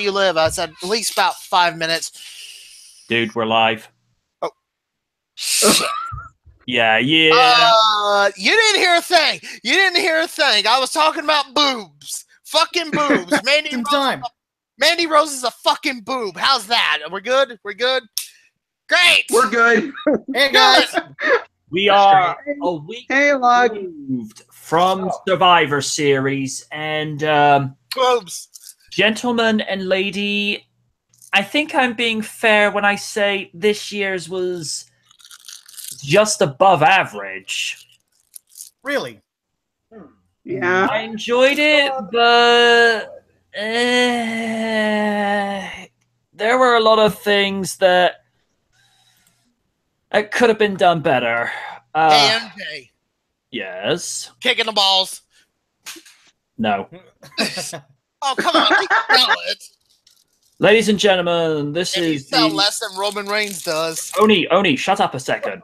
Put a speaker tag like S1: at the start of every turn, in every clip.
S1: you live? I said, at least about 5 minutes.
S2: Dude, we're live.
S1: Oh.
S2: Yeah.
S1: You didn't hear a thing. You didn't hear a thing. I was talking about boobs. Fucking boobs. Mandy Rose is a fucking boob. How's that? We're good? We're good? Great!
S3: We're good.
S4: Hey, guys.
S2: We are a week removed from Survivor Series, and
S1: boobs.
S2: Gentlemen and lady, I think I'm being fair when I say this year's was just above average.
S4: Really?
S3: Yeah.
S2: I enjoyed it, but there were a lot of things that it could have been done better.
S1: Hey, MJ.
S2: Yes.
S1: Kicking the balls.
S2: No.
S1: Oh, come on. You can tell it.
S2: Ladies and gentlemen, this
S1: And
S2: is
S1: the less than Roman Reigns does.
S2: Oni, shut up a second.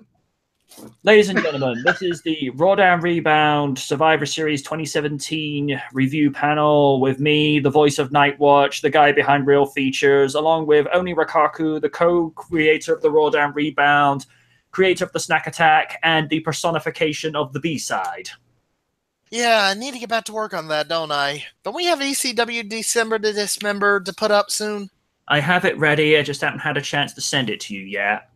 S2: Ladies and gentlemen, this is the Rebound Survivor Series 2017 review panel with me, the voice of Nightwatch, the guy behind Real Features, along with Oni Rakaku, the co-creator of the Rebound, creator of the Snack Attack, and the personification of the B-side.
S1: Yeah, I need to get back to work on that, don't I? Don't we have ECW December to Dismember to put up soon?
S2: I have it ready, I just haven't had a chance to send it to you yet.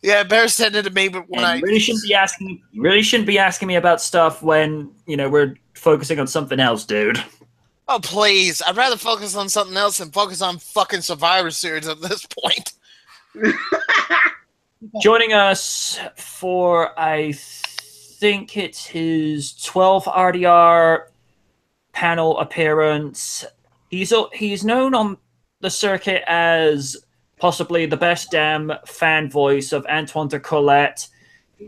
S1: Yeah, better send it to me, but when
S2: you really shouldn't be asking me about stuff when, you know, we're focusing on something else, dude.
S1: Oh, please. I'd rather focus on something else than focus on fucking Survivor Series at this point.
S2: Joining us for, I think it's his 12th RDR panel appearance. He's known on the circuit as possibly the best damn fan voice of Antoine de Colette.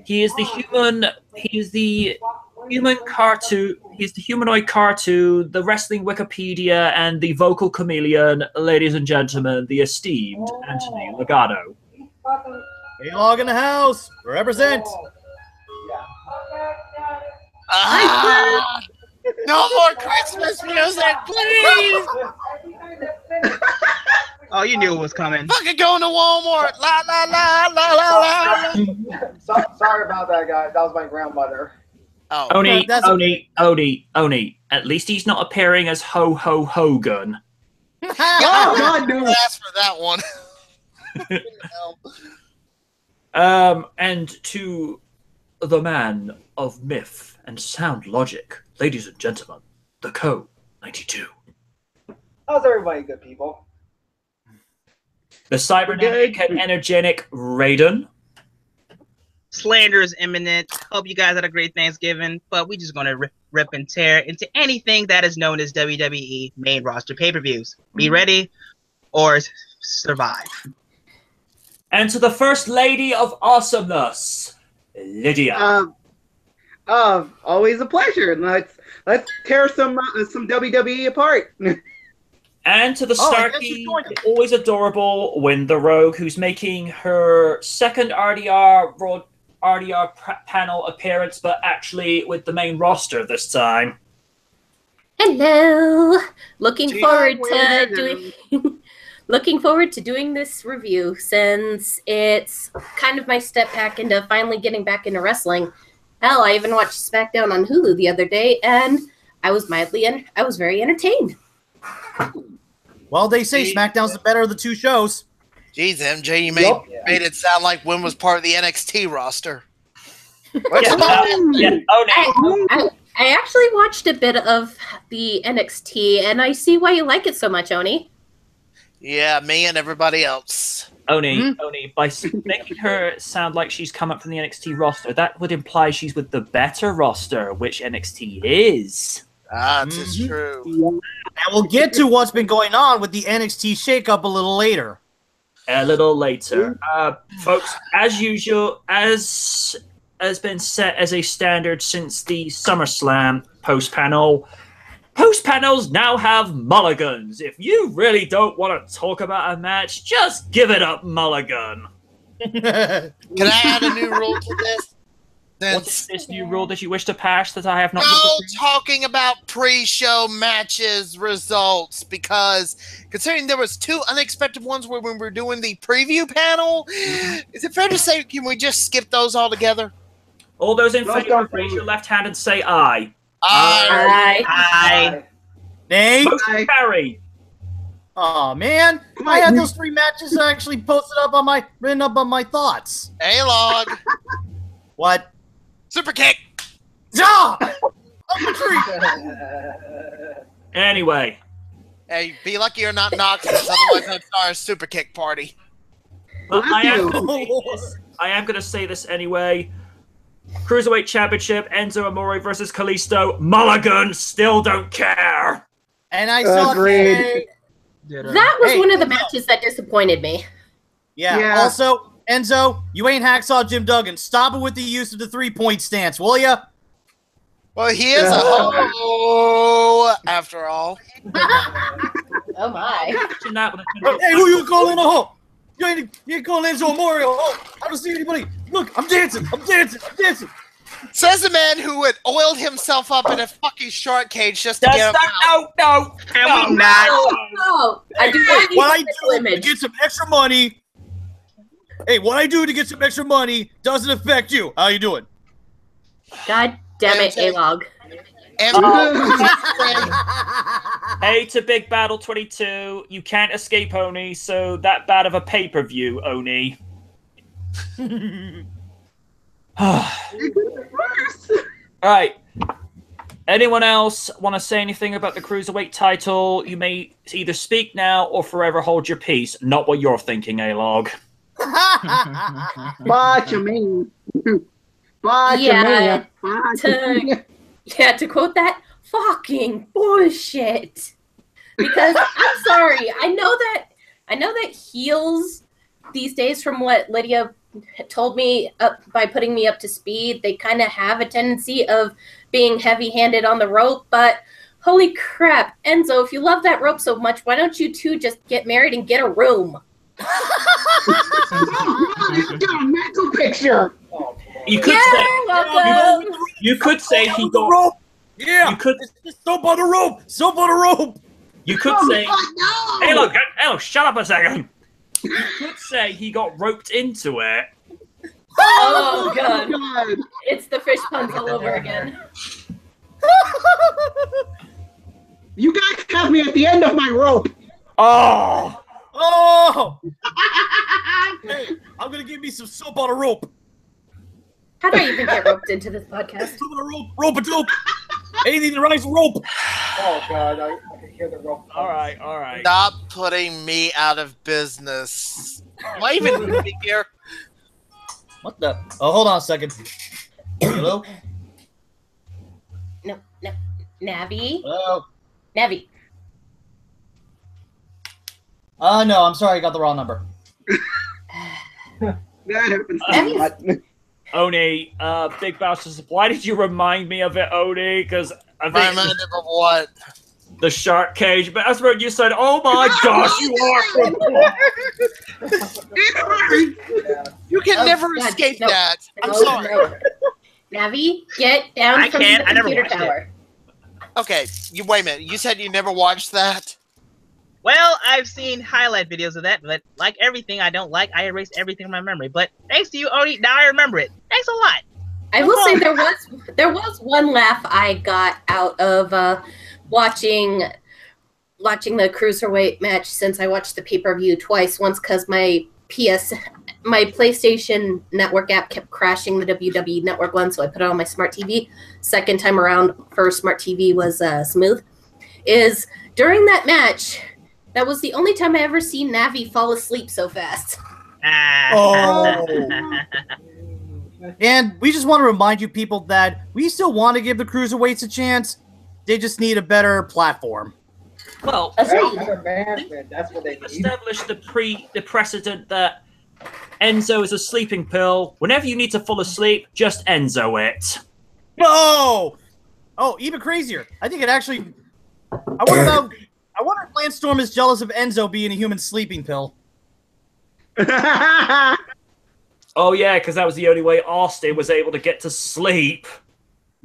S2: He is the human cartoon. He's the humanoid cartoon, the wrestling Wikipedia, and the vocal chameleon. Ladies and gentlemen, the esteemed Anthony Legato.
S4: Hey, log in the house. Represent.
S1: No more Christmas music, please.
S5: Oh, you knew it was coming.
S1: Fucking going to Walmart. La la la la la la.
S6: Sorry about that, guys. That was my grandmother.
S1: Oh,
S2: Oni. At least he's not appearing as Ho Ho Hogan.
S1: Oh God, no! Ask for that one.
S2: And to the man of myth and sound logic, ladies and gentlemen, the Co 92.
S6: How's everybody, good people?
S2: The cybernetic and energetic Raiden.
S5: Slander is imminent. Hope you guys had a great Thanksgiving, but we're just going to rip and tear into anything that is known as WWE main roster pay-per-views. Be ready or survive.
S2: And to the First Lady of Awesomeness, Lydia.
S3: Always a pleasure. Let's tear some WWE apart.
S2: And to the Starkey, always adorable, Win the Rogue, who's making her second RDR panel appearance, but actually with the main roster this time.
S7: Hello. Looking forward to doing this review, since it's kind of my step back into finally getting back into wrestling. Hell, I even watched SmackDown on Hulu the other day, and I was very entertained.
S4: Well, they say SmackDown's the better of the two shows.
S1: Jeez, MJ, you made it sound like Win was part of the NXT roster.
S7: I actually watched a bit of the NXT, and I see why you like it so much, Oni.
S1: Yeah, me and everybody else.
S2: Oni, by making her sound like she's come up from the NXT roster, that would imply she's with the better roster, which NXT is.
S1: That's true.
S4: And we'll get to what's been going on with the NXT shakeup a little later.
S2: Folks, as usual, as has been set as a standard since the SummerSlam post-panel, post-panels now have mulligans. If you really don't want to talk about a match, just give it up mulligan.
S1: Can I add a new rule to this?
S2: What is this new rule that you wish to pass that I have not?
S1: No talking about pre-show matches results, because considering there was 2 unexpected ones when we were doing the preview panel, is it fair to say can we just skip those altogether?
S2: All those in favor, raise your left hand and say aye.
S5: Aye.
S4: Nay.
S2: Motion carried.
S4: Oh man, I had those 3 matches actually posted up on my written up on my thoughts.
S1: Hey, log.
S4: What?
S1: Super kick.
S4: Ah! Up the tree.
S2: Anyway.
S1: Hey, be lucky you're not Noxus, otherwise I'd start a super kick party.
S2: But I am going to say this anyway. Cruiserweight Championship, Enzo Amore versus Kalisto. Mulligan, still don't care.
S4: And I saw
S7: that was one of the matches that disappointed me.
S4: Yeah. Also, Enzo, you ain't Hacksaw Jim Duggan. Stop it with the use of the 3-point stance, will ya?
S1: Well, he is a hoe, after all.
S7: Oh my.
S4: Hey, who you calling a hoe? You ain't calling Enzo Amore a hoe. I don't see anybody. Look, I'm dancing.
S1: Says the man who had oiled himself up in a fucking shark cage just to get him out.
S5: No. Can we not?
S7: No. I do not need
S4: what I
S7: to
S4: do to get some extra money. Hey, what I do to get some extra money doesn't affect you. How you doing?
S7: God damn it, A-Log.
S2: Hey to Big Battle 22. You can't escape Oni, so that bad of a pay-per-view, Oni. Alright. Anyone else want to say anything about the Cruiserweight title? You may either speak now or forever hold your peace. Not what you're thinking, A-Log.
S3: Watch me.
S7: To quote that, fucking bullshit. Because I'm sorry, I know that heels these days, from what Lydia told me by putting me up to speed, they kind of have a tendency of being heavy-handed on the rope, but holy crap, Enzo, if you love that rope so much, why don't you two just get married and get a room?
S3: You got a mental picture.
S2: You could say he got
S4: rope. Yeah.
S2: You could
S4: soap on the rope. Soap on the rope.
S2: You could say, "Hey, look, shut up a second." You could say he got roped into it.
S7: Oh god. It's the fish puns all over again.
S3: You guys have me at the end of my rope.
S2: Oh.
S4: Hey, I'm gonna give me some soap on a rope.
S7: How do I even get roped into this podcast?
S4: Soap on a rope. Rope a dope. Anything that rhymes with rope.
S6: Oh god, I can hear the rope.
S2: All right.
S1: Not putting me out of business. Am I even moving here?
S4: What the? Oh, hold on a second. Hello?
S7: No. Navi?
S4: Hello?
S7: Navi.
S4: No, I'm sorry, I got the wrong number.
S3: That happens.
S2: Oni, Big Boss says, why did you remind me of it, Oni? Because I think
S1: Remind him of what?
S2: The shark cage. But that's where you said, "Oh my gosh, you are."
S1: You can never escape that. I'm sorry.
S7: No. Navi, get down from the computer tower.
S1: Okay, wait a minute. You said you never watched that?
S5: Well, I've seen highlight videos of that, but like everything I don't like, I erased everything from my memory. But thanks to you, Oni, now I remember it. Thanks a lot.
S7: I will say there was one laugh I got out of watching the Cruiserweight match, since I watched the pay-per-view twice. Once because my PlayStation Network app kept crashing the WWE Network one, so I put it on my smart TV. Second time around for smart TV was smooth. Is during that match, that was the only time I ever seen Navi fall asleep so fast.
S4: Oh. And we just want to remind you people that we still want to give the Cruiserweights a chance. They just need a better platform.
S2: Well,
S6: That's what they need.
S2: Establish the precedent that Enzo is a sleeping pill. Whenever you need to fall asleep, just Enzo it.
S4: No! Oh, even crazier. I think it actually... I wonder if Lance Storm is jealous of Enzo being a human sleeping pill.
S2: Oh yeah, because that was the only way Austin was able to get to sleep.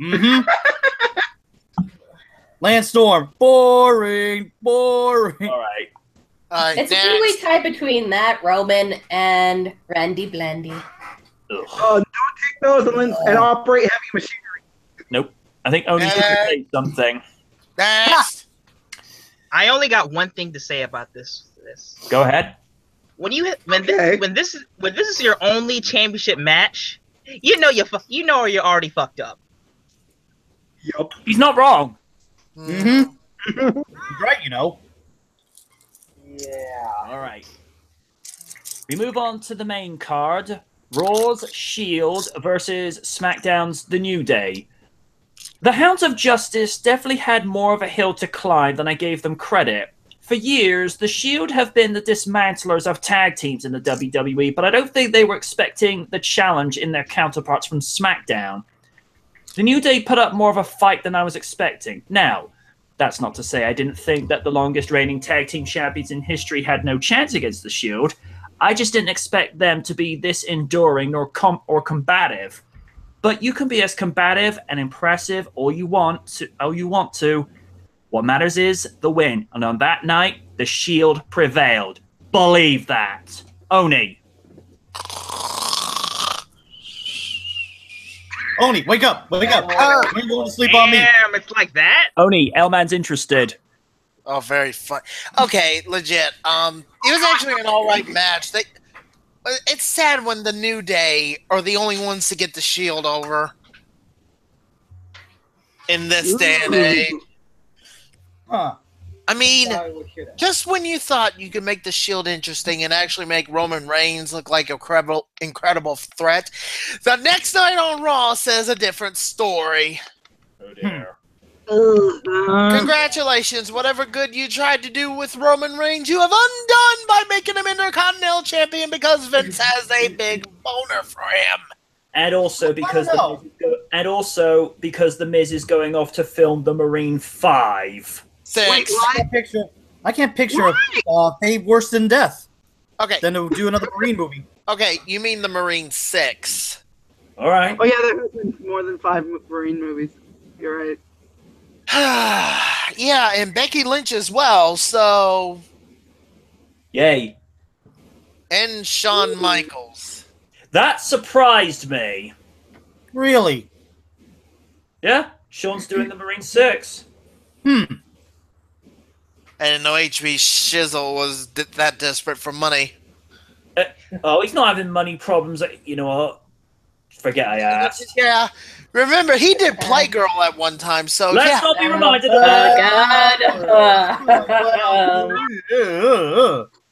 S4: Mm-hmm. Landstorm, boring.
S2: All right.
S7: It's a two-way tie between that Roman and Randy Blandy.
S3: Don't take those and operate heavy machinery.
S2: Nope. I think Oni's going to say something.
S1: Next.
S5: I only got one thing to say about this.
S2: Go ahead.
S5: When this is your only championship match, you know you're already fucked up.
S3: Yup.
S2: He's not wrong.
S4: Mm-hmm. He's right, you know.
S6: Yeah.
S2: All right. We move on to the main card. Raw's Shield versus SmackDown's The New Day. The Hounds of Justice definitely had more of a hill to climb than I gave them credit. For years, the Shield have been the dismantlers of tag teams in the WWE, but I don't think they were expecting the challenge in their counterparts from SmackDown. The New Day put up more of a fight than I was expecting. Now, that's not to say I didn't think that the longest reigning tag team champions in history had no chance against the Shield. I just didn't expect them to be this enduring or combative. But you can be as combative and impressive all you want to. What matters is the win. And on that night, the Shield prevailed. Believe that. Oni.
S4: Oni, wake up! Wake up! You're going to sleep on me.
S5: Damn, it's like that.
S2: Oni, Elman's interested.
S1: Oh, very fun. Okay, legit. It was actually an all right match. It's sad when the New Day are the only ones to get the Shield over in this day and age.
S4: Huh.
S1: I mean, just when you thought you could make the Shield interesting and actually make Roman Reigns look like a incredible threat, the next night on Raw says a different story.
S2: Oh dear.
S1: Congratulations, whatever good you tried to do with Roman Reigns, you have undone by making him Intercontinental Champion because Vince has a big boner for him.
S2: And also because the Miz is going off to film the Marine 5.
S1: 6.
S3: Wait, what?
S4: I can't picture a pay worse than death.
S1: Okay.
S4: Than to do another Marine movie.
S1: Okay, you mean the Marine 6.
S2: All right.
S3: Oh yeah, there have been more than 5 Marine movies. You're right.
S1: Yeah, and Becky Lynch as well, so...
S2: Yay.
S1: And Shawn Michaels.
S2: That surprised me.
S4: Really?
S2: Yeah, Shawn's doing the Marine 6.
S1: I didn't know HB Shizzle was that desperate for money.
S2: Oh, he's not having money problems. You know what? Forget I asked.
S1: Yeah. Remember, he did Playgirl at one time, so
S2: Let's not be reminded of
S7: Oh,
S2: that.
S7: God.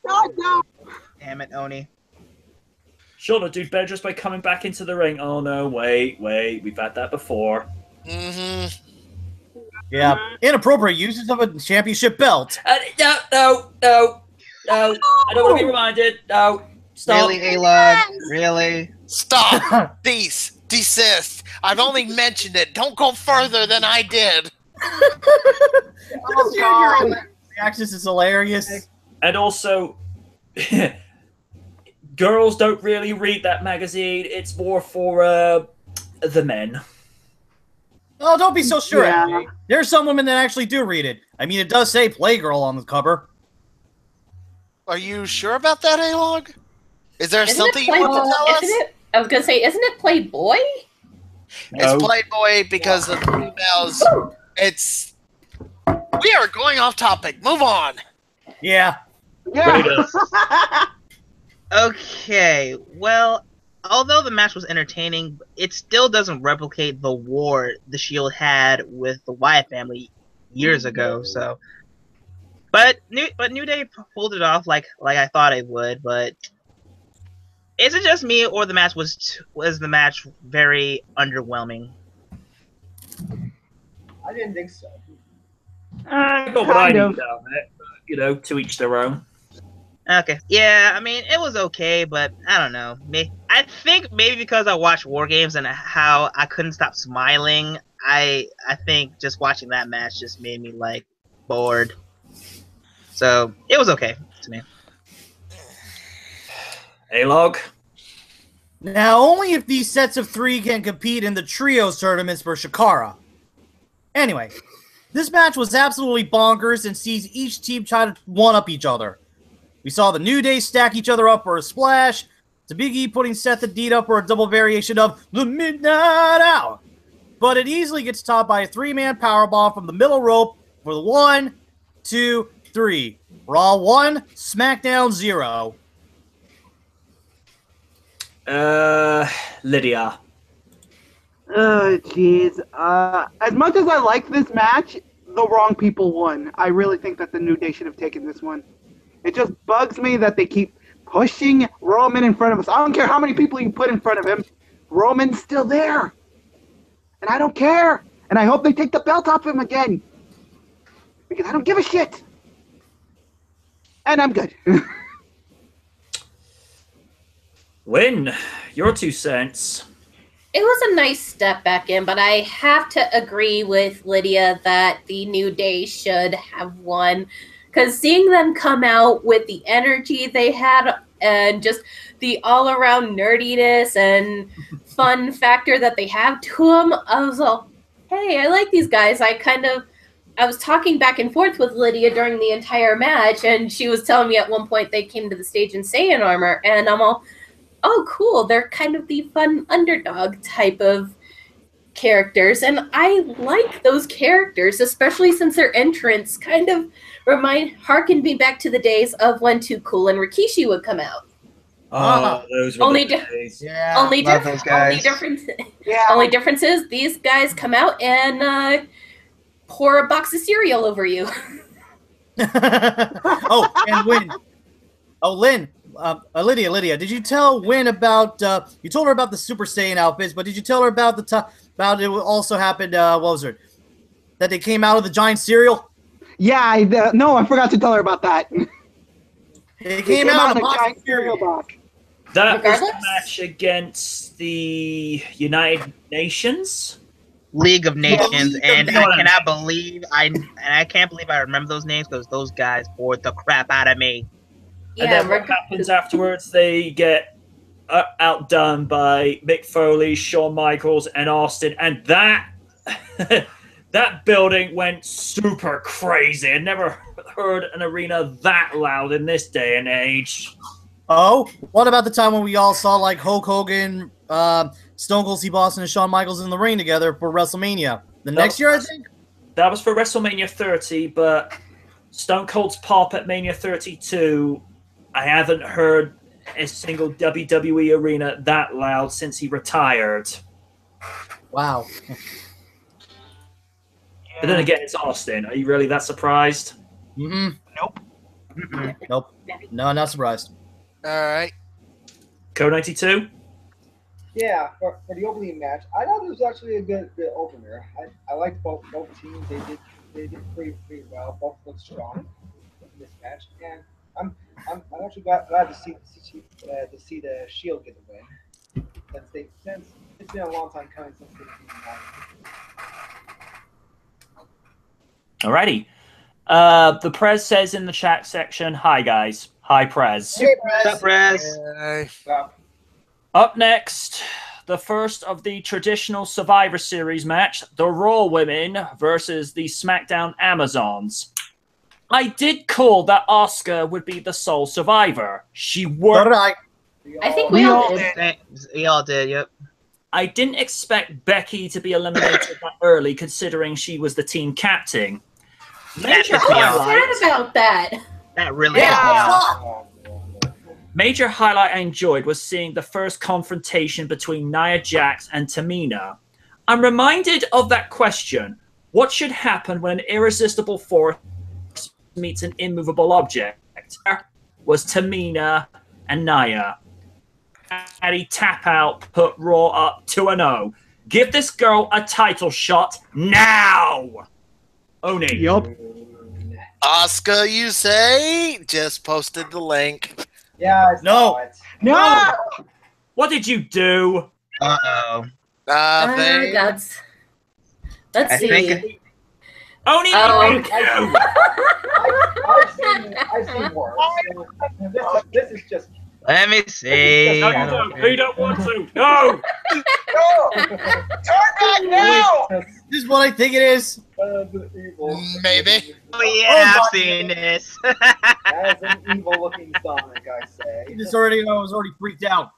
S3: God, no.
S5: Damn it, Oni.
S2: Shawn will do better just by coming back into the ring. Oh no, wait. We've had that before.
S1: Mm-hmm.
S4: Yeah. Inappropriate uses of a championship belt.
S2: No. I don't want to be reminded. No. Stop.
S5: Really, A-Log? Really?
S1: Stop. Desist. I've only mentioned it. Don't go further than I did.
S4: Your reactions is hilarious.
S2: And also, girls don't really read that magazine. It's more for the men.
S4: Oh, don't be so sure.
S3: Yeah.
S4: MJ. There's some women that actually do read it. I mean, it does say Playgirl on the cover.
S1: Are you sure about that, A-Log? Is there
S7: Isn't
S1: something
S7: it
S1: you want to tell us?
S7: I was gonna say, isn't it Playboy?
S1: It's Playboy because of the females. It's... We are going off topic. Move on.
S4: Yeah.
S3: Yeah.
S5: Okay, well, although the match was entertaining, it still doesn't replicate the war the Shield had with the Wyatt family years ago. So, but New Day pulled it off like I thought it would. But is it just me, or the match was the match very underwhelming?
S6: I didn't think so.
S2: Not what I need down there. You know, to each their own.
S5: Okay, yeah, I mean, it was okay, but I don't know. I think maybe because I watched War Games and how I couldn't stop smiling, I think just watching that match just made me, like, bored. So, it was okay to me.
S2: A-Log?
S4: Now, only if these sets of 3 can compete in the trios tournaments for Shikara. Anyway, this match was absolutely bonkers and sees each team try to one-up each other. We saw the New Day stack each other up for a splash, to Big E putting Seth and Dean up for a double variation of the Midnight Hour. But it easily gets topped by a 3-man powerbomb from the middle rope for the 1, 2, 3. Raw 1, SmackDown 0.
S2: Lydia.
S3: Oh, jeez. As much as I like this match, the wrong people won. I really think that the New Day should have taken this one. It just bugs me that they keep pushing Roman in front of us. I don't care how many people you put in front of him. Roman's still there. And I don't care. And I hope they take the belt off him again. Because I don't give a shit. And I'm good.
S2: Win, your 2 cents.
S7: It was a nice step back in, but I have to agree with Lydia that the New Day should have won. Because seeing them come out with the energy they had and just the all-around nerdiness and fun factor that they have to them, I was all, hey, I like these guys. I was talking back and forth with Lydia during the entire match, and she was telling me at one point they came to the stage in Saiyan armor, and I'm all, oh, cool. They're kind of the fun underdog type of characters, and I like those characters, especially since their entrance kind of harkened me back to the days of when Too Cool and Rikishi would come out.
S2: Oh, those were the days.
S4: Yeah.
S7: Only difference is these guys come out and pour a box of cereal over you.
S4: Oh, and Win. Oh, Lynn. Lydia, did you tell Win about, you told her about the Super Saiyan outfits, but did you tell her about about it also happened, what was it? That they came out of the giant cereal?
S3: Yeah, no, I forgot to tell her about that.
S4: They came out of the
S3: giant cereal box.
S2: That was the match against the United Nations?
S5: League of Nations, and I can't believe I remember those names because those guys bored the crap out of me.
S2: And then what happens afterwards? They get outdone by Mick Foley, Shawn Michaels, and Austin, and that that building went super crazy. I never heard an arena that loud in this day and age.
S4: Oh, what about the time when we all saw like Hulk Hogan, Stone Cold Steve Austin, and Shawn Michaels in the ring together for WrestleMania? Next year, I think?
S2: That was for WrestleMania 30, but Stone Cold's pop at Mania 32, I haven't heard a single WWE arena that loud since he retired.
S4: Wow.
S2: But then again, it's Austin. Are you really that surprised?
S4: Mm-hmm.
S3: Nope.
S4: Nope. No, not surprised.
S1: All right.
S2: Code 92?
S6: Yeah, for the opening match, I thought it was actually a good opener. I liked both teams. They did pretty well. Both looked strong in this match, and I'm actually glad to see the Shield get the win since it's been a long time coming since they've been
S2: Alrighty. The Prez says in the chat section, hi guys. Hi Prez.
S6: Hey,
S5: What's up, Prez?
S2: Up next, the first of the traditional Survivor Series match, the Raw Women versus the SmackDown Amazons. I did call that Asuka would be the sole survivor. She worked.
S7: I think we all did.
S5: We all did, yep.
S2: I didn't expect Becky to be eliminated that early, considering she was the team captain. Major
S7: highlight about that.
S5: That really pissed me off.
S2: Major highlight I enjoyed was seeing the first confrontation between Nia Jax and Tamina. I'm reminded of that question: what should happen when an irresistible force meets an immovable object? Was Tamina and Nia. Addy tap out, put Raw up 2-0. Give this girl a title shot now! Oni.
S3: Yup.
S1: Asuka, you say? Just posted the link.
S6: Yeah, I saw it.
S3: No!
S2: What did you do?
S5: Uh-oh.
S7: Let's see.
S2: Oni,
S6: I've seen worse. This is just
S5: Let me see.
S2: No, you don't. You don't want to. No.
S6: No! Turn back now!
S4: This is what I think it is.
S6: Evil.
S1: Maybe.
S5: Oh yeah,
S4: Oh,
S5: I've seen this.
S6: That is an evil-looking Sonic, I say.
S4: I was already freaked out.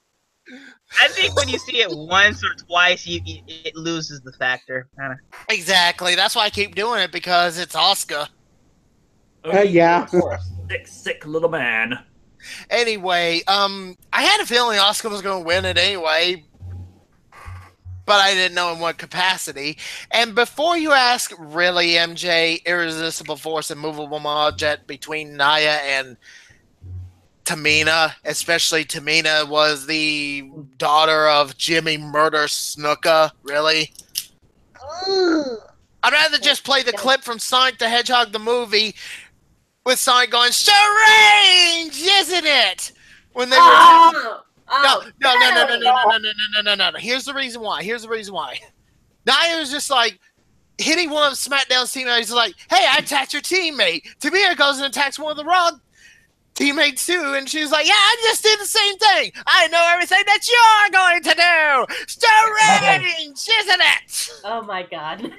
S5: I think when you see it once or twice, it loses the factor.
S1: Exactly. That's why I keep doing it, because it's Asuka.
S3: Yeah.
S6: Of course.
S2: Sick little man.
S1: Anyway, I had a feeling Asuka was going to win it anyway, but I didn't know in what capacity. And before you ask, really, MJ, irresistible force and movable object between Naya and Tamina, especially Tamina was the daughter of Jimmy Murder Snuka, really? I'd rather just play the clip from Sonic the Hedgehog the movie with Sonic going, strange, isn't it? When they were no. Here's the reason why. Naya was just like hitting one of SmackDown's teammates. Like, hey, I attacked your teammate. Tamina goes and attacks one of the Raw teammates too, and she's like, yeah, I just did the same thing. I know everything that you're going to do. Strange, isn't it?
S7: Oh my god.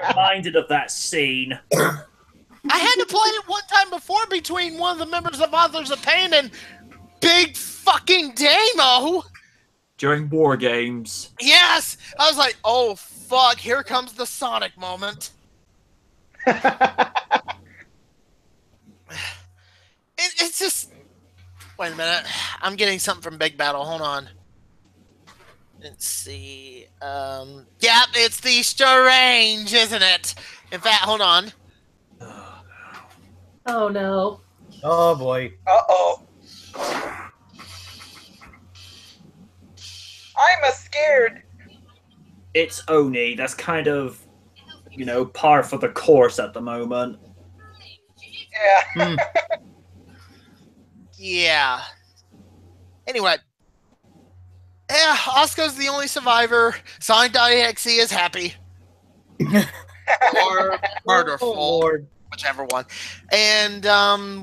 S2: Reminded of that scene.
S1: I had to play it one time before between one of the members of Authors of Pain and Big fucking Damo.
S2: During War Games.
S1: Yes! I was like, oh fuck, here comes the Sonic moment. It's just... Wait a minute. I'm getting something from Big Battle. Hold on. Let's see. Yeah, it's the strange, isn't it? In fact, hold on.
S7: Oh no.
S4: Oh boy.
S6: Uh-oh. I'm scared.
S2: It's Oni. That's kind of, par for the course at the moment.
S6: Yeah.
S1: Yeah. Anyway. Yeah, Asuka's the only survivor. Sonic.exe is happy. Or murderful.
S4: Oh, Lord.
S1: Whichever one. And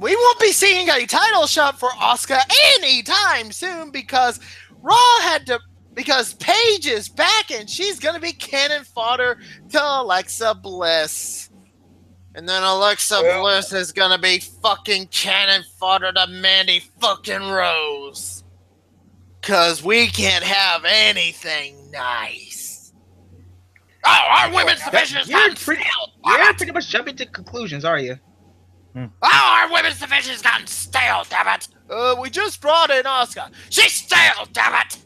S1: we won't be seeing a title shot for Asuka anytime soon because because Paige is back and she's going to be cannon fodder to Alexa Bliss. And then Alexa Bliss is going to be fucking cannon fodder to Mandy fucking Rose. Because we can't have anything nice. Oh, our women's division is gotten stale.
S5: You're pretty much jumping to conclusions, are you?
S1: Oh, our women's division has gotten stale, damn it. We just brought in Asuka. She's stale, damn it.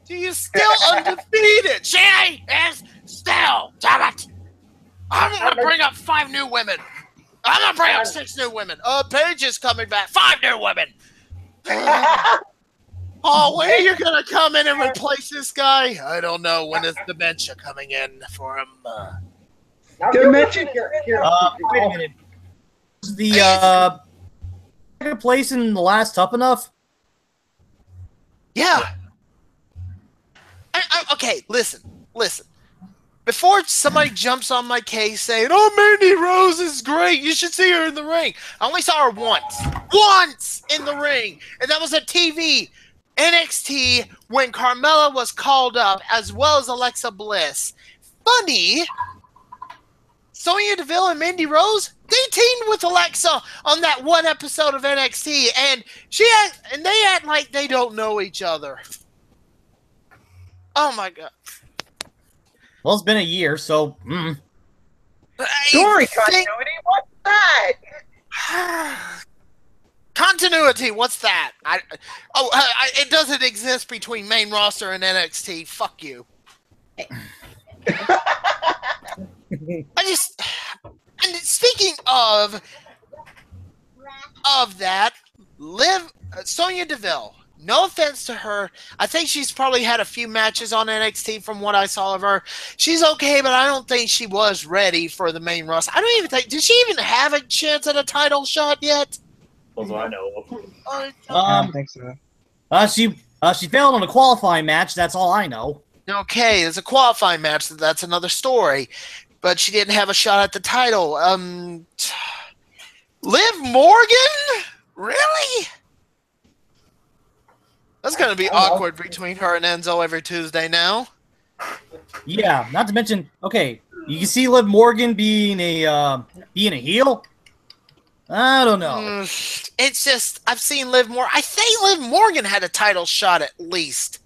S1: She is still undefeated. She is still, damn it. I'm going to bring up 5 new women. I'm going to bring up 6 new women. Paige is coming back. 5 new women. Oh, wait, you're going to come in and replace this guy? I don't know. When is dementia coming in for him?
S3: Dementia?
S4: Wait a minute. Is the second place in the last Tough Enough?
S1: Yeah. Okay, listen. Before somebody jumps on my case saying, oh, Mandy Rose is great, you should see her in the ring. I only saw her once in the ring, and that was at TV. NXT when Carmella was called up, as well as Alexa Bliss. Funny, Sonya Deville and Mandy Rose, they teamed with Alexa on that one episode of NXT, and they act like they don't know each other. Oh my god.
S4: Well, it's been a year, so.
S6: Story continuity? What's that?
S1: Continuity, what's that? It doesn't exist between main roster and NXT. Fuck you. And speaking of that, Sonya Deville. No offense to her. I think she's probably had a few matches on NXT from what I saw of her. She's okay, but I don't think she was ready for the main roster. I don't even think, did she even have a chance at a title shot yet?
S2: As I know of.
S5: I don't think so.
S4: She failed on a qualifying match. That's all I know.
S1: Okay, there's a qualifying match. That's another story. But she didn't have a shot at the title. Liv Morgan? Really? going to be awkward between her and Enzo every Tuesday now.
S4: Yeah, not to mention, okay, you can see Liv Morgan being a heel. I don't know.
S1: It's just I've seen Liv Morgan. I think Liv Morgan had a title shot at least,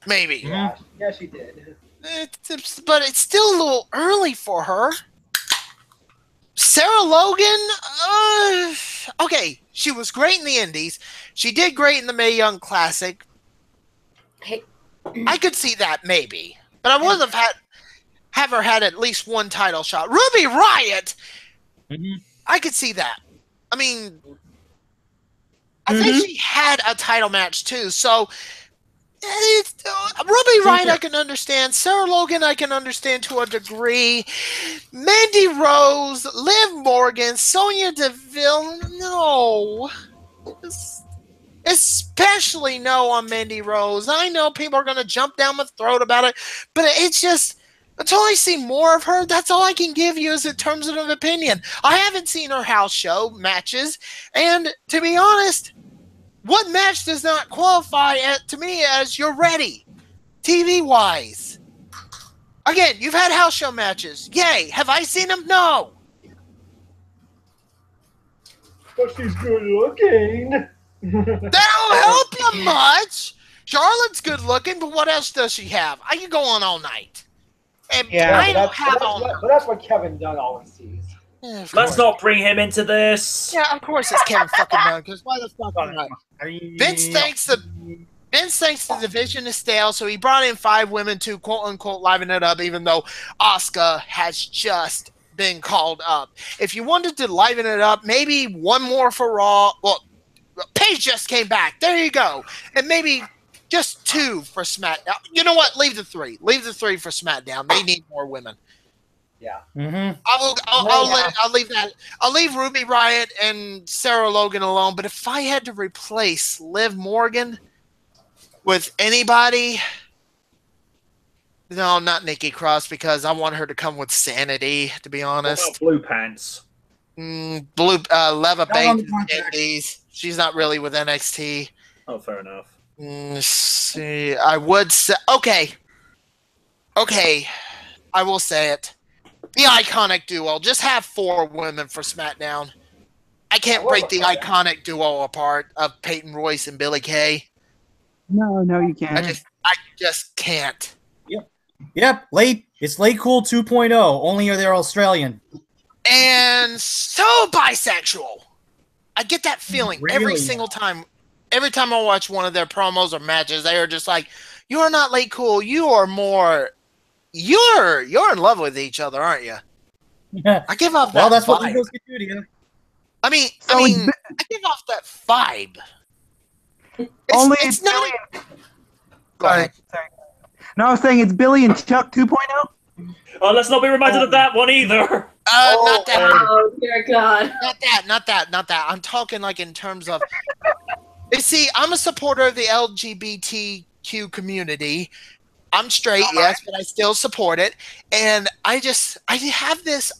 S1: maybe.
S6: Yeah, she did.
S1: But it's still a little early for her. Sarah Logan, okay, she was great in the Indies. She did great in the Mae Young Classic.
S7: Hey.
S1: I could see that maybe, but I would have her had at least one title shot. Ruby Riott, I could see that. I mean, I think she had a title match too. So Ruby Riott, I can understand. Sarah Logan, I can understand to a degree. Mandy Rose, Liv Morgan, Sonya Deville, no. Especially no on Mandy Rose. I know people are going to jump down my throat about it, but it's just, until I see more of her, that's all I can give you is in terms of opinion. I haven't seen her house show matches, and to be honest, what match does not qualify to me as you're ready, TV-wise? Again, you've had house show matches. Yay. Have I seen them? No.
S6: But she's good looking.
S1: That don't help you much. Charlotte's good looking, but what else does she have? I can go on all night. And I don't have all night.
S6: But that's what Kevin Dunn always sees.
S1: Yeah,
S2: Let's not bring him into this.
S1: Yeah, of course it's Kevin fucking Dunn, because why the fuck not? Vince thinks the division is stale, so he brought in 5 women to quote-unquote liven it up, even though Asuka has just been called up. If you wanted to liven it up, maybe one more for Raw. Well, Paige just came back. There you go. And maybe just 2 for SmackDown. You know what? Leave the 3. Leave the 3 for SmackDown. They need more women.
S6: Yeah.
S1: I'll leave that. I'll leave Ruby Riott and Sarah Logan alone. But if I had to replace Liv Morgan with anybody, no, not Nikki Cross, because I want her to come with sanity. To be honest,
S2: what about Blue Pants.
S1: Leva Bates, Indies. She's not really with NXT.
S2: Oh, fair enough.
S1: See, I would say okay. I will say it. The iconic duo. Just have 4 women for SmackDown. I can't break the iconic duo apart of Peyton Royce and Billie Kay.
S3: No, you can't.
S1: I just can't.
S4: Yep. It's Late Cool 2.0. Only they're Australian.
S1: And so bisexual. I get that feeling every single time. Every time I watch one of their promos or matches, they are just like, "You are not Late Cool. You are more. You're in love with each other, aren't you?" I give off that.
S4: Well, that's
S1: vibe.
S4: what Legos can do to you.
S1: I mean, I give off that vibe. It's not. Go ahead.
S3: Sorry. No, I was saying it's Billy and Chuck 2.0.
S2: Oh, let's not be reminded of that one either.
S1: Not that.
S7: Oh dear God.
S1: Not that. I'm talking like in terms of. You see, I'm a supporter of the LGBTQ community. I'm straight, yes, but I still support it. And I have this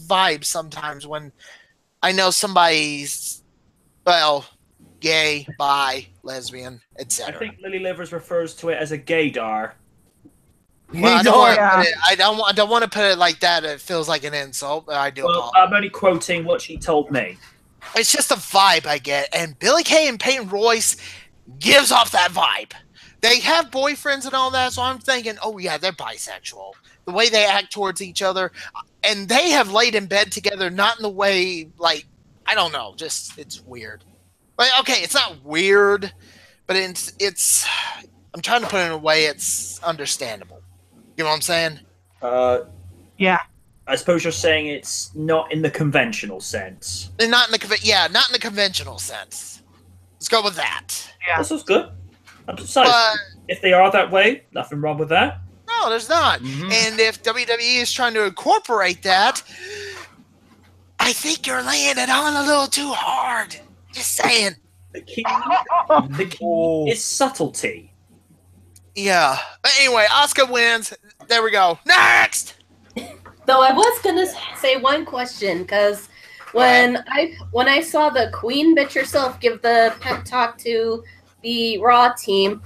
S1: vibe sometimes when I know somebody's, well, gay, bi, lesbian, etc.
S2: I think Lily Livers refers to it as a gaydar.
S1: Well, I don't want to put it like that. It feels like an insult, but I do.
S2: Well, I'm only quoting what she told me.
S1: It's just a vibe I get, and Billie Kay and Peyton Royce gives off that vibe. They have boyfriends and all that, so I'm thinking, oh yeah, they're bisexual. The way they act towards each other, and they have laid in bed together, not in the way, like, I don't know, just, it's weird. Like, okay, it's not weird, but it's I'm trying to put it in a way it's understandable. You know what I'm saying?
S3: Yeah.
S2: I suppose you're saying it's not in the conventional sense.
S1: Not in the conventional sense. Let's go with that.
S3: Yeah.
S2: This is good. Besides, if they are that way, nothing wrong with that.
S1: No, there's not. And if WWE is trying to incorporate that, I think you're laying it on a little too hard. Just saying.
S2: The key is subtlety.
S7: Yeah.
S1: But anyway, Asuka wins. There we go. Next!
S7: Though I was gonna say one question, because when I saw the Queen bitch herself give the pep talk to the Raw team,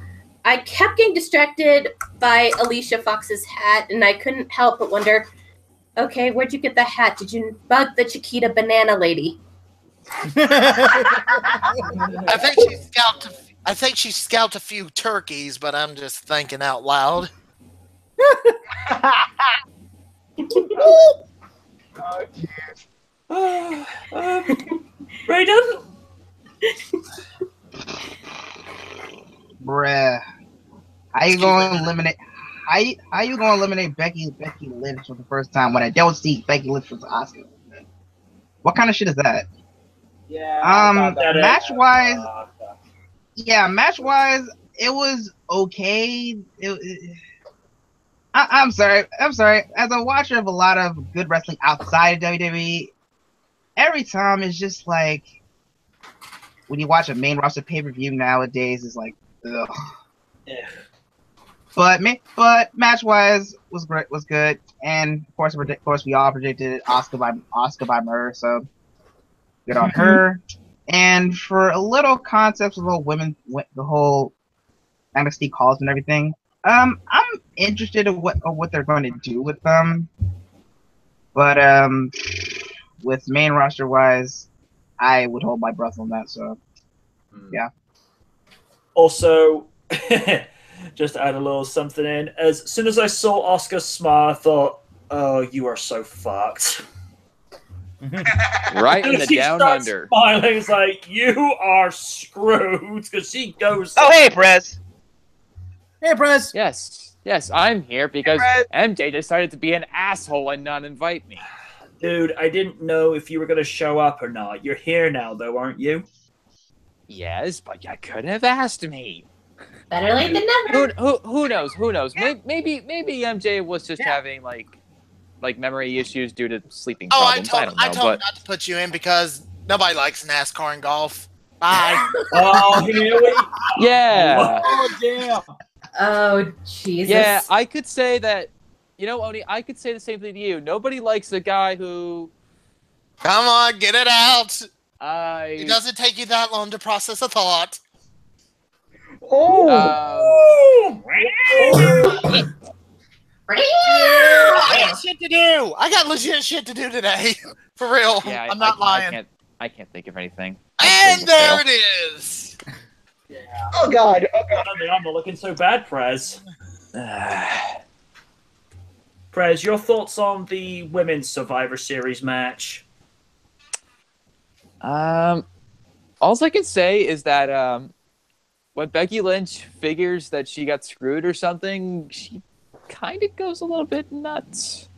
S7: I kept getting distracted by Alicia Fox's hat, and I couldn't help but wonder, okay, where'd you get the hat? Did you bug the Chiquita banana lady?
S1: I think she scalped a few turkeys, but I'm just thinking out loud.
S2: Raiden?
S5: Bruh. How you gonna eliminate Becky Lynch for the first time when I don't see Becky Lynch versus Asuka? What kind of shit is that?
S6: Yeah.
S5: Match wise, it was okay. I'm sorry. As a watcher of a lot of good wrestling outside of WWE, every time it's just like when you watch a main roster pay-per-view nowadays, it's like, ugh.
S2: Yeah.
S5: But match wise was good, and of course we all predicted Asuka by Murder, so good on her. And for a little concept of the whole NXT calls and everything, I'm interested in what they're going to do with them, but with main roster wise, I would hold my breath on that. So yeah.
S2: Also, just to add a little something in, as soon as I saw Asuka smile, I thought, "Oh, you are so fucked."
S8: Right in the down under.
S2: Smiling, it's like you are screwed because she goes.
S5: Oh, hey, Prez.
S4: Hey, Prez.
S8: Yes, I'm here because MJ decided to be an asshole and not invite me.
S2: Dude, I didn't know if you were going to show up or not. You're here now, though, aren't you?
S8: Yes, but you could have asked me.
S7: Better late than never.
S8: Who knows? Maybe MJ was just having like memory issues due to sleeping problems. I don't know.
S1: I told him not to put you in because nobody likes NASCAR and golf. Bye.
S2: Oh, here we go.
S8: Yeah.
S2: Oh, damn.
S7: Oh, Jesus.
S8: Yeah, I could say that. You know, Oni, I could say the same thing to you. Nobody likes a guy who.
S1: Come on, get it out.
S8: It
S1: It doesn't take you that long to process a thought. I got shit to do. I got legit shit to do today. For real.
S8: Yeah,
S1: I'm not lying.
S8: I can't think of anything.
S1: And there it is.
S6: Yeah. Oh God.
S2: I'm not looking so bad, Prez. Prez, your thoughts on the Women's Survivor Series match?
S8: All I can say is that when Becky Lynch figures that she got screwed or something, she kind of goes a little bit nuts.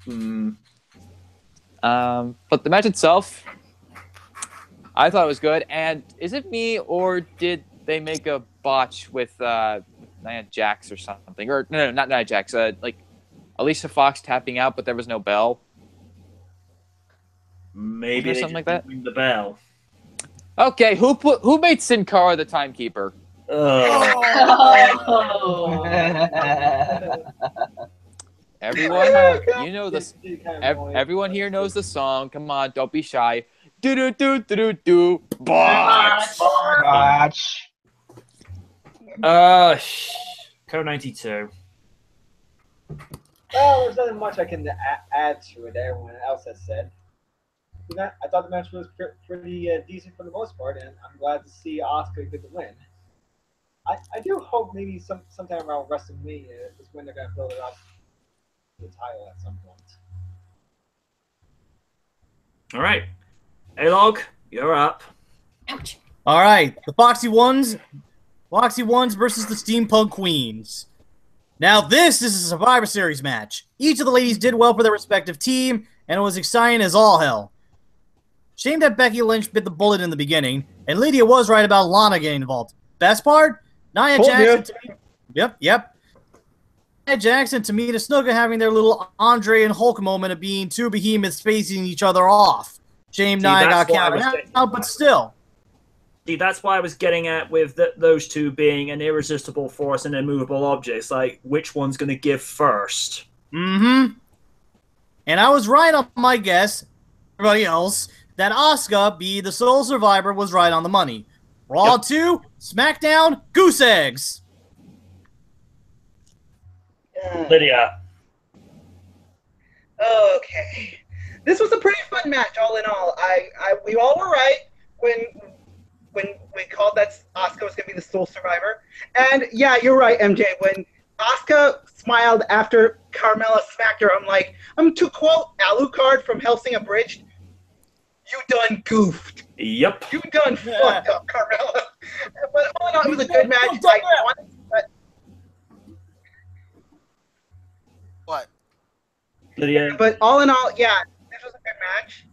S8: But the match itself, I thought it was good. And is it me or did they make a botch with Nia Jax or something? Or no, not Nia Jax. Like Alicia Fox tapping out, but there was no bell.
S2: Maybe
S8: something like that.
S2: Ring the bell.
S8: Okay, who made Sin Cara the timekeeper? Everyone, you know this. Everyone here knows the song. Come on, don't be shy. Do do do do do do. Botch.
S2: Code 92.
S6: Well, there's nothing much I can add to it that everyone else has said. I thought the match was pretty decent for the most part, and I'm glad to see Asuka get the win. I do hope maybe sometime around WrestleMania is when they're going to build it up to the title at some point.
S2: All right. A-Log, you're up.
S7: Ouch.
S4: All right, the Foxy Ones versus the Steampunk Queens. Now, this is a Survivor Series match. Each of the ladies did well for their respective team, and it was exciting as all hell. Shame that Becky Lynch bit the bullet in the beginning, and Lydia was right about Lana getting involved. Best part? Nia Jax and Yep. Nia Jax and Tamina Snuka having their little Andre and Hulk moment of being two behemoths facing each other off. Shame Nia got counted out, but still.
S2: See, that's why I was getting at with those two being an irresistible force and immovable objects. Like, which one's going to give first?
S4: Mm-hmm. And I was right on my guess. Everybody else, that Asuka, be the sole survivor, was right on the money. Raw 2, SmackDown, Goose Eggs.
S2: Lydia.
S3: Okay. This was a pretty fun match, all in all. We all were right when we called that Asuka was going to be the sole survivor. And yeah, you're right, MJ. When Asuka smiled after Carmella smacked her, I'm like, to quote Alucard from Hellsing Abridged, you done goofed.
S2: Yep.
S3: You done fucked up, Carmella. But all in all, it was a good match.
S1: What?
S2: Lydia.
S3: But all in all, yeah, this was a good match.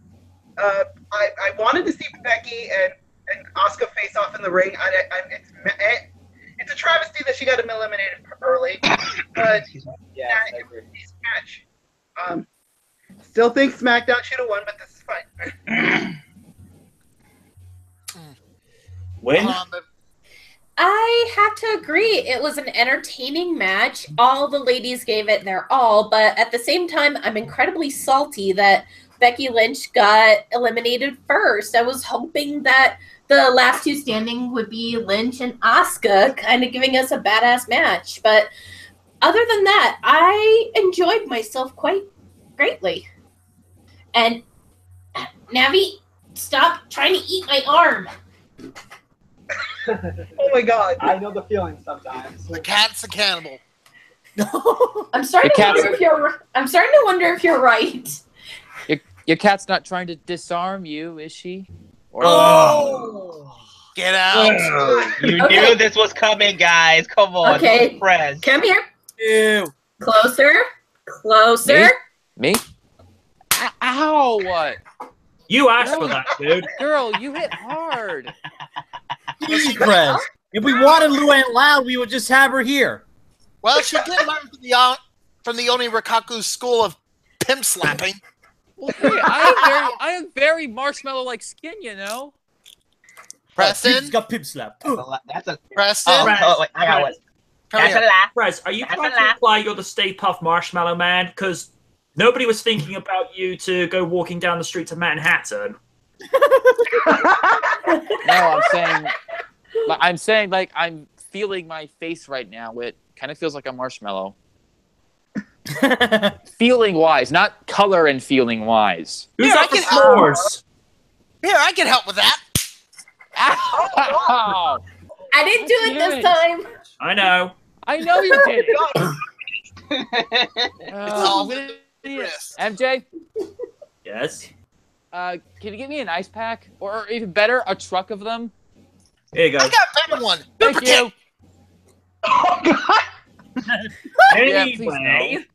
S3: I wanted to see Becky and Asuka face off in the ring. It's a travesty that she got eliminated early. But
S6: Yeah, I agree.
S3: This match. Still think SmackDown should have won, but this is fine.
S2: Win?
S7: I have to agree. It was an entertaining match. All the ladies gave it their all, but at the same time, I'm incredibly salty that Becky Lynch got eliminated first. I was hoping that the last two standing would be Lynch and Asuka, kind of giving us a badass match. But other than that, I enjoyed myself quite greatly. And Navi, stop trying to eat my arm.
S3: Oh my god.
S6: I know the feeling sometimes.
S1: The cat's a cannibal.
S7: I'm starting to wonder if you're right.
S8: Your cat's not trying to disarm you, is she? Or
S1: Get out.
S5: You knew this was coming, guys. Come on.
S7: Okay.
S5: Press.
S7: Come here.
S4: Ew.
S7: Closer. Closer.
S8: Me? Ow! What?
S2: You asked for that, dude.
S8: Girl, you hit hard.
S4: Easy, Prez. If we wanted Luann Loud, we would just have her here.
S1: Well, she did learn from the Oni Rikaku school of pimp slapping.
S8: Well, hey, I have very marshmallow-like skin, you know.
S1: Preston?
S4: He's got pimp slap.
S5: That's a.
S1: Preston?
S5: Wait, I got one. That's a laugh.
S2: Prez, are you
S5: That's
S2: trying
S5: a
S2: to
S5: laugh.
S2: imply you're the Stay Puft Marshmallow Man? Because nobody was thinking about you to go walking down the streets of Manhattan.
S8: No, I'm saying, like, I'm feeling my face right now. It kind of feels like a marshmallow. Feeling wise, not color and feeling wise.
S2: Who's
S1: Yeah,
S2: up for s'mores?
S1: Here, I can help with that.
S8: Ow!
S7: I didn't do it this time.
S2: I know.
S8: I know you did it.
S1: It's all with Chris.
S8: MJ,
S2: Yes.
S8: can you get me an ice pack, or even better, a truck of them?
S2: Here you go.
S1: I got a better one.
S8: Thank you.
S3: Oh god!
S8: Yeah, please
S2: Anyway,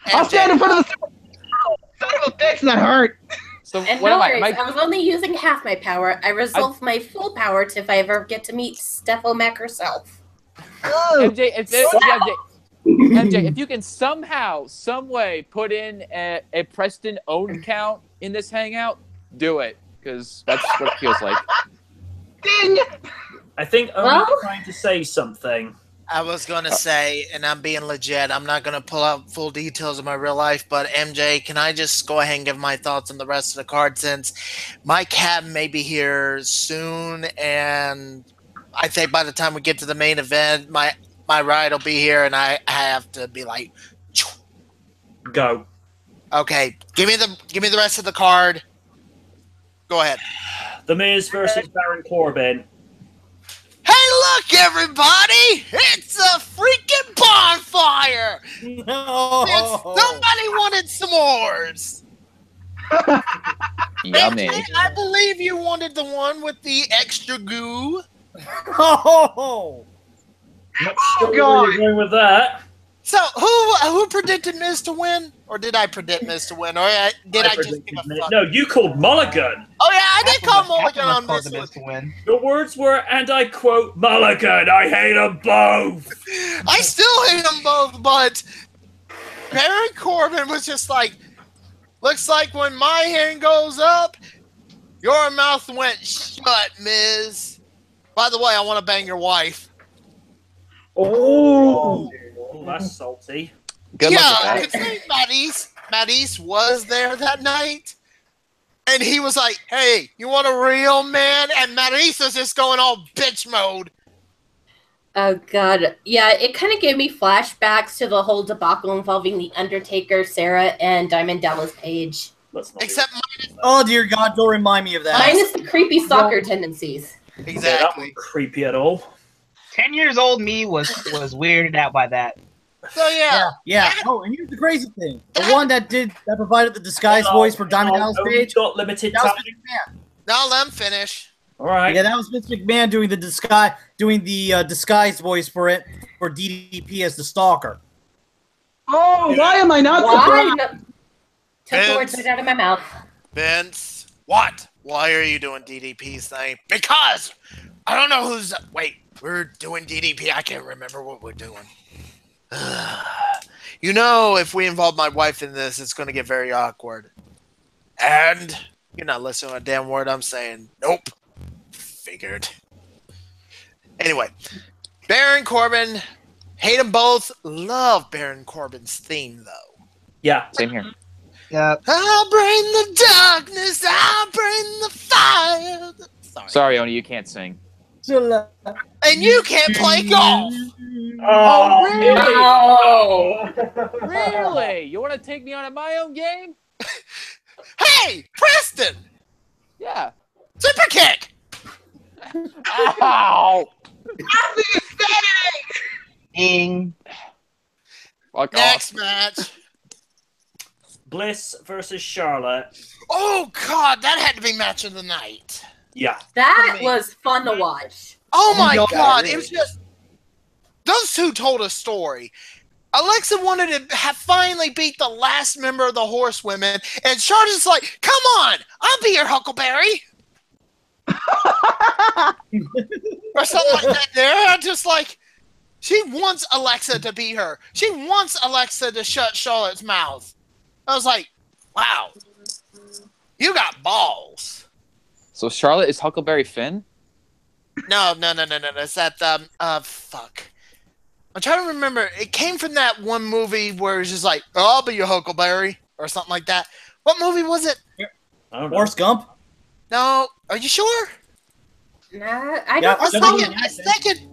S3: I'll stand in front of the son of a bitch that hurt.
S8: So
S7: And
S8: what
S7: no
S8: am I?
S7: worries,
S8: Am
S7: I was only using half my power. I resolve my full power if I ever get to meet Stepho Mac herself.
S8: MJ, MJ, if you can somehow, some way put in a Preston owned count in this hangout, do it, because that's what it feels like.
S3: Ding!
S2: I think I'm
S7: Well-
S2: trying to say something.
S1: I was going to say, and I'm being legit, I'm not going to pull out full details of my real life, but MJ, can I just go ahead and give my thoughts on the rest of the card, since my cab may be here soon, and I think by the time we get to the main event, my ride will be here, and I have to be like,
S2: Go.
S1: okay, give me the rest of the card. Go ahead.
S2: The Miz versus Baron Corbin.
S1: Hey, look, everybody! It's a freaking bonfire!
S4: No.
S1: Somebody wanted s'mores.
S8: Yummy.
S1: I believe you wanted the one with the extra goo.
S4: Oh.
S2: Not sure where
S3: God.
S2: you're going with that.
S1: So, who predicted Miz to win? Or did I predict Miz to win? Or did I just give a fuck?
S2: No, you called Mulligan.
S1: Oh, yeah, I did call Mulligan on
S5: Called
S1: this
S5: the
S1: one.
S5: Miz to win.
S2: The words were, and I quote, Mulligan, I hate them both.
S1: I still hate them both, but Baron Corbin was just like, looks like when my hand goes up, your mouth went shut, Miz. By the way, I want to bang your wife.
S2: Oh, that's salty.
S8: Good luck
S1: Yeah,
S8: with that.
S1: considering Matt East was there that night. And he was like, hey, you want a real man? And Marisa's just going all bitch mode.
S7: Oh, God. Yeah, it kind of gave me flashbacks to the whole debacle involving The Undertaker, Sarah, and Diamond Dallas Page.
S1: Except
S4: Oh, dear God, don't remind me of that.
S7: Minus the creepy stalker tendencies.
S1: exactly.
S2: Yeah, that wasn't creepy at all.
S5: 10 years old me was weirded out by that.
S1: So
S4: Yeah. Oh, and here's the crazy thing: the one that provided the disguise voice for Diamond Dallas Page.
S2: Got limited
S4: That was
S2: time.
S4: Vince McMahon.
S1: Now let him finish.
S2: All right.
S4: Yeah, that was Vince McMahon doing the disguise voice for it for DDP as the stalker.
S3: Oh, why am I not
S7: Why?
S3: surprised?
S7: No- Took the words right out of my mouth.
S1: Vince, what? Why are you doing DDP's thing? Because I don't know who's. Wait, we're doing DDP. I can't remember what we're doing. You know, if we involve my wife in this, it's going to get very awkward. And you're not listening to a damn word I'm saying. Nope. Figured. Anyway, Baron Corbin, hate them both. Love Baron Corbin's theme, though.
S2: Yeah.
S8: Same here.
S5: Yeah.
S1: I'll bring the darkness. I'll bring the fire.
S8: Sorry, Oni, you can't sing.
S1: And you can't play golf.
S8: Oh, really?
S7: Oh.
S8: Really? You want to take me on at my own game?
S1: Hey, Preston!
S8: Yeah.
S1: Super kick!
S8: Ow!
S5: Ding.
S8: Fuck
S1: Next
S8: off.
S1: match.
S2: Bliss versus Charlotte.
S1: Oh, God, that had to be match of the night.
S2: Yeah.
S7: That was fun to watch.
S1: Oh, my
S3: Yeah,
S1: God.
S3: really.
S1: It was just... Those two told a story. Alexa wanted to have finally beat the last member of the Horsewomen, and Charlotte's like, come on, I'll be your Huckleberry. Or something like that there. I'm just like, she wants Alexa to beat her. She wants Alexa to shut Charlotte's mouth. I was like, wow, you got balls.
S8: So Charlotte is Huckleberry Finn?
S1: No. It's that, fuck. I'm trying to remember. It came from that one movie where it's just like, oh, I'll be your Huckleberry, or something like that. What movie was it?
S2: I don't know.
S4: Forrest Gump.
S1: No, are you sure?
S7: Nah, I
S4: Yeah,
S7: don't
S1: I was
S7: recall
S1: thinking,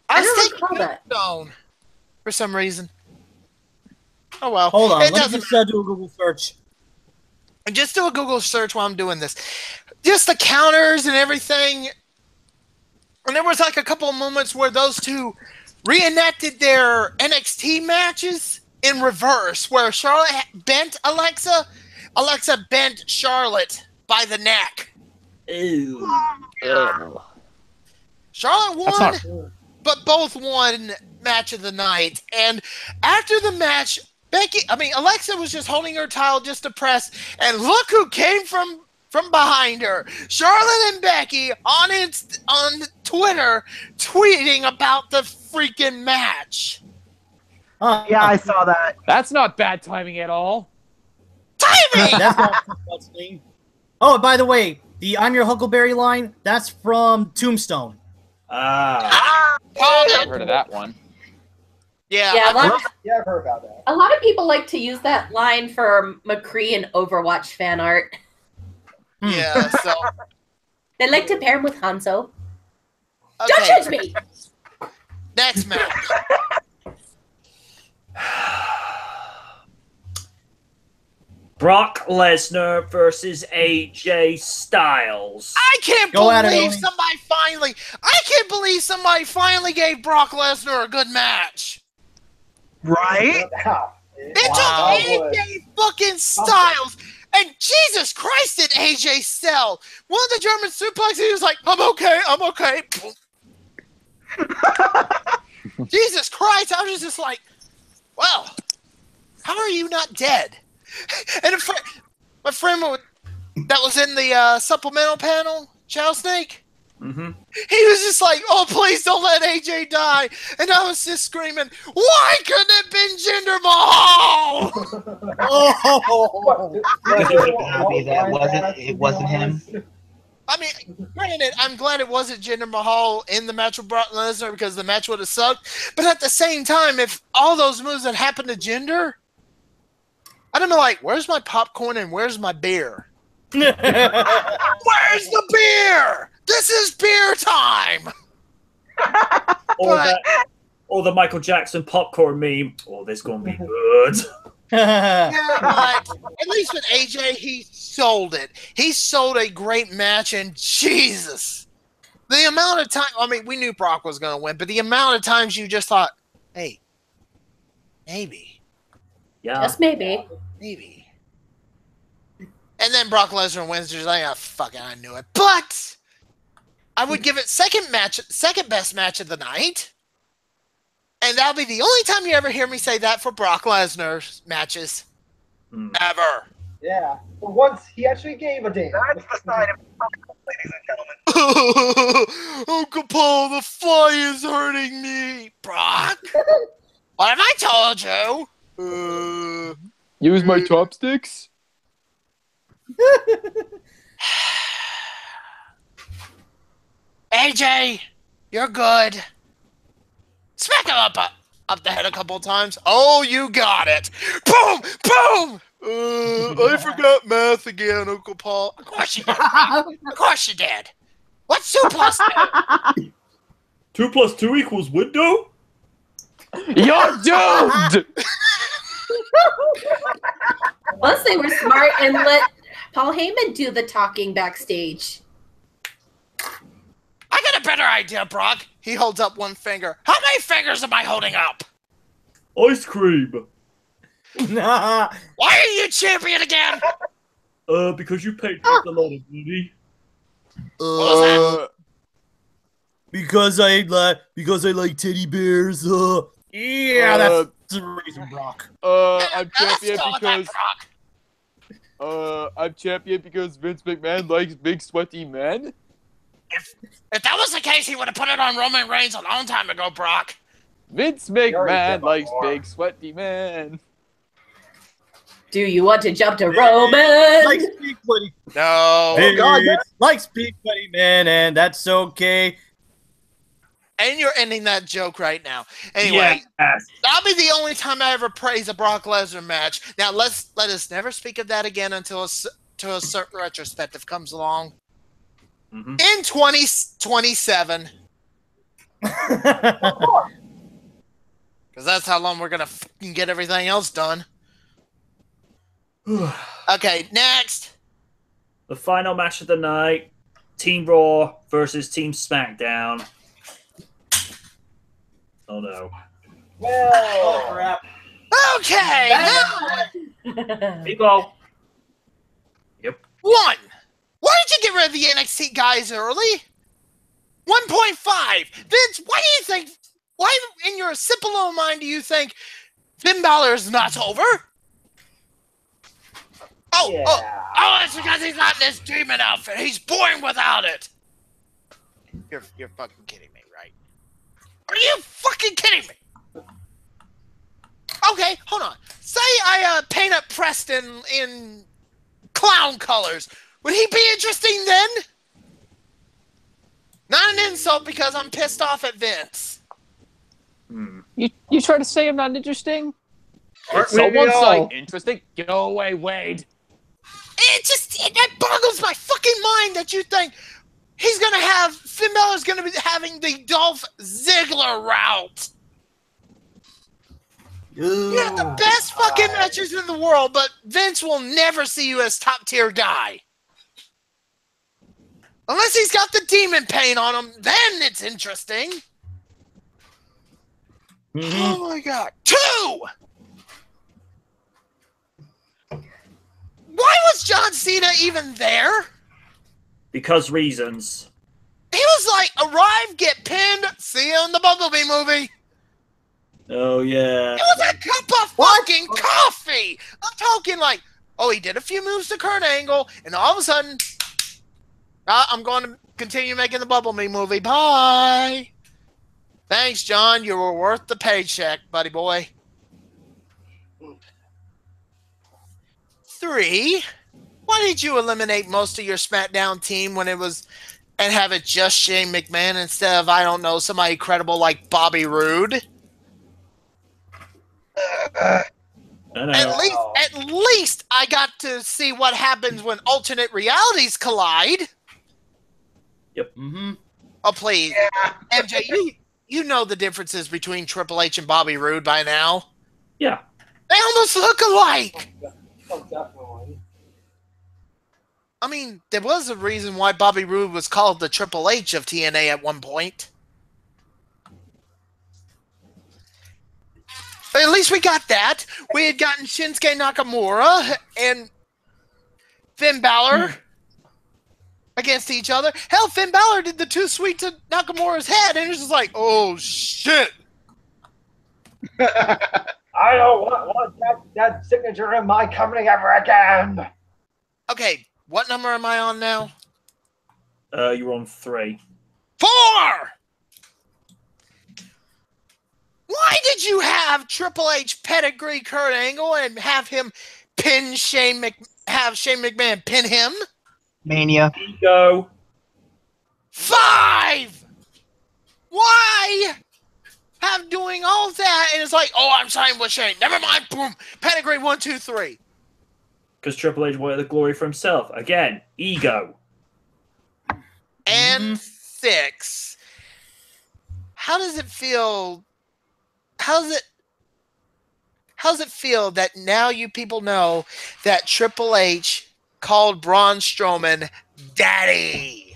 S7: I don't recall that.
S1: Stone for some reason. Oh well.
S4: Hold on,
S1: It
S4: let me
S1: doesn't
S4: just do a Google search.
S1: matter. Just do a Google search while I'm doing this. Just the counters and everything. And there was like a couple of moments where those two reenacted their NXT matches in reverse, where Charlotte bent Alexa, Alexa bent Charlotte by the neck.
S2: Ew.
S1: Charlotte won,
S8: That's not-
S1: but both won match of the night. And after the match, Alexa was just holding her title just to press, and look who came from behind her. Charlotte and Becky on Twitter tweeting about the freaking match.
S3: Yeah, I saw that.
S8: That's not bad timing at all.
S1: Timing!
S4: That's not what's name. Oh, by the way, the "I'm Your Huckleberry" line, that's from Tombstone.
S2: Ah.
S8: I've heard of that one.
S1: Yeah,
S7: Yeah,
S6: Yeah, I've heard about that.
S7: a lot of people like to use that line for McCree and Overwatch fan art.
S1: yeah. So
S7: They like to pair him with Hanzo. Don't
S1: okay,
S7: judge me!
S1: next match.
S2: Brock Lesnar versus AJ Styles.
S1: I can't
S4: Go at it,
S1: believe
S4: Owen.
S1: somebody finally gave Brock Lesnar a good match.
S3: Right?
S6: Wow.
S1: It
S6: Wow.
S1: took AJ fucking Styles, and Jesus Christ, did AJ sell? One of the German suplexes, he was like, I'm okay. Jesus Christ, I was just like, well, how are you not dead? And my friend that was in the supplemental panel, Chow Snake,
S2: Mm-hmm.
S1: he was just like, oh, please don't let AJ die. And I was just screaming, why couldn't it have been Jinder Mahal?
S4: Oh,
S5: It wasn't him.
S1: I mean, granted, I'm glad it wasn't Jinder Mahal in the match with Brock Lesnar because the match would have sucked. But at the same time, if all those moves had happened to Jinder, I'd have been like, where's my popcorn and where's my beer? Where's the beer? This is beer time.
S2: Or the Michael Jackson popcorn meme. Oh, this gonna be good.
S1: Yeah, but at least with AJ, he sold it. He sold a great match, and Jesus, the amount of time. I mean, we knew Brock was going to win, but the amount of times you just thought, "Hey, maybe,
S2: Yeah,
S7: Just maybe.
S1: maybe," and then Brock Lesnar wins. Just like, "Oh, fuck it, I knew it." But I would give it second best match of the night. And that'll be the only time you ever hear me say that for Brock Lesnar's matches. Ever.
S6: Yeah. For once, he actually gave a damn.
S9: That's the sign of ladies and gentlemen.
S1: Uncle Paul, the fly is hurting me. Brock? What have I told you?
S8: Use my chopsticks?
S1: AJ, you're good. Smack him up the head a couple of times. Oh, you got it. Boom! Boom! I forgot math again, Uncle Paul. Of course you did. Of course you did. What's 2 plus 2?
S2: 2 plus 2 equals window?
S8: You're doomed!
S7: Plus, they were smart and let Paul Heyman do the talking backstage.
S1: I got a better idea, Brock. He holds up one finger. How many fingers am I holding up?
S2: Ice cream.
S4: Nah.
S1: Why are you champion again?
S2: Because you paid a lot of money.
S1: What was that?
S4: Because I like teddy bears. Yeah, that's the reason, Brock.
S8: I'm
S1: Now let's
S8: champion
S1: go with that,
S8: because
S1: Brock.
S8: I'm champion because Vince McMahon likes big sweaty men.
S1: If that was the case, he would have put it on Roman Reigns a long time ago, Brock.
S8: Vince McMahon likes big sweaty men.
S7: Do you want to jump to Roman?
S4: Like speak buddy.
S1: No.
S4: Like speak buddy, man, and that's okay.
S1: And you're ending that joke right now. Anyway,
S2: Yes.
S1: that'll be the only time I ever praise a Brock Lesnar match. Now, let us never speak of that again until a certain retrospective comes along.
S2: Mm-hmm.
S1: In 2027. Because that's how long we're going to get everything else done. Okay, next.
S2: The final match of the night. Team Raw versus Team SmackDown. Oh no.
S6: Well,
S4: crap.
S1: Okay,
S2: People. Yep.
S1: One. Why did you get rid of the NXT guys early? 1.5. Vince, why in your simple little mind do you think Finn Balor is not over? Oh, it's because he's not in this demon outfit. He's born without it. You're fucking kidding me, right? Are you fucking kidding me? Okay, hold on. Say I paint up Preston in clown colors. Would he be interesting then? Not an insult because I'm pissed off at Vince.
S8: You try to say I'm not interesting?
S6: Aren't we
S8: Someone
S6: all?
S8: say interesting? Go away, Wade.
S1: It boggles my fucking mind that you think Finn Balor's gonna be having the Dolph Ziggler route. You have the best fucking matches in the world, but Vince will never see you as top tier guy. Unless he's got the demon paint on him, then it's interesting.
S4: Mm-hmm.
S1: Oh my god. 2! Why was John Cena even there?
S2: Because reasons.
S1: He was like, arrive, get pinned, see you in the Bumblebee movie.
S2: Oh yeah.
S1: It was a cup of fucking coffee. I'm talking like, oh, he did a few moves to Kurt Angle, and all of a sudden, I'm going to continue making the Bumblebee movie. Bye. Thanks, John. You were worth the paycheck, buddy boy. 3. Why did you eliminate most of your SmackDown team when it was and have it just Shane McMahon instead of, I don't know, somebody credible like Bobby Roode? At least I got to see what happens when alternate realities collide.
S2: Yep.
S4: Mm-hmm.
S1: Oh, please. Yeah. MJ, you know the differences between Triple H and Bobby Roode by now.
S2: Yeah.
S1: They almost look alike.
S6: Oh, definitely.
S1: I mean, there was a reason why Bobby Roode was called the Triple H of TNA at one point. But at least we got that. We had gotten Shinsuke Nakamura and Finn Balor against each other. Hell, Finn Balor did the too sweet to Nakamura's head, and it was just like, oh, shit.
S6: I don't want that signature in my company ever again.
S1: Okay, what number am I on now?
S2: You're on 3.
S1: 4! Why did you have Triple H pedigree Kurt Angle and have him pin Shane McMahon pin him?
S5: Mania.
S2: Go.
S1: 5! Why have doing all that and it's like, oh, I'm signing with Shane. Never mind. Boom. Pedigree 1, 2, 3.
S2: Because Triple H wanted the glory for himself. Again, ego.
S1: And 6. How does it feel? How's it feel that now you people know that Triple H called Braun Strowman Daddy?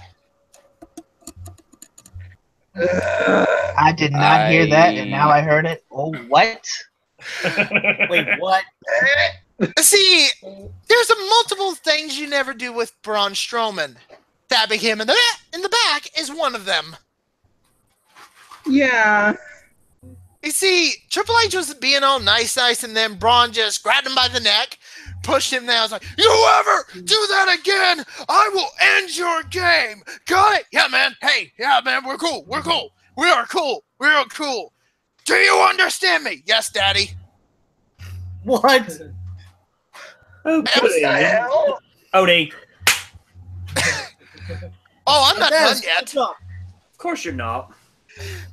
S5: I did not hear that, and now I heard it. Oh, what?
S4: Wait, what?
S1: See, there's multiple things you never do with Braun Strowman. Stabbing him in the back is one of them.
S3: Yeah.
S1: You see, Triple H was being all nice, and then Braun just grabbed him by the neck, pushed him down. I was like, you ever do that again, I will end your game. Got it? Yeah, man. Hey, yeah, man, we're cool. We're cool. We are cool. We are cool. Do you understand me? Yes, Daddy.
S4: What?
S2: Okay. Oni.
S1: Oh, I'm not done yet.
S2: Of course you're not.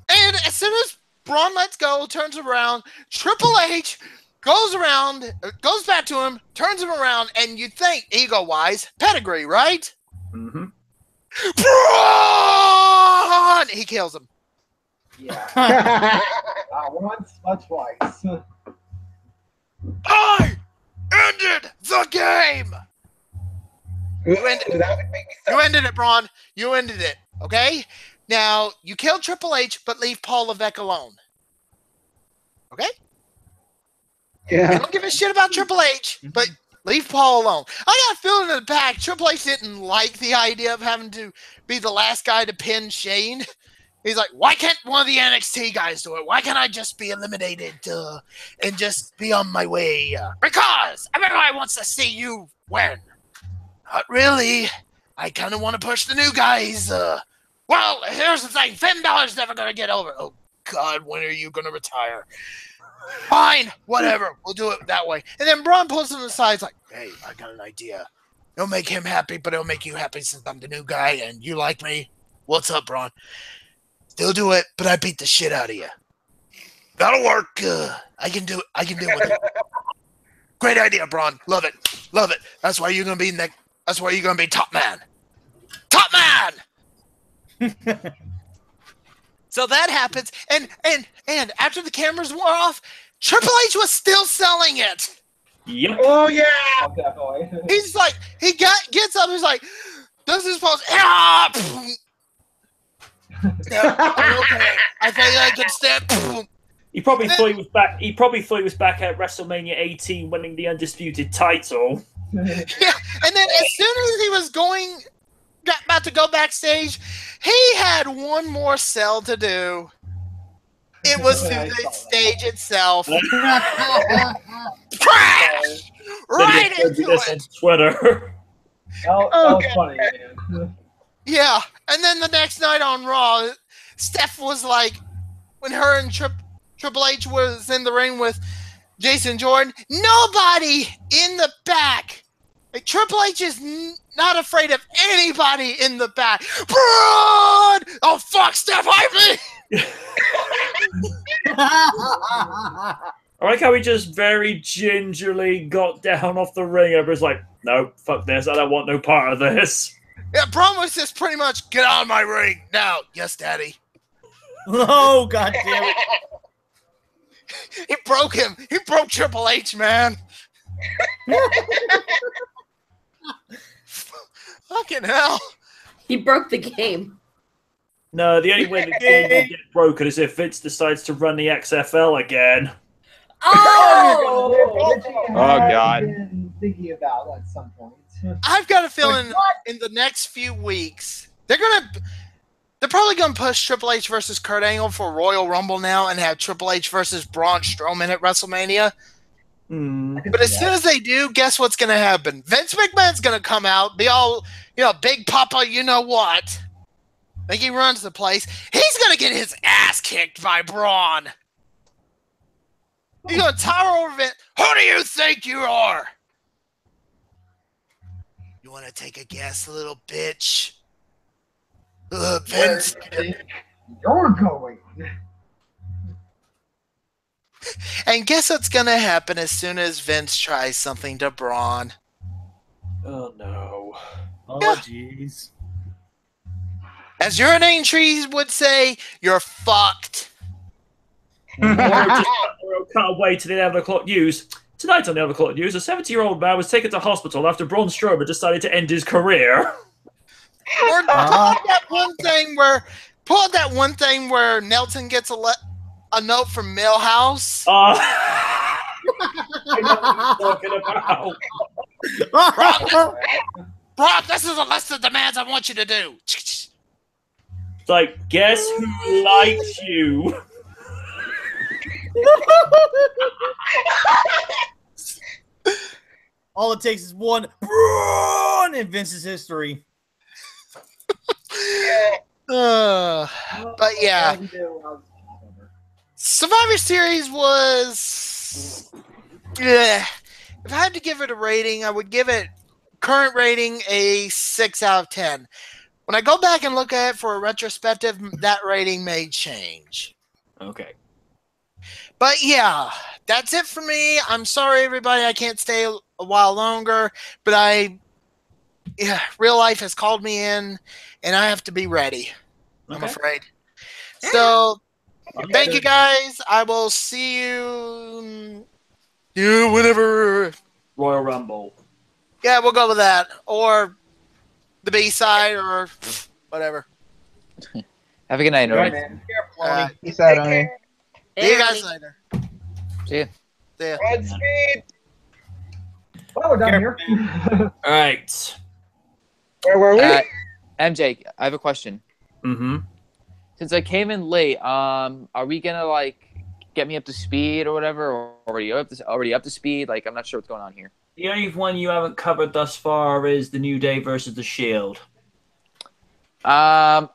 S1: And as soon as Braun lets go, turns around, Triple H goes back to him, turns him around, and you think, ego-wise, pedigree, right?
S2: Mm-hmm.
S1: Braun! He kills him.
S6: Yeah. Not once, but twice.
S1: I ended the game! You ended it, Braun. You ended it, okay? Now, you killed Triple H, but leave Paul Levesque alone. Okay?
S3: Yeah.
S1: We don't give a shit about Triple H, but leave Paul alone. I got a feeling in the back, Triple H didn't like the idea of having to be the last guy to pin Shane. He's like, why can't one of the NXT guys do it? Why can't I just be eliminated and just be on my way? Because everybody wants to see you win. Not really. I kind of want to push the new guys. Well, here's the thing. Finn Balor's never going to get over. Oh, God, when are you going to retire? Fine, whatever. We'll do it that way. And then Braun pulls him aside. He's like, hey, I got an idea. It'll make him happy, but it'll make you happy since I'm the new guy and you like me. What's up, Braun? Still do it, but I beat the shit out of you. That'll work. I can do it. I can do it. Great idea, Braun. Love it. Love it. That's why you're going to be next. That's why you're going to be top man. Top man! So that happens, and after the cameras wore off, Triple H was still selling it.
S2: Yep.
S3: Oh yeah.
S6: Oh, definitely.
S1: He's like, gets up, he's like, does his pose. Ah! Okay, I think I can stand.
S2: He probably thought he was back. He probably thought he was back at WrestleMania 18, winning the undisputed title.
S1: Yeah, and then as soon as he was about to go backstage, he had one more sell to do. It was to the stage itself. Crash! Right into it.
S2: On Twitter.
S6: That was funny, man.
S1: Yeah, and then the next night on Raw, Steph was like, when her and Triple H was in the ring with Jason Jordan, nobody in the back. Like, Triple H is not afraid of anybody in the back. Braun! Oh, fuck, Steph, hype me!
S2: I like how he just very gingerly got down off the ring and was like, no, fuck this. I don't want no part of this.
S1: Yeah, Braun was just pretty much, get out of my ring now. Yes, Daddy.
S4: Oh, god damn it.
S1: He broke him. He broke Triple H, man. Fucking hell.
S7: He broke the game.
S2: No, the only way the game will get broken is if Vince decides to run the XFL again.
S7: Oh!
S8: Oh, God.
S6: Been thinking about at some point.
S1: I've got a feeling in the next few weeks, they're probably gonna push Triple H versus Kurt Angle for Royal Rumble now and have Triple H versus Braun Strowman at WrestleMania. But as soon as they do, guess what's gonna happen? Vince McMahon's gonna come out, be all, Big Papa, you know what? Like he runs the place. He's gonna get his ass kicked by Braun. He's gonna tower over Vince. Who do you think you are? You wanna take a guess, little bitch? Vince.
S6: You're going.
S1: And guess what's gonna happen as soon as Vince tries something to Braun?
S2: Oh, no.
S4: Oh, jeez.
S1: As Urinane Trees would say, you're fucked.
S2: Can't wait to the 11 o'clock news. Tonight on the 11 o'clock news, a 70-year-old man was taken to hospital after Braun Strowman decided to end his career.
S1: Or pull out that one thing where Nelson gets a note from Millhouse.
S2: I know what you're talking about.
S1: Brock, this is a list of demands I want you to do.
S2: It's like, guess who likes you?
S4: All it takes is one Braun in Vince's history.
S1: But yeah, Survivor Series was. Yeah, if I had to give it a rating, I would give it current rating a 6 out of 10. When I go back and look at it for a retrospective, that rating may change.
S2: Okay.
S1: But yeah, that's it for me. I'm sorry, everybody. I can't stay a while longer, but real life has called me in, and I have to be ready. I'm afraid. So, thank you guys. I will see you whenever.
S2: Royal Rumble.
S1: Yeah, we'll go with that, or the B side, or whatever.
S8: Have a good night,
S6: Right,
S8: everyone.
S6: man.
S5: Peace out, Oni.
S1: See you guys later.
S8: See ya.
S1: See ya.
S6: Godspeed. Well, we're done here.
S2: All right.
S5: Where were we?
S8: MJ, I have a question.
S2: Mm-hmm.
S8: Since I came in late, are we gonna get me up to speed or whatever, or already up to speed? Like, I'm not sure what's going on here.
S2: The only one you haven't covered thus far is the New Day versus the Shield.
S8: Let's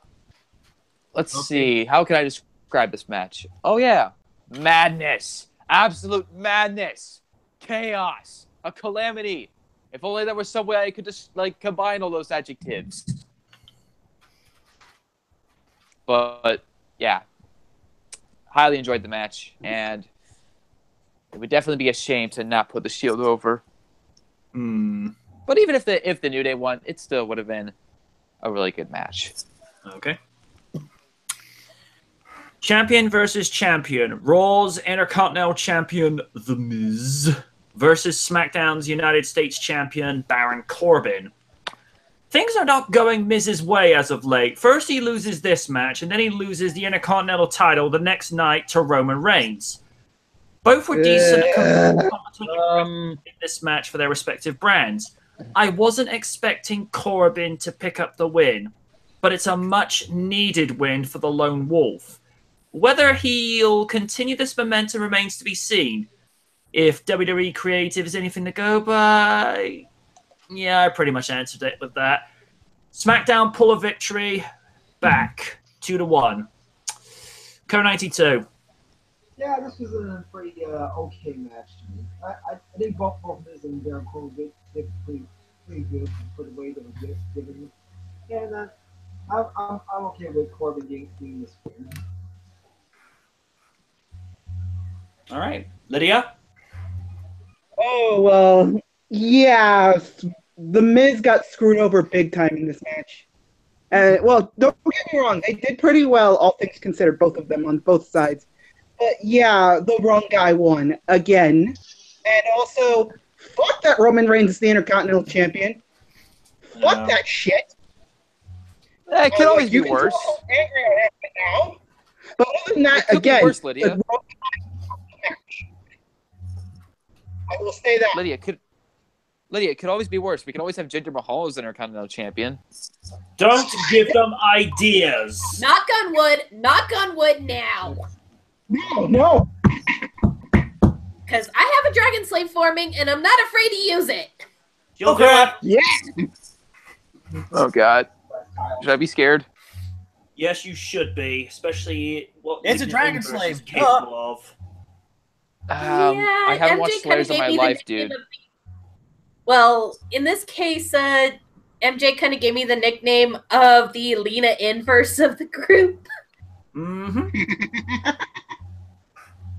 S8: see. How can I describe this match? Oh yeah, madness, absolute madness, chaos, a calamity. If only there was some way I could just combine all those adjectives. But yeah, highly enjoyed the match, and it would definitely be a shame to not put the Shield over. But even if the New Day won, it still would have been a really good match.
S2: Okay. Champion versus champion. Raw's Intercontinental Champion, The Miz, versus SmackDown's United States Champion, Baron Corbin. Things are not going Miz's way as of late. First he loses this match, and then he loses the Intercontinental title the next night to Roman Reigns. Both were decent in this match for their respective brands. I wasn't expecting Corbin to pick up the win, but it's a much-needed win for the Lone Wolf. Whether he'll continue this momentum remains to be seen. If WWE Creative is anything to go by, yeah, I pretty much answered it with that. SmackDown pull a victory, back 2-1. Co 92.
S6: Yeah, this was a pretty okay match to me. I think both Miz and Baron Corbin did pretty good for the way they were given. And I'm okay with Corbin getting this win.
S2: All right. Lydia?
S3: Oh, well, yeah. The Miz got screwed over big time in this match. Well, don't get me wrong. They did pretty well, all things considered, both of them on both sides. But yeah, the wrong guy won again. And also, fuck that Roman Reigns is the Intercontinental Champion. Fuck that shit.
S8: It could always be worse.
S3: Angry at it now. But other than that,
S8: It could
S3: again,
S8: be worse, Lydia.
S3: I will say that.
S8: Lydia, it could always be worse. We could always have Jinder Mahal as Intercontinental Champion.
S2: Don't give them ideas.
S7: Knock on wood. Knock on wood now.
S3: No.
S7: Because I have a Dragon Slave forming, and I'm not afraid to use it.
S2: You'll do it.
S3: Yeah.
S8: Oh, God. Should I be scared?
S2: Yes, you should be, especially what
S4: It's a
S2: Legion
S4: Dragon
S2: Universe
S4: Slave.
S2: is capable of.
S8: I haven't
S7: MJ
S8: watched
S7: kinda
S8: Slayers in
S7: gave
S8: my
S7: me the
S8: life,
S7: nickname
S8: dude.
S7: of- Well, in this case, MJ kind of gave me the nickname of the Lena inverse of the group.
S2: Mm-hmm.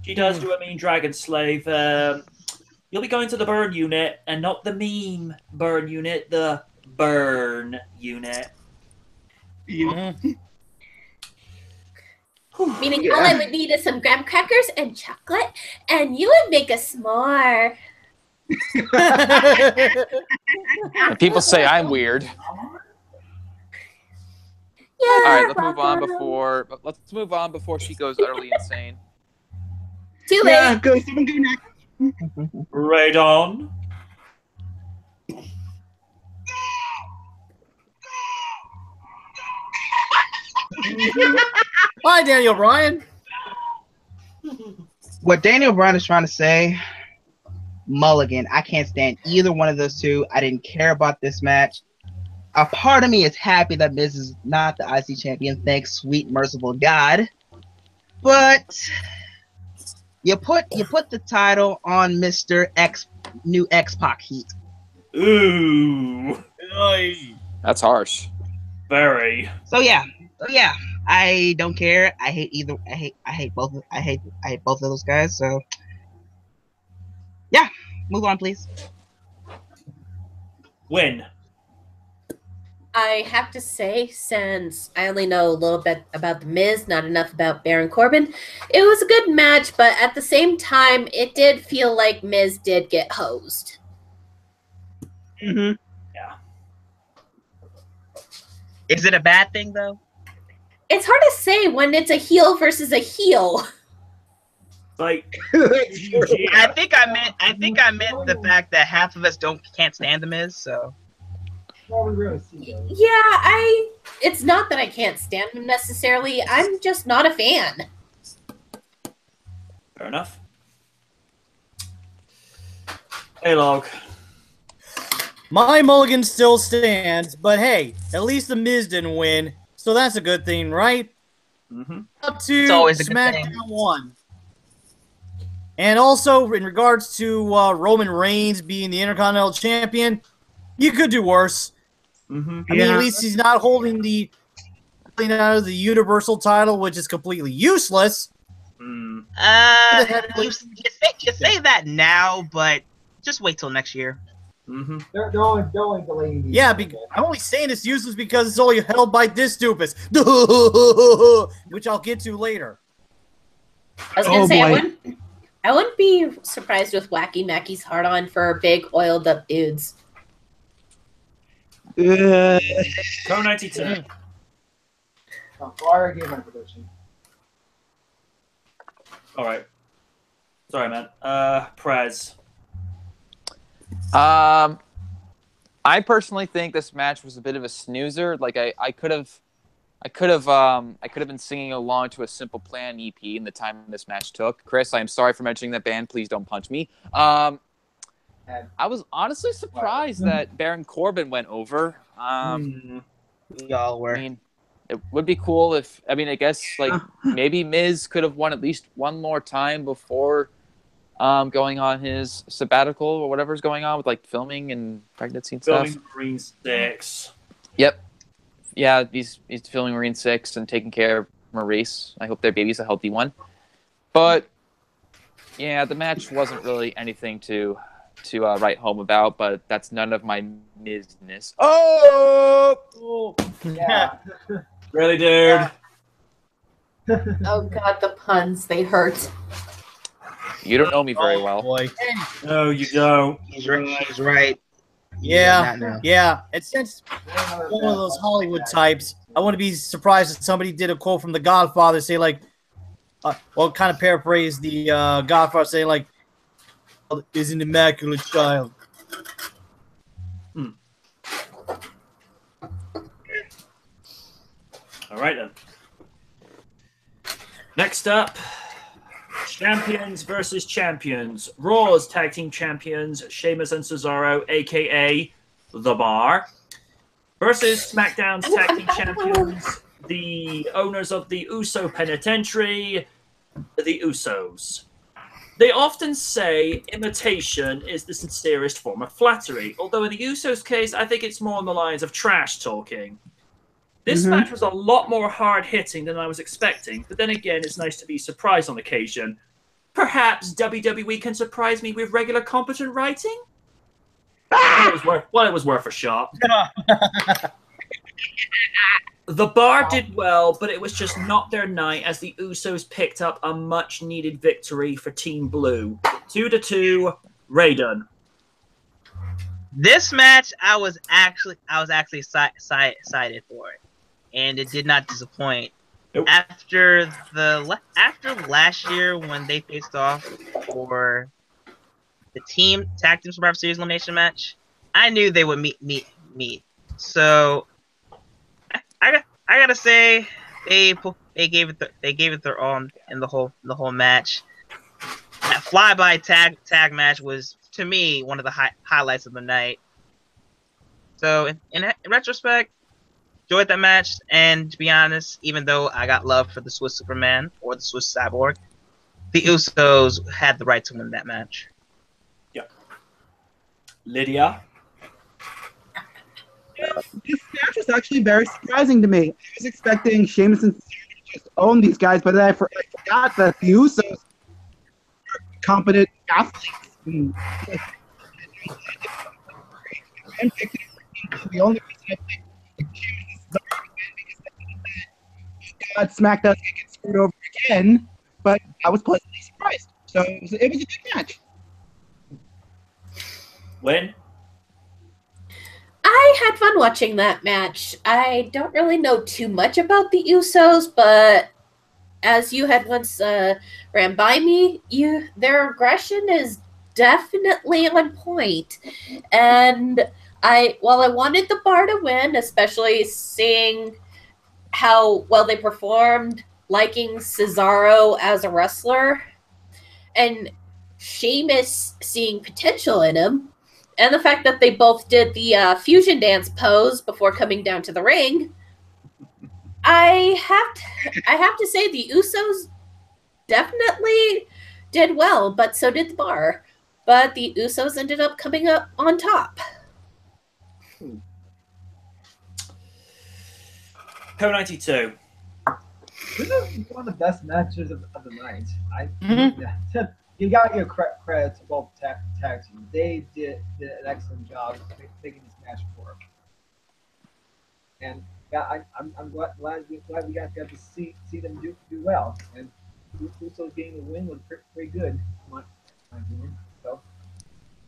S2: She does do a mean Dragon Slave. You'll be going to the burn unit, and not the meme burn unit, the burn unit.
S7: Meaning all I would need is some graham crackers and chocolate, and you would make a s'more.
S8: And people say I'm weird.
S7: Yeah.
S8: All right, let's move on before she goes utterly insane.
S7: Too late.
S3: Yeah, go. Someone go next.
S2: Right on.
S4: Hi, Daniel Bryan.
S5: What Daniel Bryan is trying to say, Mulligan. I can't stand either one of those two. I didn't care about this match. A part of me is happy that Miz is not the IC champion. Thanks, sweet merciful God. But you put the title on Mr. New X-Pac Heat.
S2: Ooh.
S8: That's harsh.
S2: Very.
S5: So yeah, I don't care. I hate either. I hate both. I hate both of those guys. So yeah, move on, please.
S2: Win.
S7: I have to say, since I only know a little bit about The Miz, not enough about Baron Corbin, it was a good match, but at the same time, it did feel like Miz did get hosed.
S3: Mm-hmm.
S2: Yeah.
S5: Is it a bad thing though?
S7: It's hard to say when it's a heel versus a heel.
S2: Like,
S5: I think I meant the fact that half of us can't stand The Miz. So
S7: Yeah, it's not that I can't stand him necessarily. I'm just not a fan.
S2: fair enough. Hey, Log.
S4: My mulligan still stands, but hey, at least the Miz didn't win, so that's a good thing, right?
S2: Mm-hmm.
S4: Up to
S5: It's always a good thing.
S4: SmackDown 1. And also, in regards to Roman Reigns being the Intercontinental Champion, you could do worse.
S2: Mm-hmm.
S4: I mean, at least he's not holding out of the Universal title, which is completely useless.
S2: Mm.
S5: you say that now, but just wait till next year.
S2: Mm-hmm.
S6: They're only delaying these.
S4: Yeah, I'm only saying it's useless because it's only held by this stupid, which I'll get to later.
S7: I was gonna say I wouldn't be surprised with Wacky Mackey's hard on for big oiled up dudes.
S2: Go 92.
S6: I already gave my prediction.
S2: All right. Sorry, man. Prez.
S8: I personally think this match was a bit of a snoozer. Like I could have been singing along to a Simple Plan EP in the time this match took. Chris, I'm sorry for mentioning that band. Please don't punch me. I was honestly surprised that Baron Corbin went over.
S5: We all were.
S8: I mean, it would be cool if, I guess like maybe Miz could have won at least one more time before going on his sabbatical or whatever's going on with like filming and pregnancy and
S2: Filming
S8: stuff.
S2: Marine 6.
S8: Yep. Yeah, he's filming Marine 6 and taking care of Maurice. I hope their baby's a healthy one. But Yeah, the match wasn't really anything to write home about, but that's none of my business. Oh!
S6: Yeah.
S2: Really, dude?
S7: Oh god, the puns, they hurt.
S8: You don't know me very well.
S4: Boy.
S2: No, you don't.
S5: He's right. He's right. You do
S4: Yeah,
S5: not know.
S4: yeah. It's since one of those Hollywood types. I wouldn't be surprised if somebody did a quote from The Godfather, say like, well, kind of paraphrase the Godfather, say like, "Is an immaculate child."
S2: All right, then. Next up, champions versus champions. Raw's tag team champions, Sheamus and Cesaro, a.k.a. The Bar, versus SmackDown's tag team champions, the owners of the Uso Penitentiary, the Usos. They often say imitation is the sincerest form of flattery, although in the Usos' case, I think it's more on the lines of trash talking. This match was a lot more hard-hitting than I was expecting, but then again, it's nice to be surprised on occasion. Perhaps WWE can surprise me with regular competent writing? Well, it was worth a shot. The Bar did well, but it was just not their night as the Usos picked up a much-needed victory for Team Blue. 2-2, Raiden.
S5: This match, I was actually excited for it, and it did not disappoint.
S2: Nope.
S5: After last year when they faced off for the tag team Survivor Series elimination match, I knew they would meet. So I gotta say they gave it their all in the whole match. That flyby tag match was, to me, one of the highlights of the night. So in retrospect, enjoyed that match, and to be honest, even though I got love for the Swiss Superman or the Swiss Cyborg, the Usos had the right to win that match.
S2: Yep. Lydia?
S3: This match was actually very surprising to me. I was expecting Sheamus and Cesaro to just own these guys, but I forgot that the Usos are competent athletes. And the only reason I think Sheamus and Cesaro because SmackDown gonna get screwed over again, but I was pleasantly surprised. So it was a good match.
S2: Win?
S7: I had fun watching that match. I don't really know too much about the Usos, but as you had once ran by me, their aggression is definitely on point. And while I wanted the Bar to win, especially seeing how well they performed, liking Cesaro as a wrestler, and Sheamus seeing potential in him, and the fact that they both did the fusion dance pose before coming down to the ring, I have to say the Usos definitely did well, but so did the Bar. But the Usos ended up coming up on top.
S2: Co 92.
S6: This is one of the best matches of the night. You gotta give credit to both tag teams. They did an excellent job making this match work. And yeah, I'm glad we got to see them do well. And Usos getting the win was pretty good, in my opinion. So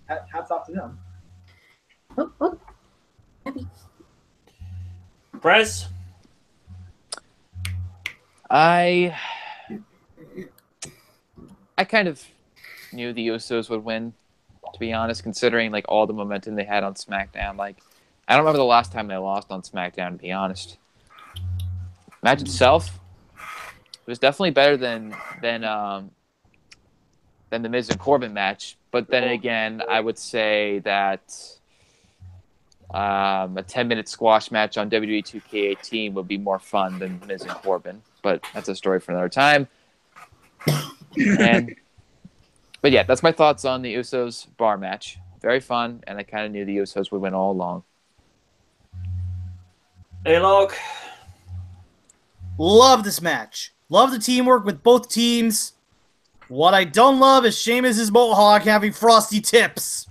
S6: hats off to them.
S2: Prez?
S8: I kind of knew the Usos would win, to be honest, considering like all the momentum they had on SmackDown. Like, I don't remember the last time they lost on SmackDown, to be honest. Match itself was definitely better than the Miz and Corbin match, but then again, I would say that a 10-minute squash match on WWE 2K18 would be more fun than Miz and Corbin, but that's a story for another time. But yeah, that's my thoughts on the Usos Bar match. Very fun, and I kind of knew the Usos would win all along.
S2: A-Log?
S4: Love this match. Love the teamwork with both teams. What I don't love is Sheamus' mohawk having frosty tips.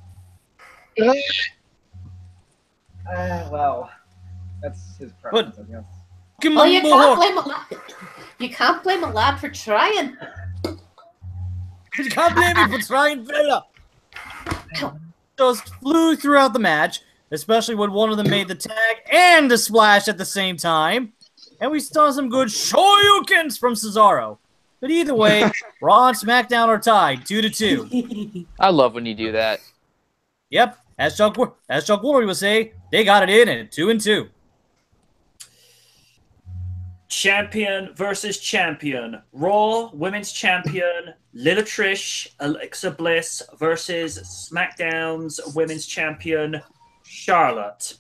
S6: Well, that's his preference, I guess.
S7: Well, you can't blame a lad. You can't blame a lad for trying.
S4: You can't blame me for trying, fella. Just flew throughout the match, especially when one of them made the tag and the splash at the same time. And we saw some good shoryukens from Cesaro. But either way, Raw and SmackDown are tied 2-2.
S8: I love when you do that.
S4: Yep, as Chuck Woolery would say, they got it in at 2-2.
S2: Champion versus champion. Raw Women's Champion Lila Trish, Alexa Bliss versus SmackDown's Women's Champion Charlotte.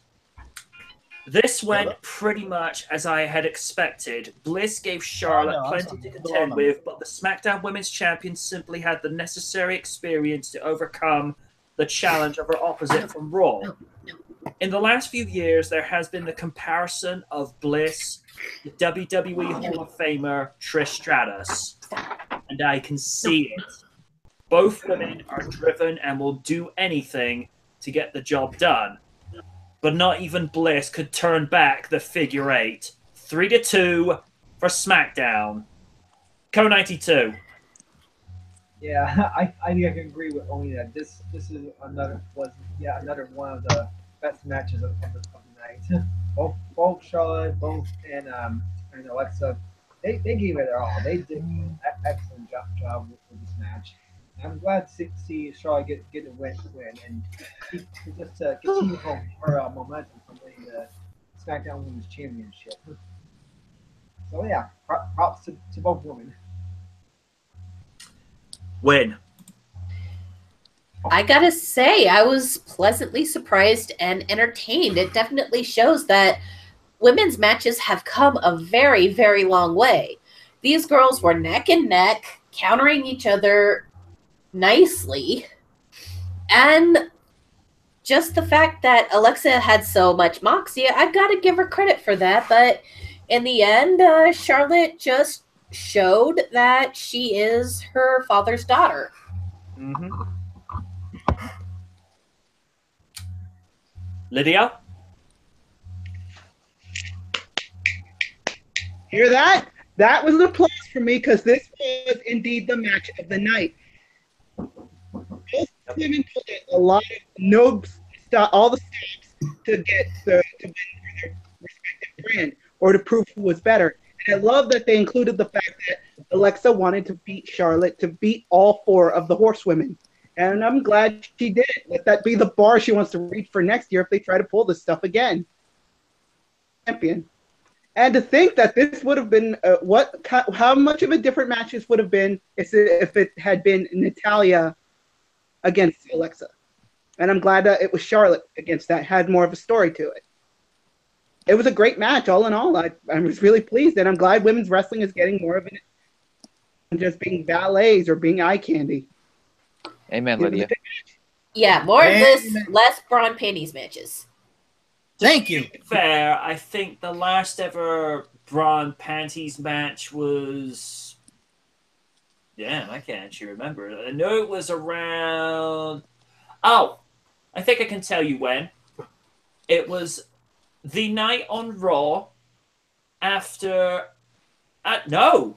S2: This went pretty much as I had expected. Bliss gave Charlotte plenty to contend with, but the SmackDown Women's Champion simply had the necessary experience to overcome the challenge of her opposite from Raw. In the last few years, there has been the comparison of Bliss to WWE Hall of Famer Trish Stratus, and I can see it. Both women are driven and will do anything to get the job done. But not even Bliss could turn back the figure eight. 3-2 for SmackDown. Co-92.
S6: Yeah, I think I can agree with only that. This is another one of the best matches of the night. Both Charlotte, and Alexa, they gave it their all. They did an excellent job with this match. I'm glad to see Charlotte get a win and just continue her momentum from winning the SmackDown Women's Championship. So yeah, props to both women.
S2: Win.
S7: I gotta say, I was pleasantly surprised and entertained. It definitely shows that women's matches have come a very, very long way. These girls were neck and neck, countering each other nicely. And just the fact that Alexa had so much moxie, I gotta give her credit for that. But in the end, Charlotte just showed that she is her father's daughter.
S2: Mm-hmm. Lydia?
S3: Hear that? That was an applause for me because this was indeed the match of the night. Both women put in a lot of all the steps to get to win for their respective brand or to prove who was better. And I love that they included the fact that Alexa wanted to beat Charlotte, to beat all four of the horsewomen. And I'm glad she did it. Let that be the bar she wants to reach for next year if they try to pull this stuff again. Champion. And to think that this would have been how much of a different match this would have been if it had been Natalya against Alexa. And I'm glad that it was Charlotte against that, had more of a story to it. It was a great match, all in all. I was really pleased, and I'm glad women's wrestling is getting more of it than just being ballets or being eye candy.
S8: Amen, Lydia.
S7: Yeah, more of this, less bra and panties matches.
S4: Thank you.
S2: Fair. I think the last ever bra and panties match was... Damn, I can't actually remember. I know it was around... Oh, I think I can tell you when. It was the night on Raw after... no!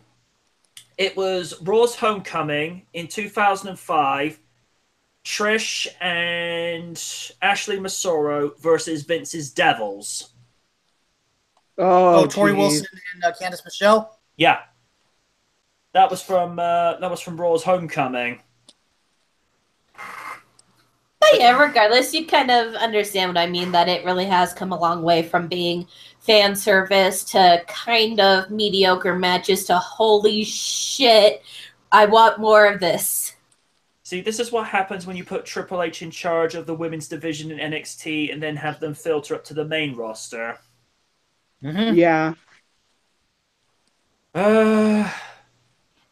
S2: It was Raw's Homecoming in 2005. Trish and Ashley Massaro versus Vince's Devils.
S4: Oh, Tori Wilson and Candice Michelle?
S2: Yeah. That was from Raw's Homecoming.
S7: But yeah, regardless, you kind of understand what I mean, that it really has come a long way from being fan service to kind of mediocre matches to holy shit, I want more of this.
S2: See, this is what happens when you put Triple H in charge of the women's division in NXT and then have them filter up to the main roster.
S3: Mm-hmm. Yeah.
S7: And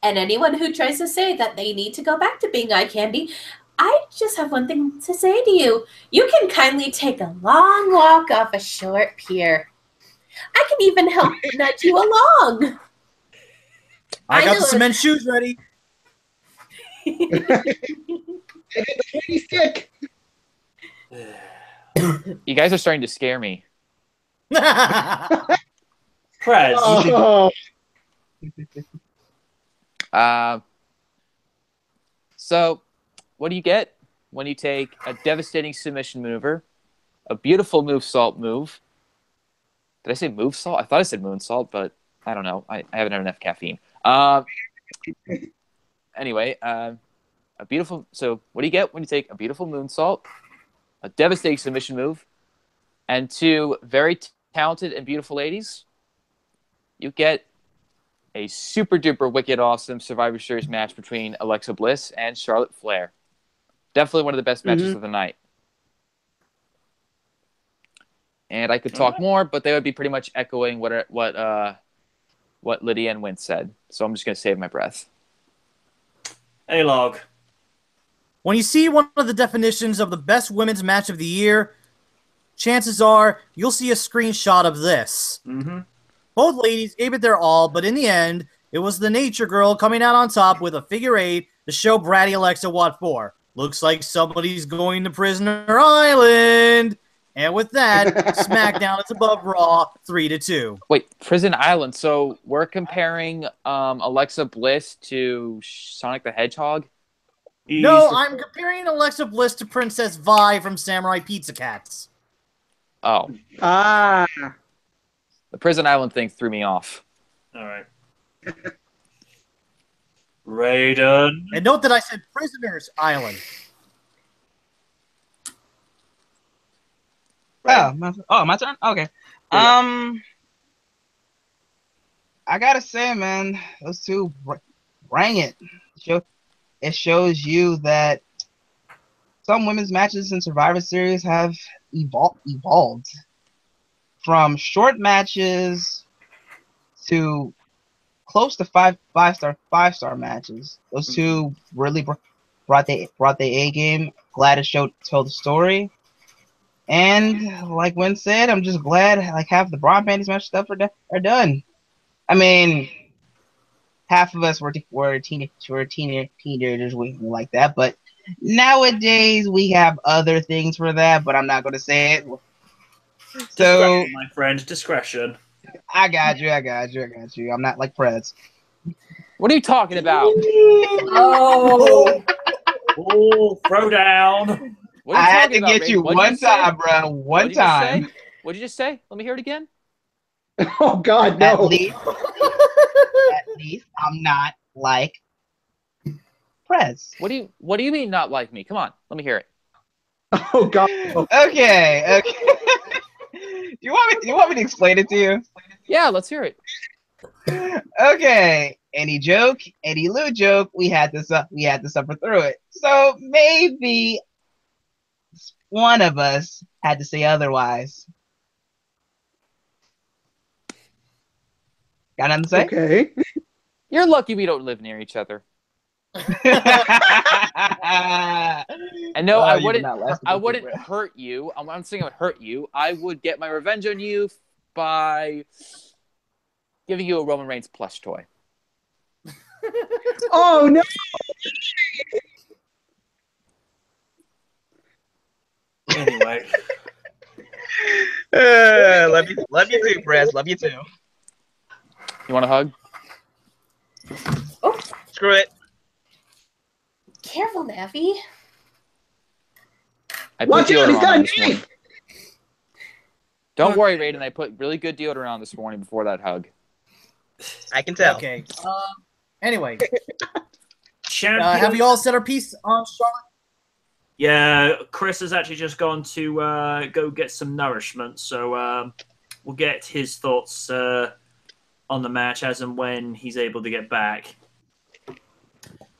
S7: anyone who tries to say that they need to go back to being eye candy, I just have one thing to say to you. You can kindly take a long walk off a short pier. I can even help nudge you along.
S4: I got the cement shoes ready.
S3: He's sick.
S8: You guys are starting to scare me.
S2: Prez.
S3: Oh.
S8: So, what do you get when you take a devastating submission maneuver, a beautiful moonsault move? Did I say moonsault? I thought I said moonsault, but I don't know. I haven't had enough caffeine. Anyway, a beautiful. So, what do you get when you take a beautiful moonsault, a devastating submission move, and two very talented and beautiful ladies? You get a super duper wicked awesome Survivor Series match between Alexa Bliss and Charlotte Flair. Definitely one of the best matches of the night. And I could talk more, but they would be pretty much echoing what Lydia and Wynn said. So I'm just going to save my breath.
S2: Hey, Log.
S4: When you see one of the definitions of the best women's match of the year, chances are you'll see a screenshot of this.
S2: Mm-hmm.
S4: Both ladies gave it their all, but in the end, it was the Nature Girl coming out on top with a figure 8 to show Bratty Alexa what for. Looks like somebody's going to Prisoner Island. And with that, SmackDown is above Raw 3-2.
S8: Wait, Prison Island. So we're comparing Alexa Bliss to Sonic the Hedgehog?
S4: No, I'm comparing Alexa Bliss to Princess Vi from Samurai Pizza Cats.
S8: Oh.
S3: Ah.
S8: The Prison Island thing threw me off.
S2: All right. Raiden.
S4: And note that I said Prisoners Island.
S5: Oh, my turn? Okay.
S8: Yeah.
S5: I gotta say, man, those two bring it. It shows you that some women's matches in Survivor Series have evolved from short matches to close to five star matches. Those two really brought the A game. Glad it told the story. And like Wynn said, I'm just glad like half the Braun Panties match stuff are done. I mean, half of us were teenagers we like that, but nowadays we have other things for that. But I'm not going to say it. So,
S2: my friend, discretion.
S5: I got you. I'm not like Prez.
S8: What are you talking about?
S2: Oh, throw down.
S5: I had to get you one time, bro. One time.
S8: What did you just say? Let me hear it again.
S3: Oh God, no.
S5: At least I'm not like Prez.
S8: What do you mean not like me? Come on, let me hear it.
S3: Oh God.
S5: Okay. Do you want me to explain it to you?
S8: Yeah, let's hear it.
S5: Okay. Any joke, any Lou joke, we had to suffer through it. So maybe one of us had to say otherwise. Got nothing to say?
S3: Okay.
S8: You're lucky we don't live near each other. And no, I wouldn't hurt you. I'm not saying I would hurt you. I would get my revenge on you by giving you a Roman Reigns plush toy.
S3: Oh no!
S2: Anyway.
S5: Love you too, Prez. Love you too.
S8: You want a hug?
S7: Oh,
S5: Screw it.
S7: careful, Naffy.
S8: I put
S3: Watch out, he's
S8: deodorant
S3: got
S8: on
S3: a
S8: this morning.
S3: knife!
S8: Don't worry, Raiden. I put really good deodorant on this morning before that hug.
S5: I can tell.
S4: Okay. Anyway,
S2: Champion.
S4: have you all said our piece on Charlotte?
S2: Yeah, Chris has actually just gone to go get some nourishment, so we'll get his thoughts on the match as and when he's able to get back.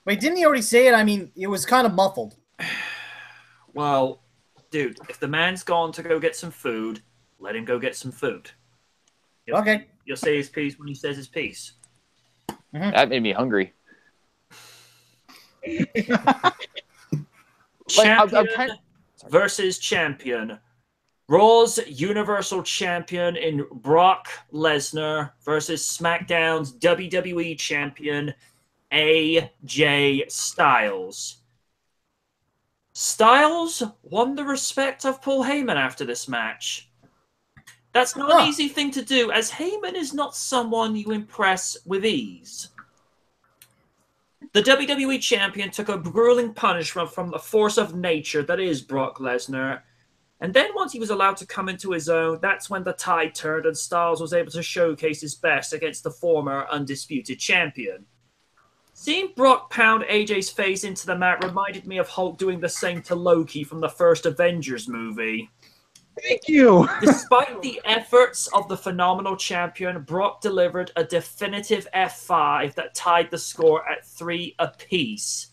S4: Wait, didn't he already say it? I mean, it was kind of muffled.
S2: Well, dude, if the man's gone to go get some food, let him go get some food.
S4: Okay.
S2: You'll say his piece when he says his piece.
S4: Mm-hmm.
S8: That made me hungry.
S2: Champion versus champion. Raw's Universal Champion in Brock Lesnar versus SmackDown's WWE Champion AJ Styles. Styles won the respect of Paul Heyman after this match. That's not an easy thing to do, as Heyman is not someone you impress with ease. The WWE Champion took a grueling punishment from the force of nature that is Brock Lesnar, and then once he was allowed to come into his own, that's when the tide turned and Styles was able to showcase his best against the former undisputed champion. Seeing Brock pound AJ's face into the mat reminded me of Hulk doing the same to Loki from the first Avengers movie.
S3: Thank you.
S2: Despite the efforts of the phenomenal champion, Brock delivered a definitive F5 that tied the score at 3 apiece.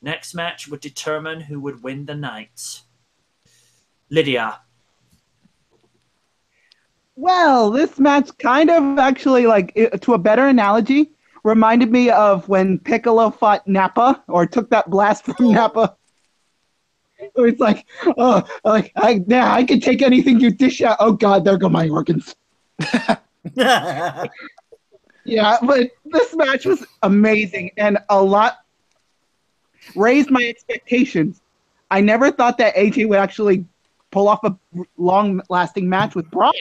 S2: Next match would determine who would win the night. Lydia.
S3: Well, this match kind of actually, to a better analogy, reminded me of when Piccolo fought Nappa, or took that blast from Nappa. So it's like, I can take anything you dish out. Oh God, there go my organs. Yeah, but this match was amazing and raised my expectations. I never thought that AJ would actually pull off a long-lasting match with Brock.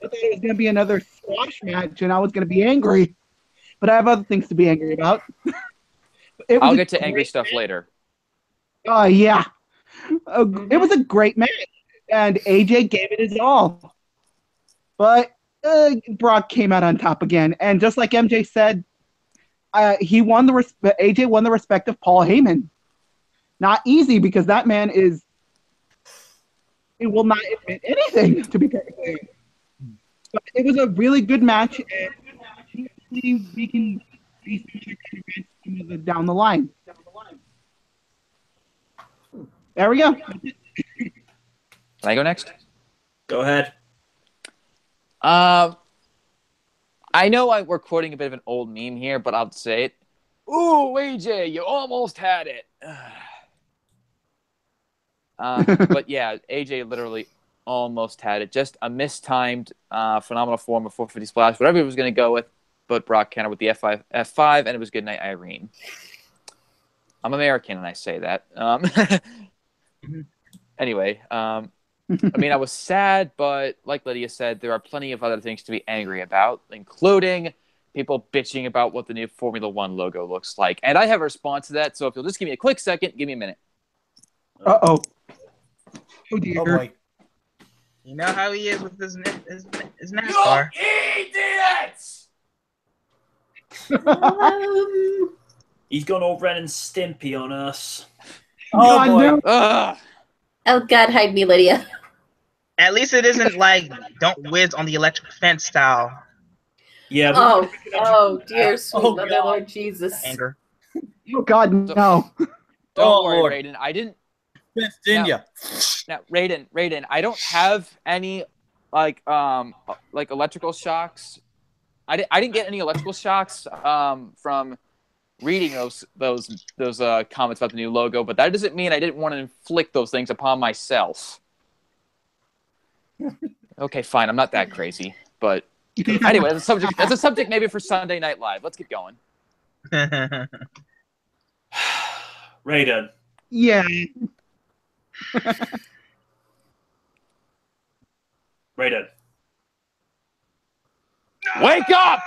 S3: I thought it was going to be another squash match, and I was going to be angry. But I have other things to be angry about.
S8: I'll get to angry stuff later.
S3: Oh, yeah. It was a great match, and AJ gave it his all. But Brock came out on top again, and just like MJ said, AJ won the respect of Paul Heyman. Not easy, because that man he will not admit anything, to be perfectly honest. But it was a really good match, and we can be down the line. There we go.
S8: Can I go next?
S2: Go ahead.
S8: I know we're quoting a bit of an old meme here, but I'll say it. Ooh, AJ, you almost had it. But yeah, AJ literally almost had it. Just a mistimed phenomenal form of 450 splash, whatever he was going to go with, but Brock countered with the F5, and it was good night, Irene. I'm American, and I say that. Anyway, I mean, I was sad, but like Lydia said, there are plenty of other things to be angry about, including people bitching about what the new Formula One logo looks like. And I have a response to that, so if you'll just give me a quick second, give me a minute.
S3: Uh-oh. Oh, dear.
S4: Oh, boy.
S5: You know how he is with his NASCAR.
S2: You idiots! He's gone all Ren and Stimpy on us.
S3: Oh, boy. No.
S7: Oh God, hide me, Lydia.
S5: At least it isn't like don't whiz on the electric fence style.
S2: Yeah.
S7: Oh dear sweet mother,
S4: God.
S7: Lord Jesus.
S5: Anger.
S3: Oh, God, no.
S8: Don't worry,
S4: Lord.
S8: Raiden. I didn't.
S4: Virginia.
S8: Now, Raiden, I don't have any like electrical shocks. I didn't get any electrical shocks from reading those comments about the new logo, but that doesn't mean I didn't want to inflict those things upon myself. Okay, fine, I'm not that crazy, but anyway, that's a subject maybe for Sunday Night Live. Let's get going.
S2: Raiden.
S3: Yeah.
S2: Raiden.
S8: Wake up!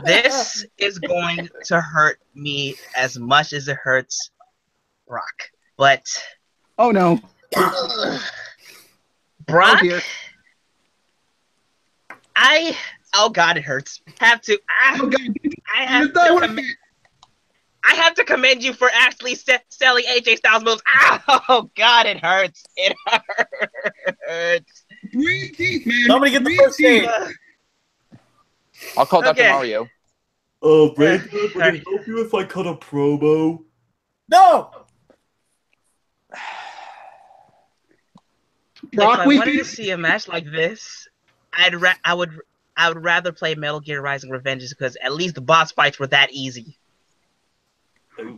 S5: This is going to hurt me as much as it hurts Brock. But
S3: Oh, no.
S5: Brock,
S3: Oh, dear.
S5: oh God, it hurts.
S3: Oh, God.
S5: I have to commend you for actually selling AJ Styles moves. Oh God, it hurts. It hurts.
S3: Breathe deep, man.
S4: Somebody get the first aid.
S8: I'll call Dr.
S5: Okay.
S8: Mario.
S2: Raiden, would it help you if I cut a promo?
S4: No!
S3: Brock,
S5: If I
S3: we
S5: wanted
S3: beat-
S5: to see a match like this, I would rather play Metal Gear Rising: Revengeance, because at least the boss fights were that easy.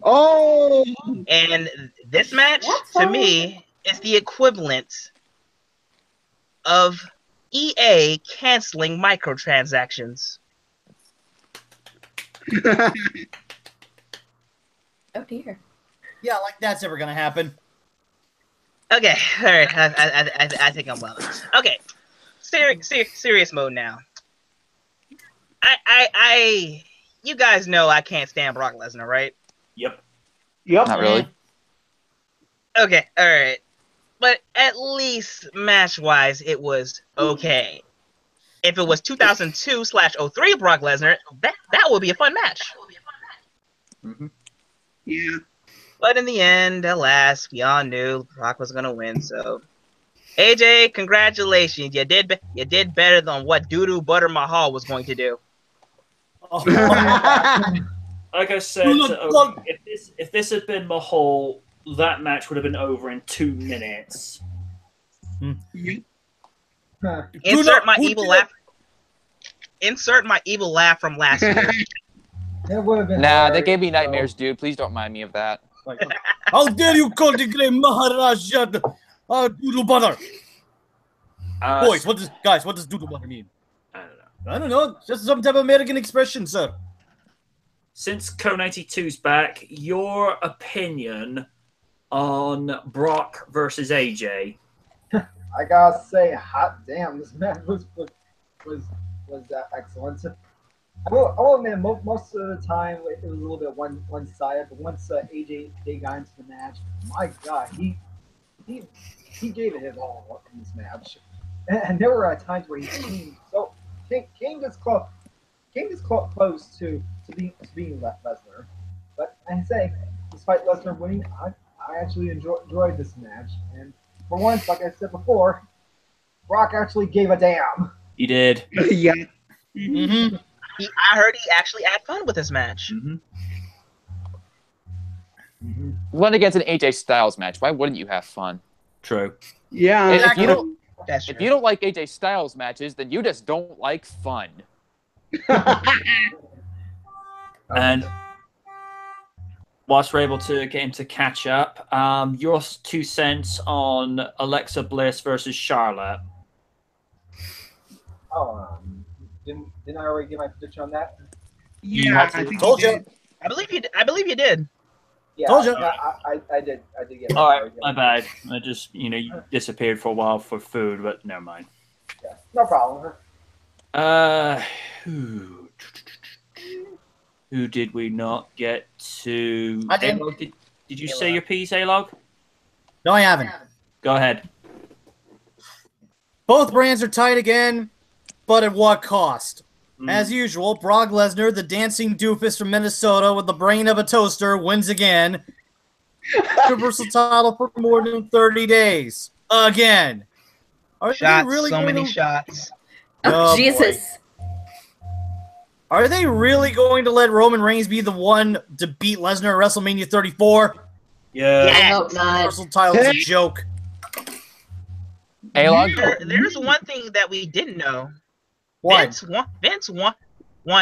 S3: Oh!
S5: And this match, to me, is the equivalent of EA canceling microtransactions.
S7: Oh dear.
S4: Yeah, like that's ever gonna happen.
S5: Okay, all right. I think I'm well. Okay, serious mode now. You guys know I can't stand Brock Lesnar, right?
S2: Yep.
S3: Yep.
S8: Not really.
S5: Okay, all right. But at least match-wise, it was okay. If it was 2002/03 Brock Lesnar, that would be a fun match.
S2: Mm-hmm.
S3: Yeah.
S5: But in the end, alas, we all knew Brock was gonna win. So, AJ, congratulations! You did better than what Doodoo Butter Mahal was going to do.
S2: Like I said, if this had been Mahal, that match would have been over in 2 minutes.
S5: Insert my evil laugh. Insert my evil laugh from last year.
S6: It would have been.
S8: Nah, they gave me nightmares, dude. Please don't mind me of that.
S4: Like, how dare you call the great Maharaja Doodle Butter? Boys, what does Doodle Butter mean? I don't know. Just some type of American expression, sir.
S2: Since Co92's back, your opinion on Brock versus AJ?
S6: I gotta say, hot damn, this match was excellent. I will admit, most of the time it was a little bit one-sided, but once AJ got into the match, my God, he gave it his all in this match, and there were times where he came this close to being Lesnar. But I say, despite Lesnar winning, I actually enjoyed this match, and for once, like I said before, Brock actually gave a damn.
S2: He did.
S3: Yeah.
S4: Mm-hmm.
S5: I heard he actually had fun with this match.
S2: Mm-hmm.
S8: Went against an AJ Styles match. Why wouldn't you have fun?
S2: True.
S3: Yeah.
S8: If you don't,
S5: That's
S8: if
S5: true.
S8: you don't like AJ Styles matches, then you just don't like fun.
S2: And whilst we're able to get him to catch up, your 2 cents on Alexa Bliss versus Charlotte.
S6: Oh, didn't I already give my prediction on that?
S3: Yeah, I think
S4: Told
S3: you
S4: you.
S3: did.
S5: I believe you did.
S6: Yeah,
S4: Told you.
S6: I did get.
S2: All right, my bad. I just, you disappeared for a while for food, but never mind.
S6: Yeah, no problem.
S2: Who did we not get to?
S4: I did.
S2: A-Log, did you say your piece, A-Log?
S4: No, I haven't.
S2: Go ahead.
S4: Both brands are tight again, but at what cost? As usual, Brock Lesnar, the dancing doofus from Minnesota with the brain of a toaster, wins again. Universal title for more than 30 days. Again. Are
S5: Shots,
S4: they really
S5: so
S4: going
S5: many
S4: to...
S5: shots.
S7: Oh,
S4: Oh,
S7: Jesus.
S4: Are they really going to let Roman Reigns be the one to beat Lesnar at WrestleMania 34?
S2: Yeah.
S7: I hope not.
S4: Universal title is a joke.
S8: A-Log?
S5: There's one thing that we didn't know.
S4: What?
S5: Vince want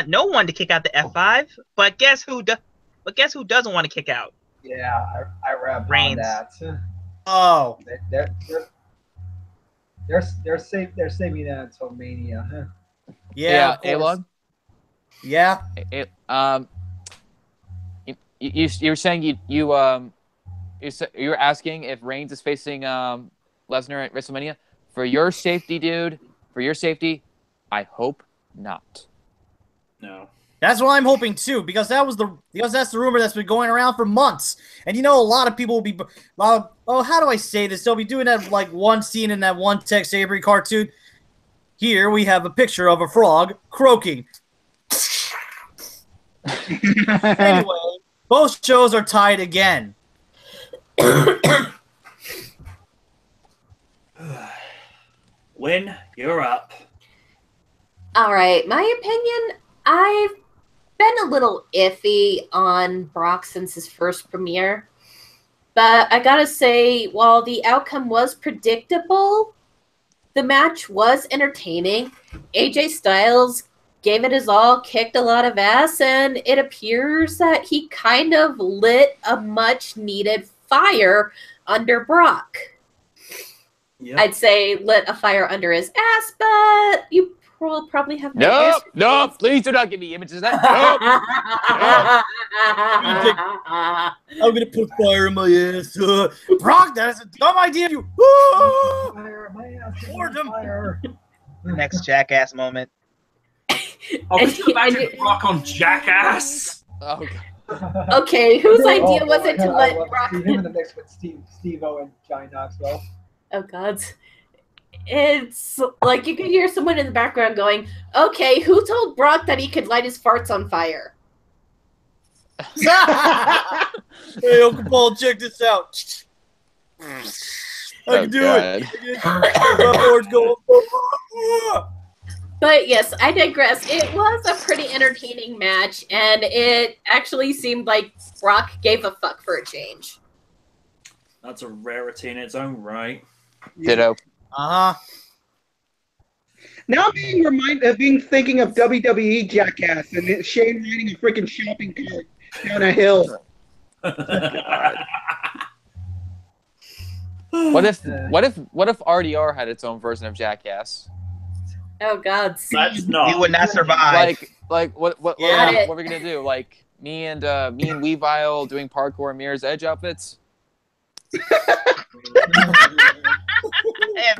S5: no one to kick out the F5, but guess who doesn't want to kick out?
S6: Yeah, I read on
S5: Reigns.
S6: that.
S4: Oh.
S6: They're saving that until Mania.
S4: Yeah, of course.
S8: A-Log?
S4: Yeah.
S8: You were saying you were asking if Reigns is facing Lesnar at WrestleMania. For your safety, dude. For your safety, I hope not.
S2: No.
S4: That's what I'm hoping too, because that's the rumor that's been going around for months. And a lot of people will be, how do I say this? They'll be doing that like one scene in that one Tex Avery cartoon. Here we have a picture of a frog croaking. Anyway, both shows are tied again.
S2: Win, you're up.
S7: All right, my opinion, I've been a little iffy on Brock since his first premiere. But I gotta say, while the outcome was predictable, the match was entertaining. AJ Styles gave it his all, kicked a lot of ass, and it appears that he kind of lit a much-needed fire under Brock. I'd say lit a fire under his ass, but you will probably have nightmares.
S8: Nope. Please do not give me images of that.
S4: I'm gonna put fire in my ass. Brock, that is a dumb idea. You.
S6: Fire, my ass is
S4: Lord,
S6: on fire.
S5: Next jackass moment.
S2: Oh, could you imagine Brock on Jackass?
S8: Oh, God.
S7: Okay, whose idea was it to
S6: I
S7: let
S6: love
S7: Brock?
S6: to see him in the mix with Steve-O and Johnny Knoxville.
S7: Oh God. It's like you could hear someone in the background going, okay, who told Brock that he could light his farts on fire?
S4: Hey, Uncle Paul, check this out. I can do it.
S7: But yes, I digress. It was a pretty entertaining match, and it actually seemed like Brock gave a fuck for a change.
S2: That's a rarity in its own right.
S8: Ditto.
S4: Uh-huh.
S3: Now I'm being thinking of WWE Jackass and Shane riding a freaking shopping cart down a hill.
S8: What if RDR had its own version of Jackass?
S7: Oh God.
S2: That's not.
S5: You would not survive.
S8: Like what
S7: Yeah.
S8: are we gonna do? Like me and Weavile doing parkour Mirror's Edge outfits?
S5: And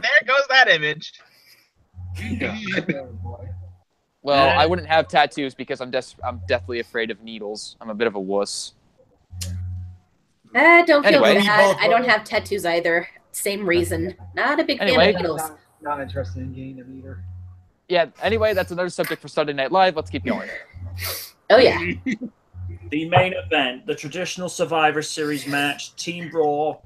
S5: there goes that image.
S6: Oh, boy.
S8: Well, I wouldn't have tattoos because I'm deathly afraid of needles. I'm a bit of a wuss.
S7: Don't feel
S8: Anyway.
S7: bad. I don't have tattoos either. Same reason. Not a big fan
S8: Anyway.
S7: of needles.
S6: Not interested in getting them either.
S8: Yeah, anyway, that's another subject for Sunday Night Live. Let's keep going.
S7: Oh yeah.
S2: The main event, the traditional Survivor Series match, Team Raw,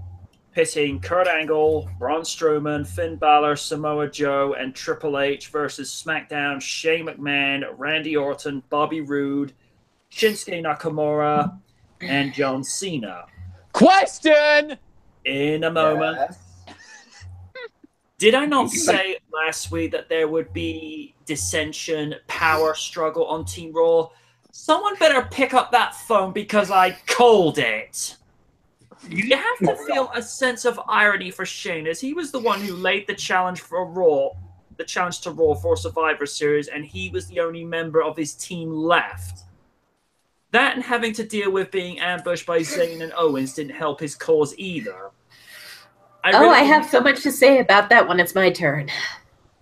S2: pitting Kurt Angle, Braun Strowman, Finn Balor, Samoa Joe, and Triple H versus SmackDown, Shane McMahon, Randy Orton, Bobby Roode, Shinsuke Nakamura, and John Cena.
S8: Question!
S2: In a moment.
S6: Yes.
S2: Did I not say last week that there would be dissension, power struggle on Team Raw? Someone better pick up that phone because I called it. You have to feel a sense of irony for Shane, as he was the one who laid the challenge for Raw, the challenge to Raw for Survivor Series, and he was the only member of his team left. That and having to deal with being ambushed by Zayn and Owens didn't help his cause either.
S7: I have so much to say about that when it's my turn.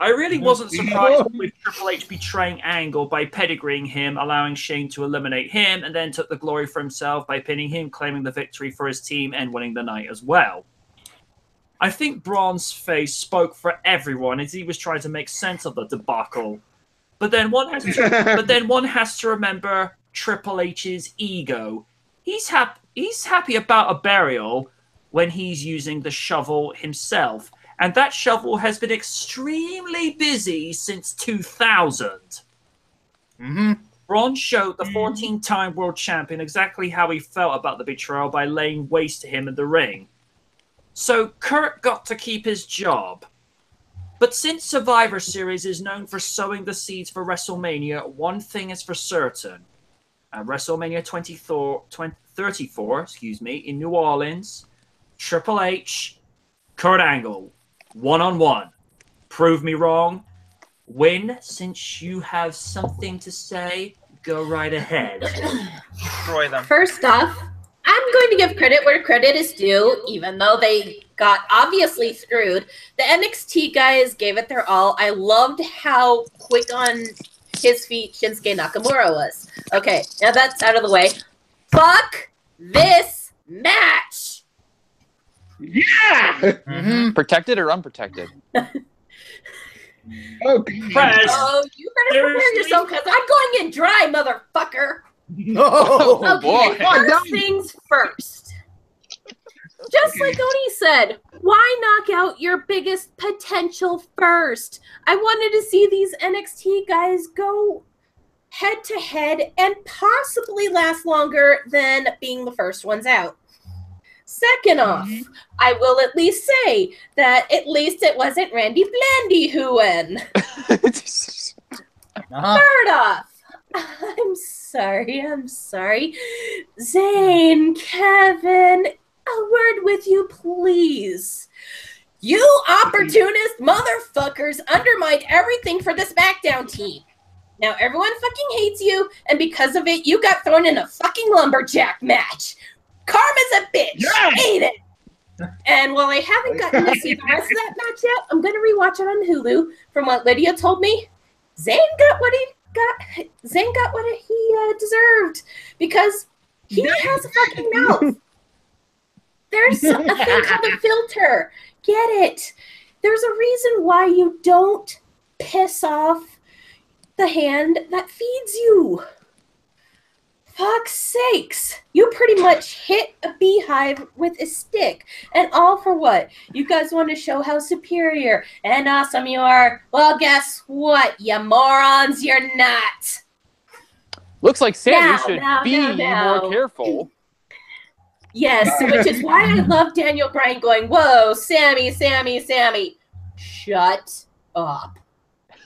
S2: I really wasn't surprised with Triple H betraying Angle by pedigreeing him, allowing Shane to eliminate him, and then took the glory for himself by pinning him, claiming the victory for his team, and winning the night as well. I think Braun's face spoke for everyone as he was trying to make sense of the debacle. But then one has to remember Triple H's ego. He's happy about a burial when he's using the shovel himself. And that shovel has been extremely busy since 2000. Braun showed the 14-time world champion exactly how he felt about the betrayal by laying waste to him in the ring. So Kurt got to keep his job. But since Survivor Series is known for sowing the seeds for WrestleMania, one thing is for certain. At WrestleMania 34 in New Orleans, Triple H, Kurt Angle, one-on-one. Prove me wrong. Win, since you have something to say, go right ahead.
S5: Destroy them.
S7: First off, I'm going to give credit where credit is due, even though they got obviously screwed. The NXT guys gave it their all. I loved how quick on his feet Shinsuke Nakamura was. Okay, now that's out of the way. Fuck this match!
S3: Yeah!
S8: Protected or unprotected?
S3: Oh,
S2: Press.
S7: Oh, you better prepare yourself because I'm going in dry, motherfucker!
S3: no!
S7: Okay, first things first. Just like Oni said, why knock out your biggest potential first? I wanted to see these NXT guys go head to head and possibly last longer than being the first ones out. Second off, I will at least say that at least it wasn't Randy Blandy who won. Third off, I'm sorry. Zane, Kevin, a word with you, please. You opportunist motherfuckers undermined everything for the SmackDown team. Now everyone fucking hates you, and because of it, you got thrown in a fucking lumberjack match. Karma's a bitch, ain't it? And while I haven't gotten to see the rest of that match yet, I'm gonna rewatch it on Hulu. From what Lydia told me, Zayn got what he deserved because he has a fucking mouth. There's a thing called a filter. Get it? There's a reason why you don't piss off the hand that feeds you. Fuck's sakes. You pretty much hit a beehive with a stick. And all for what? You guys want to show how superior and awesome you are? Well, guess what, you morons? You're not.
S8: Looks like Sammy should be more careful.
S7: Yes, which is why I love Daniel Bryan going, whoa, Sammy. Shut up.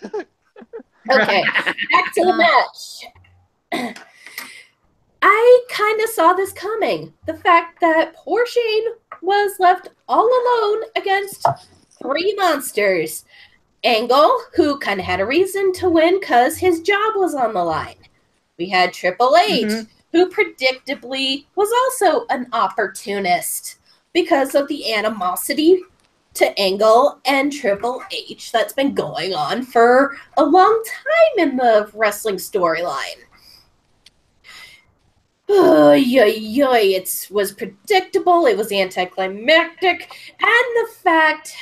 S7: Okay, back to the match. I kind of saw this coming. The fact that poor Shane was left all alone against three monsters. Angle, who kind of had a reason to win because his job was on the line. We had Triple H, who predictably was also an opportunist because of the animosity to Angle and Triple H that's been going on for a long time in the wrestling storyline. It was predictable, it was anticlimactic, and the fact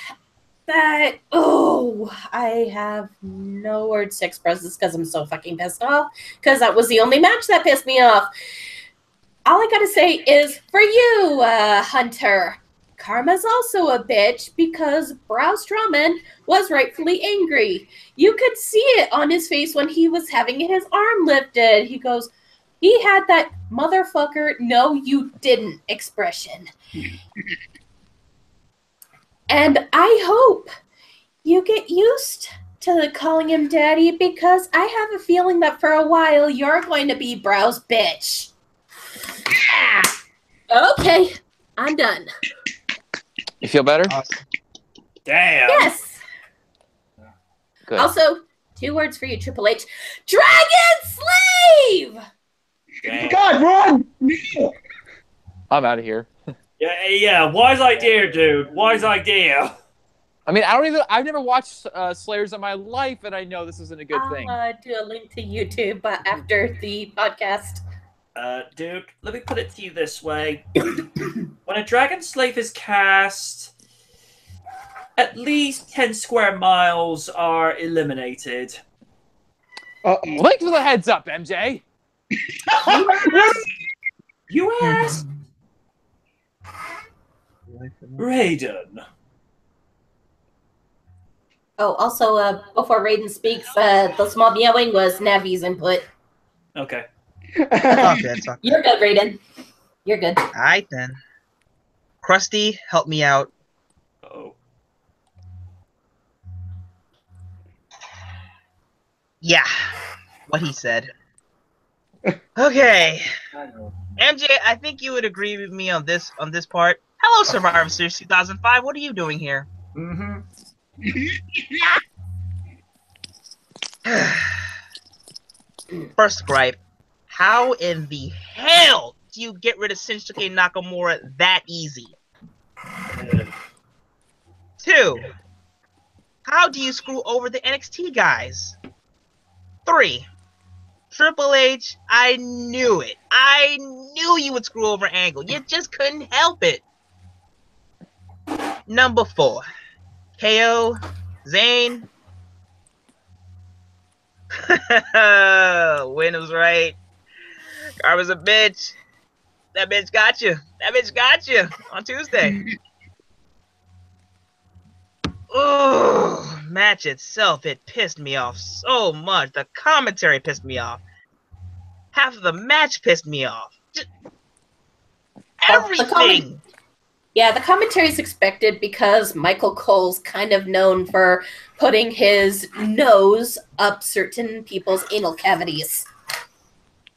S7: that, I have no words to express this because I'm so fucking pissed off, because that was the only match that pissed me off. All I gotta say is, for you, Hunter, Karma's also a bitch because Braun Strowman was rightfully angry. You could see it on his face when he was having his arm lifted. He goes, he had that motherfucker, no you didn't expression. And I hope you get used to calling him daddy because I have a feeling that for a while you're going to be Brow's bitch. Okay, I'm done.
S8: You feel better?
S5: Awesome.
S2: Damn.
S7: Yes.
S8: Good.
S7: Also, 2 words for you, Triple H. Dragon Slave!
S2: Damn.
S6: God, run!
S8: I'm out of here.
S2: Yeah, wise idea, dude. Wise idea.
S8: I mean, I've never watched Slayers in my life, and I know this isn't a good thing.
S7: I'll do a link to YouTube after the podcast.
S2: Dude, let me put it to you this way. When a Dragon Slave is cast, at least 10 square miles are eliminated.
S8: Thanks for the heads up, MJ.
S2: You asked? Raiden.
S7: Oh, also, before Raiden speaks, the small meowing was Navi's input.
S2: Okay.
S5: It's all good.
S7: You're good, Raiden. You're good.
S5: All right, then. Krusty, help me out.
S2: Oh.
S5: Yeah, what he said. Okay. MJ, I think you would agree with me on this part. Hello, Survivor Series 2005. What are you doing here? First gripe. How in the hell do you get rid of Shinsuke Nakamura that easy? 2. How do you screw over the NXT guys? 3. Triple H, I knew it. I knew you would screw over Angle. You just couldn't help it. Number 4. KO, Zayn. Win was right. Karma's a bitch. That bitch got you. That bitch got you on Tuesday. Oh, match itself, it pissed me off so much. The commentary pissed me off. Half of the match pissed me off. Just everything.
S7: Yeah, the commentary is expected because Michael Cole's kind of known for putting his nose up certain people's anal cavities.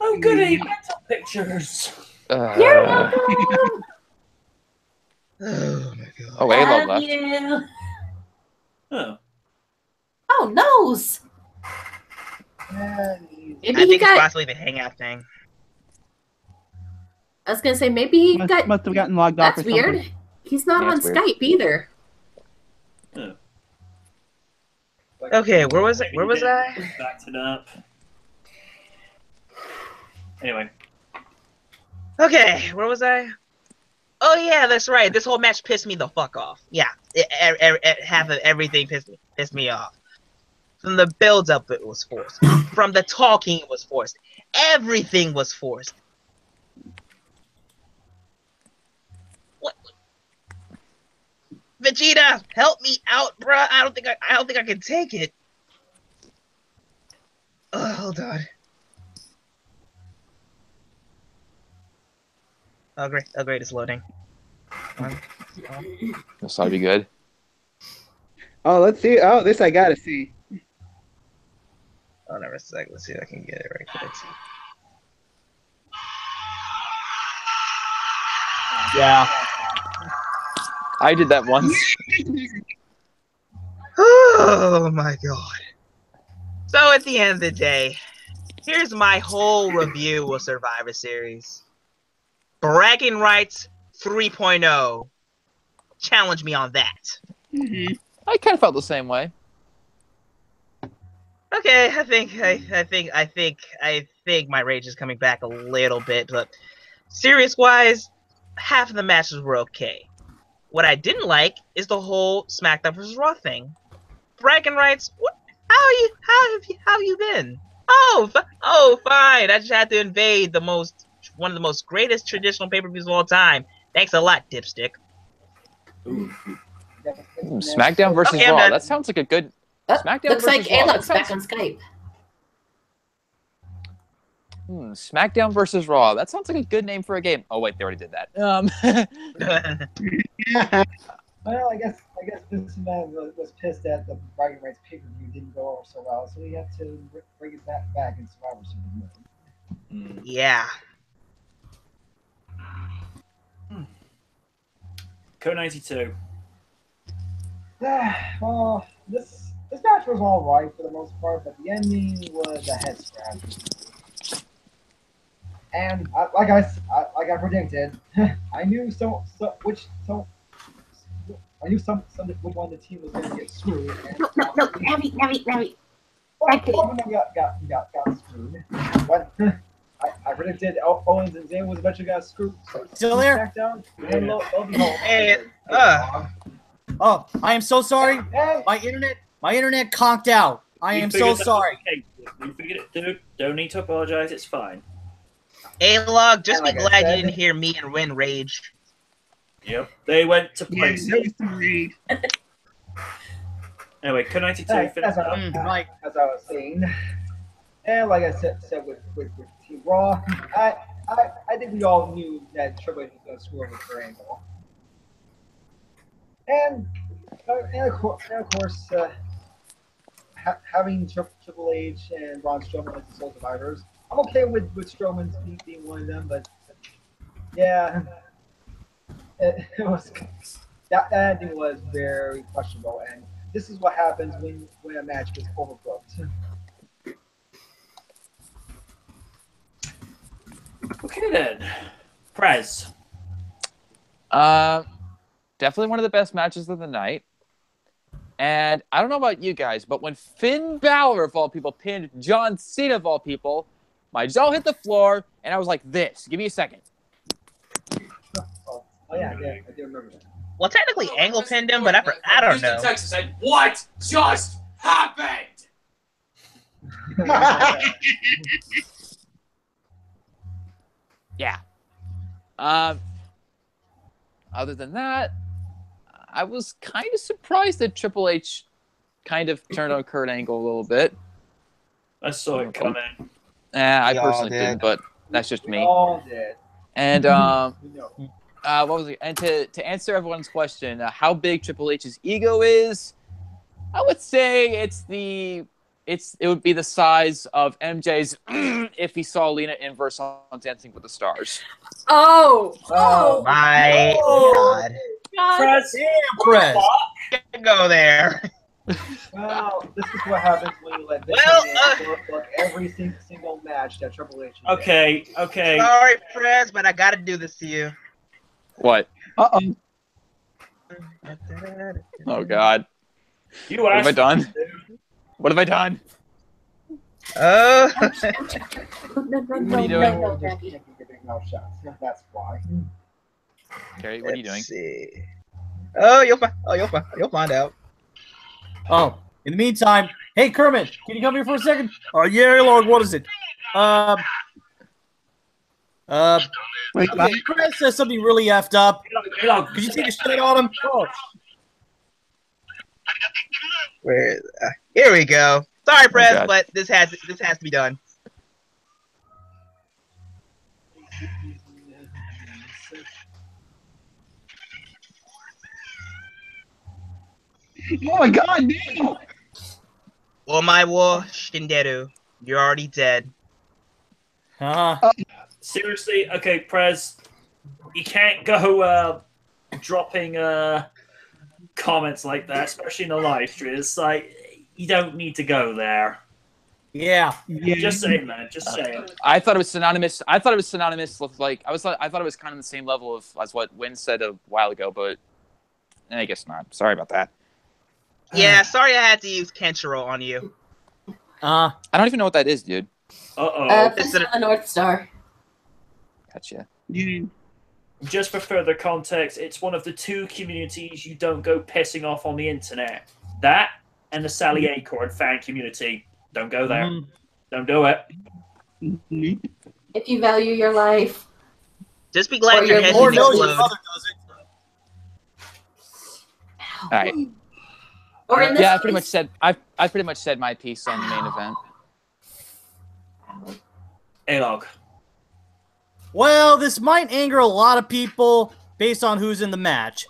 S2: Oh, goody, mental pictures.
S7: You're welcome.
S5: Oh my god.
S8: Oh, A-Log left.
S7: You.
S2: Oh.
S7: Oh, nose.
S6: And he's
S7: Maybe
S5: I
S7: he
S5: think it's
S7: got.
S5: possibly the hangout thing.
S7: I was gonna say maybe he
S3: Must
S7: got.
S3: have gotten logged off
S7: That's
S3: or something.
S7: weird. He's not
S8: Yeah,
S7: on
S8: it's weird.
S7: Skype either.
S2: Oh.
S5: Okay, where was it? Where was I?
S2: Backed it up. Anyway.
S5: Okay, where was I? Oh yeah, that's right. This whole match pissed me the fuck off. Yeah, half of everything pissed me off. From the build-up, it was forced. From the talking, it was forced. Everything was forced. What? Vegeta, help me out, bruh. I don't think I can take it. Hold on. Oh great! Oh great! It's loading.
S8: This ought to be good.
S3: Oh, let's see. Oh, this I gotta see.
S5: Oh, never a sec. Let's see if I can get it right quick.
S2: Yeah.
S8: I did that once.
S5: Oh my god. So at the end of the day, here's my whole review of Survivor Series. Bragging rights 3.0. Challenge me on that.
S8: I kind of felt the same way.
S5: Okay, I think my rage is coming back a little bit, but serious wise, half of the matches were okay. What I didn't like is the whole SmackDown vs. Raw thing. Bragging rights, what? How have you been? Oh, fine. I just had to invade one of the most greatest traditional pay-per-views of all time. Thanks a lot, dipstick.
S8: SmackDown versus
S5: Okay, I'm
S8: Raw.
S5: done.
S8: That sounds like a good. SmackDown
S7: Looks
S8: versus
S7: like
S8: Raw.
S7: A-Log's
S8: That
S7: back
S8: sounds-
S7: on Skype.
S8: SmackDown versus Raw. That sounds like a good name for a game. Oh wait, they already did that.
S6: Well, I guess this man was pissed that the bragging rights pay-per-view didn't go over so well, so he had to bring it back in Survivor Series.
S5: Yeah.
S2: Code 92.
S6: Well, this match was all right for the most part, but the ending was a head scratch. And like I predicted, I knew which one the team was going to get screwed. And
S7: No, Navi.
S6: Well, got screwed. But I predicted Owens and Zayn was eventually got screwed.
S4: Still there?
S6: SmackDown, and lo and behold,
S5: And,
S4: Oh, I am so sorry.
S6: Hey,
S4: My internet conked out. I
S2: You
S4: am
S2: figured
S4: so
S2: that-
S4: sorry.
S2: Okay, you figured it, dude. Don't need to apologize. It's fine.
S5: A-Log, just
S6: And
S5: be
S6: like I
S5: glad you
S6: said-
S5: didn't hear me and Win rage.
S2: Yep. They went to
S3: Yeah,
S2: place.
S3: that was great.
S2: Anyway, Code 92
S6: as
S2: finished up.
S4: Right.
S6: I was saying, and like I said with Team Raw, I think we all knew that Triple H was going to screw over Kurt Angle. And of course, having Triple H and Braun Strowman as the sole survivors, I'm okay with Strowman being one of them, but yeah, it was that ending was very questionable, and this is what happens when a match gets overbooked.
S2: Okay then. Prez.
S8: Definitely one of the best matches of the night. And I don't know about you guys, but when Finn Balor, of all people, pinned John Cena, of all people, my jaw hit the floor, and I was like this. Give me a second.
S6: Oh yeah, I do remember that.
S5: Well, technically, Angle pinned him, but I don't know.
S10: Texas said, "What just happened?"
S8: Yeah. Other than that, I was kind of surprised that Triple H kind of turned on Kurt Angle a little bit.
S2: I saw it coming.
S8: I
S5: We all
S8: personally
S5: did.
S8: didn't, but that's just
S6: We
S8: me.
S6: all did.
S8: And
S6: We know.
S8: what was it? And to answer everyone's question, how big Triple H's ego is, I would say it would be the size of MJ's if he saw Lena Inverse on Dancing with the Stars.
S7: Oh.
S5: My
S7: Oh.
S5: God.
S2: Press.
S4: Damn, Press.
S5: Can't go there.
S6: Well, this is what happens when you let this book every single match that Triple H.
S2: Okay.
S5: Sorry, Prez, but I gotta do this to you.
S8: What?
S3: Uh-oh.
S8: Oh God.
S2: You
S8: What have I
S2: asked.
S8: done? What have I done?
S5: Oh.
S7: What
S8: are you doing?
S7: No, Jackie.
S6: That's why.
S8: Carrie, what are you doing?
S5: Let's see. Oh, you'll find out.
S4: Oh, in the meantime, hey Kermit, can you come here for a second? Yeah, Lord, what is it?
S3: Wait,
S4: Okay, Chris says something really effed up. Could you take a shit on him? Oh.
S5: Where? Here we go. Sorry, Prez,
S8: God.
S5: but this has to be done.
S3: Oh my God, no!
S5: Oh my war, Shinderu, you're already dead.
S2: Seriously, okay, Prez, you can't go dropping comments like that, especially in the live stream. It's like you don't need to go there.
S4: Yeah.
S2: Just saying, man. Just saying.
S8: I thought it was synonymous. I thought it was synonymous with I thought it was kind of the same level as what Win said a while ago, but I guess not. Sorry about that.
S5: Yeah, sorry I had to use Kenshiro on you.
S8: I don't even know what that is, dude.
S7: It's a North Star.
S8: Gotcha.
S2: Just for further context, it's one of the two communities you don't go pissing off on the internet. That and the Sally Acorn fan community. Don't go there. Don't do it.
S7: If you value your life.
S5: Just be glad your head
S4: Lord
S5: didn't
S4: knows your
S5: explode.
S4: mother does it.
S8: All right.
S7: Or in this
S8: Yeah,
S7: case,
S8: I pretty much said my piece on the main event.
S2: A-Log.
S4: Well, this might anger a lot of people based on who's in the match.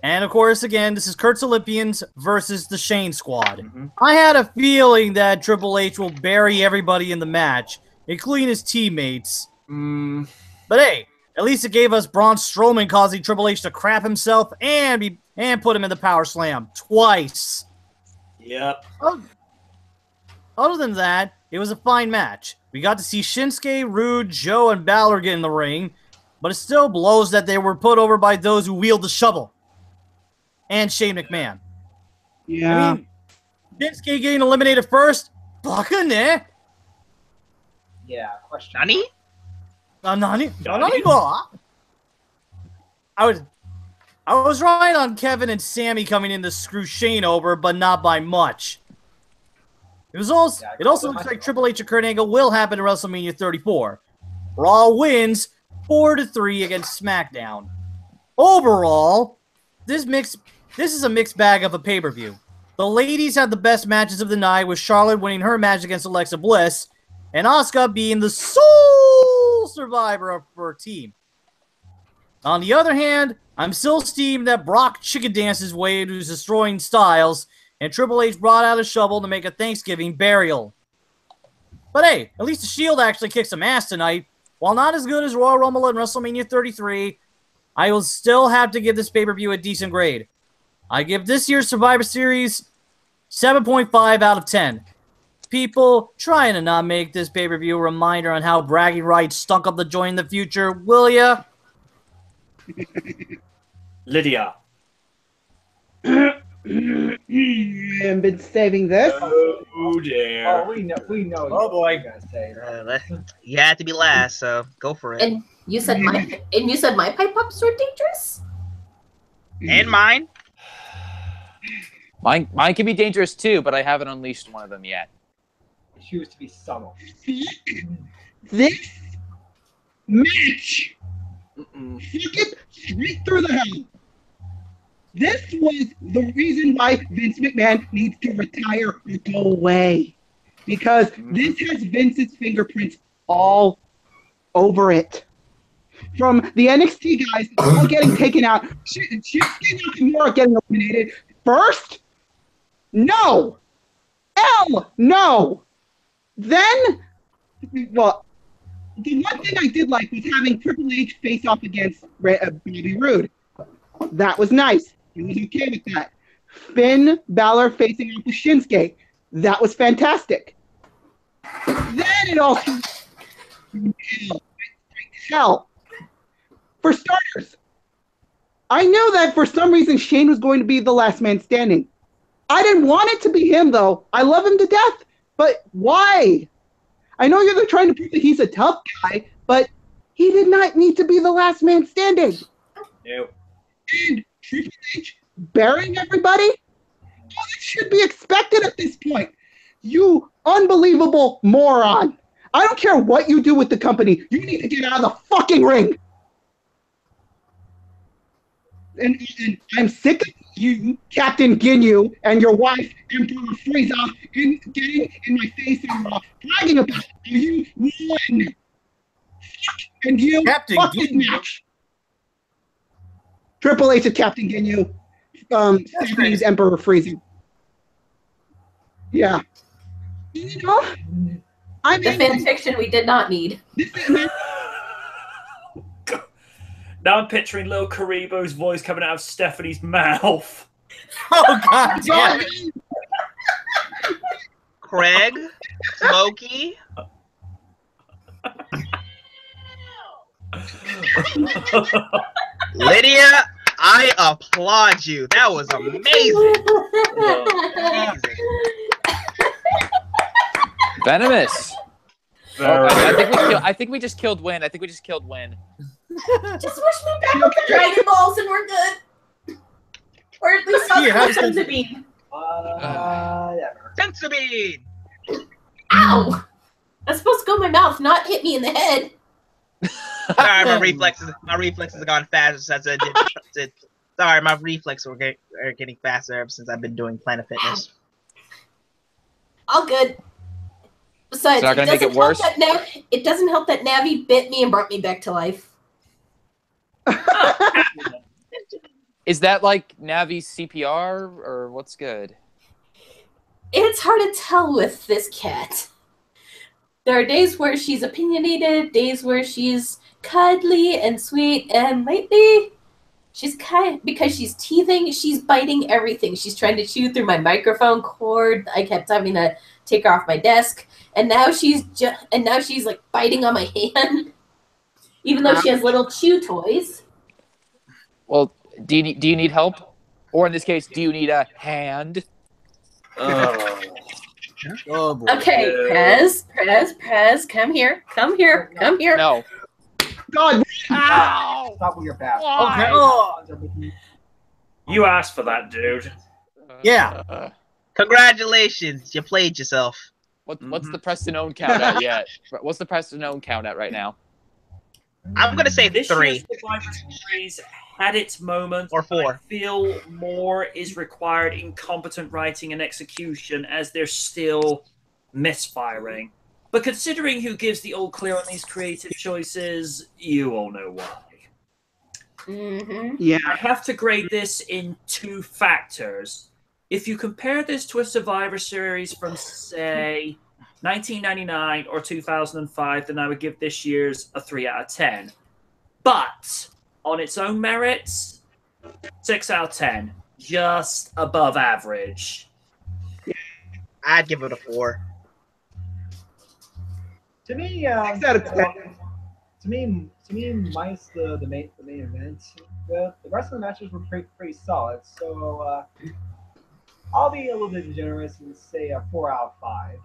S4: And of course, again, this is Kurt's Olympians versus the Shane Squad. I had a feeling that Triple H will bury everybody in the match, including his teammates. But hey, at least it gave us Braun Strowman causing Triple H to crap himself and put him in the Power Slam twice.
S2: Yep.
S4: Other than that, it was a fine match. We got to see Shinsuke, Rude, Joe, and Balor get in the ring, but it still blows that they were put over by those who wield the shovel. And Shane McMahon.
S3: Yeah.
S4: I mean, Shinsuke getting eliminated first? Baka ne?
S6: Yeah, question.
S5: Nani?
S4: Nani ga? I was right on Kevin and Sammy coming in to screw Shane over, but not by much. It also looks like Triple H and Kurt Angle will happen at WrestleMania 34. Raw wins 4-3 against SmackDown. Overall, this is a mixed bag of a pay-per-view. The ladies had the best matches of the night, with Charlotte winning her match against Alexa Bliss, and Asuka being the sole survivor of her team. On the other hand, I'm still steamed that Brock chicken danced his way to destroying Styles, and Triple H brought out a shovel to make a Thanksgiving burial. But hey, at least the Shield actually kicked some ass tonight. While not as good as Royal Rumble and WrestleMania 33, I will still have to give this pay-per-view a decent grade. I give this year's Survivor Series 7.5 out of 10. People, trying to not make this pay-per-view a reminder on how bragging rights stunk up the joint in the future, will ya?
S2: Lydia.
S3: I've been saving this.
S2: Oh dear.
S6: Oh, we know.
S4: Oh, boy.
S6: What you're gonna say.
S5: You had to be last, so go for it.
S7: and you said my pipe pops were dangerous?
S5: And mine.
S8: Mine can be dangerous too, but I haven't unleashed one of them yet.
S6: Choose to be subtle.
S3: This match took it straight through the hell. This was the reason why Vince McMahon needs to retire or go away. Because this has Vince's fingerprints all over it. From the NXT guys all getting taken out, Shinsuke Nakamura getting eliminated first. No! No! Then, well, the one thing I did like was having Triple H face off against Bobby Roode. That was nice. He was okay with that. Finn Balor facing off with Shinsuke. That was fantastic. Then it all hell. For starters, I knew that for some reason Shane was going to be the last man standing. I didn't want it to be him, though. I love him to death. But why? I know you're trying to prove that he's a tough guy, but he did not need to be the last man standing.
S2: Nope.
S3: And Triple H burying everybody? Oh, that should be expected at this point. You unbelievable moron. I don't care what you do with the company. You need to get out of the fucking ring. And I'm sick of you, Captain Ginyu, and your wife, Emperor Frieza, and getting in my face and bragging about how you won. And you
S4: Captain
S3: fuck this
S4: Ginyu.
S3: match. Triple H is Captain Ginyu. Stephanie's Emperor Frieza. Yeah. You know, I
S7: The
S3: mean,
S7: fan fiction we did not need.
S2: Now I'm picturing Lil Karibo's voice coming out of Stephanie's mouth.
S4: Oh god damn it.
S5: Craig, Smokey. Lydia, I applaud you. That was amazing.
S8: Venomous. I think we just killed Win. I think we just killed Win.
S7: Just wish me back with the Dragon Balls and we're good. Or at least not
S4: Yeah,
S7: the Senzu Bean.
S6: Never.
S5: Senzu Bean.
S7: Ow! That's supposed to go in my mouth, not hit me in the head.
S5: Sorry, my reflexes have gone faster since I did. Sorry, my reflexes are getting faster ever since I've been doing Planet Fitness.
S7: All good. Besides,
S8: It's not gonna make it worse?
S7: It doesn't help that Navi bit me and brought me back to life.
S8: Is that like Navi's CPR or what's good?
S7: It's hard to tell with this cat. There are days where she's opinionated, days where she's cuddly and sweet, and lately she's because she's teething, she's biting everything. She's trying to chew through my microphone cord. I kept having to take her off my desk, and now she's like biting on my hand, even though she has little chew toys.
S8: Well, do you need help? Or in this case, do you need a hand?
S4: Oh boy.
S7: Okay, Prez, come here.
S8: No.
S3: God.
S8: Ow!
S6: Stop with your back.
S2: Okay.
S4: Oh.
S2: You asked for that, dude.
S4: Yeah.
S5: Congratulations, you played yourself.
S8: What's the Preston Own count at yet? What's the Preston Own count at right now?
S5: I'm gonna say
S2: This
S5: 3
S2: year's Survivor Series had its moments.
S5: or 4.
S2: I feel more is required in competent writing and execution as they're still misfiring. But considering who gives the all clear on these creative choices, you all know why.
S7: Mm-hmm.
S3: Yeah.
S2: I have to grade this in 2 factors. If you compare this to a Survivor Series from, say, 1999 or 2005, then I would give this year's a 3 out of 10. But on its own merits, 6 out of 10. Just above average.
S5: I'd give it a 4.
S6: To me,
S3: 6 out of 10.
S6: To me, minus the main event, the rest of the matches were pretty solid. So I'll be a little bit generous and say a 4 out of 5.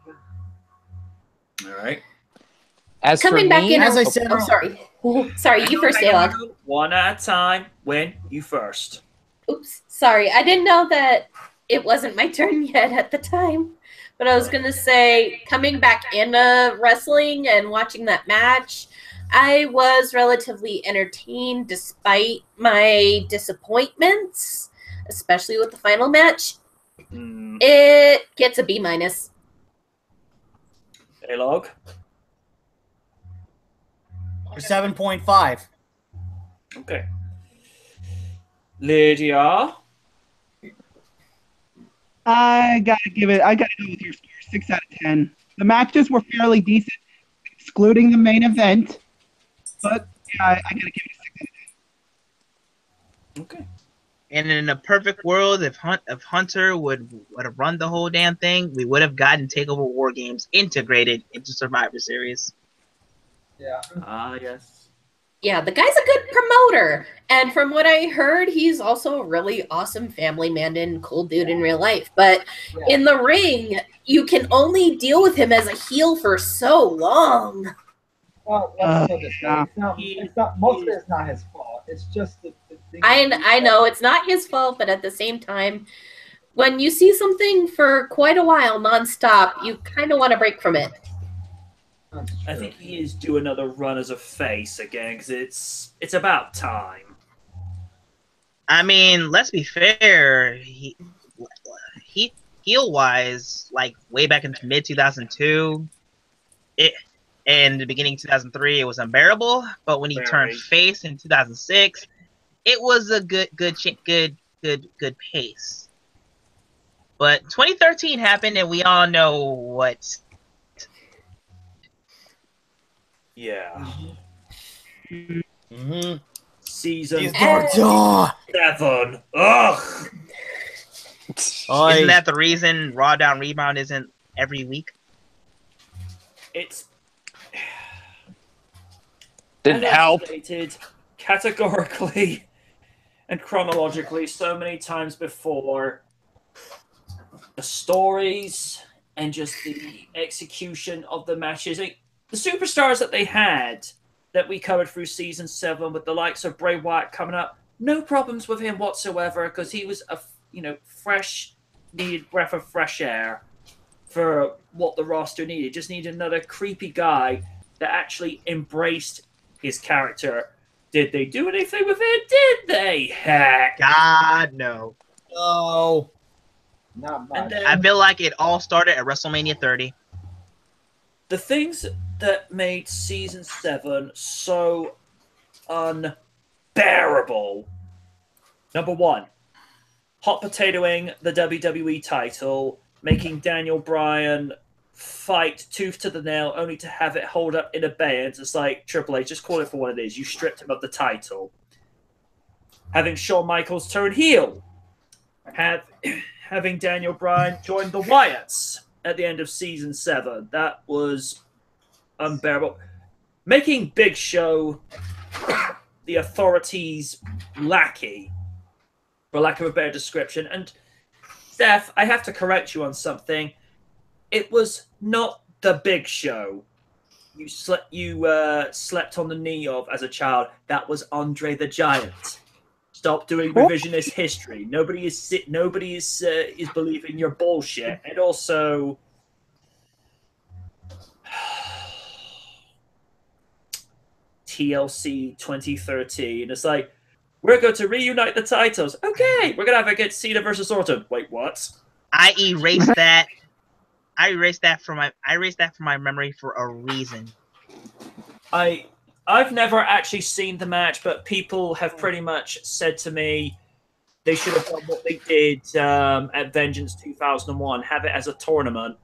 S2: All right.
S8: As
S7: Coming
S8: for
S7: back
S8: me,
S7: in,
S4: as I said,
S7: oh, sorry. Sorry, you first, Alok.
S2: One at a time. Win, you first.
S7: Oops, sorry. I didn't know that it wasn't my turn yet at the time. But I was going to say, coming back into wrestling and watching that match, I was relatively entertained despite my disappointments, especially with the final match. It gets a B-.
S2: Hey, Log.
S4: 7.5.
S2: Okay. Lydia.
S3: I gotta go with your score, 6 out of 10. The matches were fairly decent, excluding the main event. But yeah, I gotta give it a 6 out of 10.
S2: Okay.
S5: And in a perfect world, if Hunter would have run the whole damn thing, we would have gotten Takeover War Games integrated into Survivor Series.
S6: Yeah.
S2: Yes.
S7: Yeah, the guy's a good promoter. And from what I heard, he's also a really awesome family man and cool dude in real life. But in the ring, you can only deal with him as a heel for so long.
S6: Well, let's put it this way. It's not, most of it is not his fault. It's just the thing.
S7: I know it's not his fault, but at the same time, when you see something for quite a while nonstop, you kind of want to break from it.
S2: I think he is due another run as a face again because it's about time.
S5: I mean, let's be fair. Heel wise, like way back in mid 2002, and the beginning 2003, it was unbearable. But when he turned face in 2006, it was a good pace. But 2013 happened, and we all know what.
S2: Yeah.
S4: Mm-hmm.
S2: Season 7. Ugh.
S5: Isn't that the reason Raw Down Rebound isn't every week?
S2: It's
S8: didn't help.
S2: Categorically and chronologically so many times before. The stories and just the execution of the matches. The superstars that they had that we covered through season 7 with the likes of Bray Wyatt coming up, no problems with him whatsoever because he was a fresh, needed breath of fresh air for what the roster needed. Just needed another creepy guy that actually embraced his character. Did they do anything with it? Did they? Heck.
S5: God, no.
S4: Oh.
S6: Not much.
S5: I feel like it all started at WrestleMania 30.
S2: The things that made season 7 so unbearable. Number 1, hot potatoing the WWE title, making Daniel Bryan fight tooth to the nail only to have it hold up in abeyance. It's like, Triple H, just call it for what it is. You stripped him of the title. Having Shawn Michaels turn heel. Having Daniel Bryan join the Wyatts at the end of season 7. That was unbearable. Making Big Show the authorities' lackey, for lack of a better description. And Steph, I have to correct you on something. It was not the Big Show you slept on the knee of as a child. That was Andre the Giant. Stop doing revisionist history. Nobody is believing your bullshit. And also, TLC 2013. It's like, we're going to reunite the titles. Okay, we're gonna have a get Cena versus Orton. Wait, what?
S5: I erased that. I erased that from my memory for a reason.
S2: I've never actually seen the match, but people have pretty much said to me they should have done what they did at Vengeance 2001, have it as a tournament.